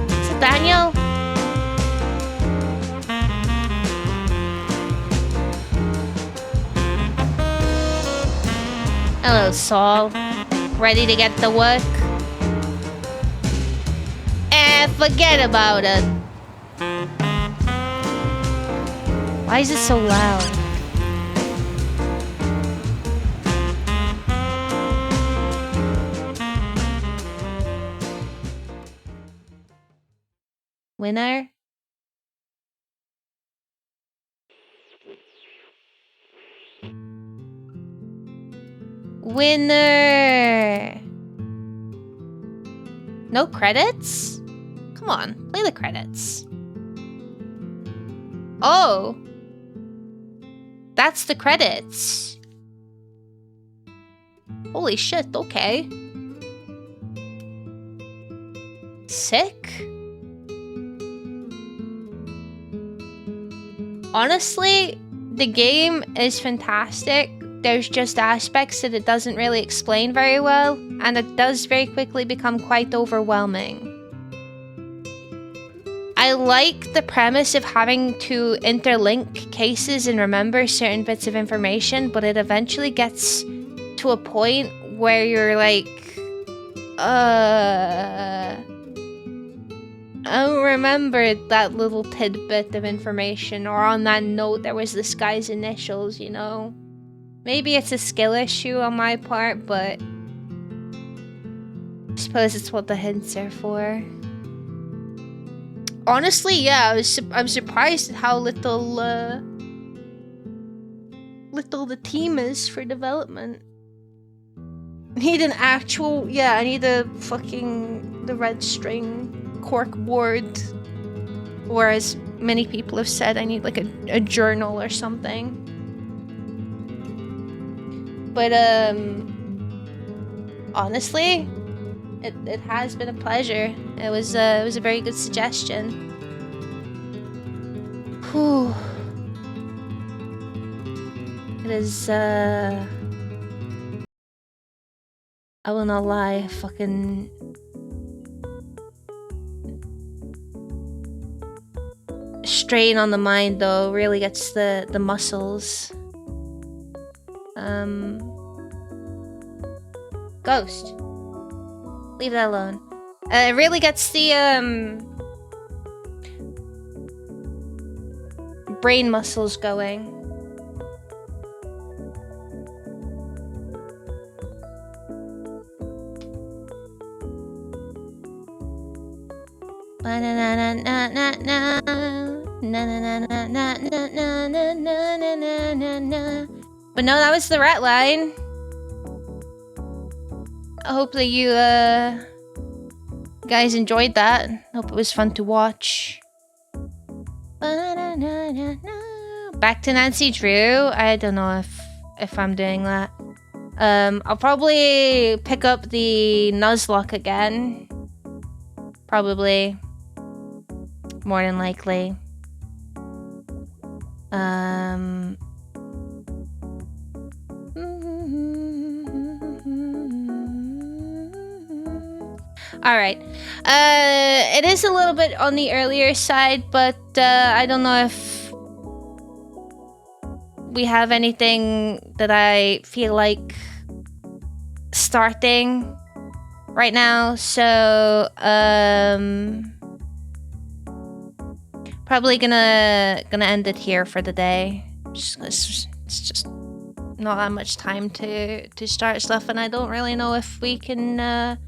Is it Daniel? Hello, Saul. Ready to get to work? Forget about it. Why is it so loud? Winner? Winner! No credits? Come on, play the credits. Oh! That's the credits. Holy shit, okay. Sick? Honestly, the game is fantastic. There's just aspects that it doesn't really explain very well, and it does very quickly become quite overwhelming. I like the premise of having to interlink cases and remember certain bits of information, but it eventually gets to a point where you're like, I don't remember that little tidbit of information, or on that note there was this guy's initials, you know? Maybe it's a skill issue on my part, but I suppose it's what the hints are for. honestly, yeah, I'm surprised at how little little the team is for development. Need an actual, yeah, I need the red string cork board. Or as many people have said, I need like a journal or something. But honestly, it has been a pleasure. It was a very good suggestion. Whew. It is I will not lie, fucking strain on the mind though really gets the muscles. Ghost. Leave that alone. It really gets the brain muscles going. But no, that was the rat line. I hope that you guys enjoyed that. Hope it was fun to watch. Back to Nancy Drew. I don't know if I'm doing that. I'll probably pick up the Nuzlocke again. Probably. More than likely. Alright. It is a little bit on the earlier side, but I don't know if we have anything that I feel like starting right now, so probably gonna end it here for the day. Just 'cause it's just not that much time to start stuff, and I don't really know if we can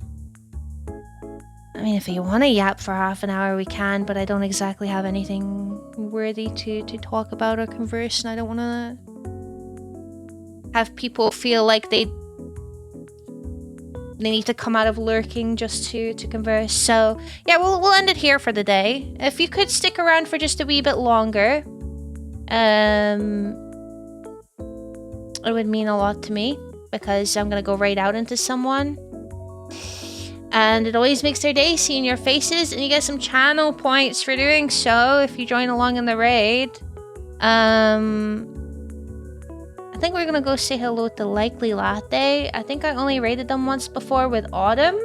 I mean, if you want to yap for half an hour, we can, but I don't exactly have anything worthy to talk about or converse, and I don't want to have people feel like they need to come out of lurking just to converse. So yeah, we'll end it here for the day. If you could stick around for just a wee bit longer, it would mean a lot to me, because I'm gonna go right out into someone. And it always makes their day seeing your faces, and you get some channel points for doing so if you join along in the raid. I think we're gonna go say hello to Likely Latte. I think I only raided them once before with Autumn.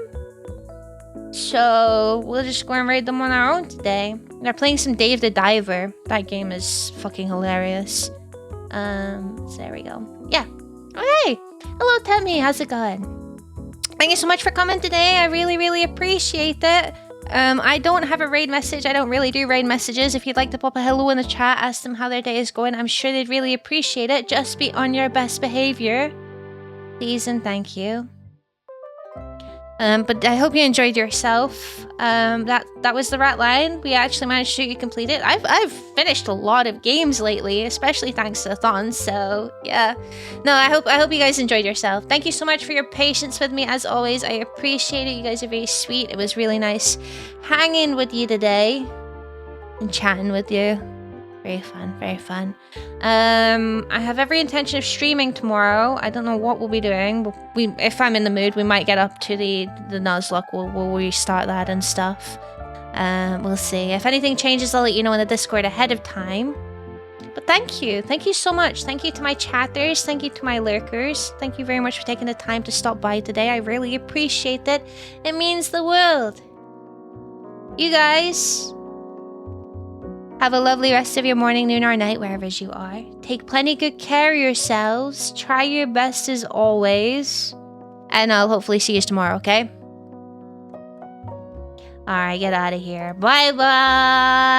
So we'll just go and raid them on our own today. They're playing some Dave the Diver. That game is fucking hilarious. So there we go. Yeah. Oh, hey! Hello, Temmie. How's it going? Thank you so much for coming today. I really, really appreciate it. I don't have a raid message. I don't really do raid messages. If you'd like to pop a hello in the chat, ask them how their day is going. I'm sure they'd really appreciate it. Just be on your best behavior. Please and thank you. But I hope you enjoyed yourself. That was the rat line. We actually managed to complete it. I've finished a lot of games lately, especially thanks to the thon. So yeah, no, I hope you guys enjoyed yourself. Thank you so much for your patience with me as always. I appreciate it. You guys are very sweet. It was really nice hanging with you today and chatting with you. Very fun, very fun. I have every intention of streaming tomorrow. I don't know what we'll be doing, but if I'm in the mood, we might get up to the Nuzlocke. We'll restart that and stuff. We'll see. If anything changes, I'll let you know in the Discord ahead of time. But thank you so much. Thank you to my chatters. Thank you to my lurkers. Thank you very much for taking the time to stop by today. I really appreciate it. It means the world. You guys have a lovely rest of your morning, noon, or night, wherever you are. Take plenty good care of yourselves. Try your best as always. And I'll hopefully see you tomorrow, okay? Alright, get out of here. Bye-bye!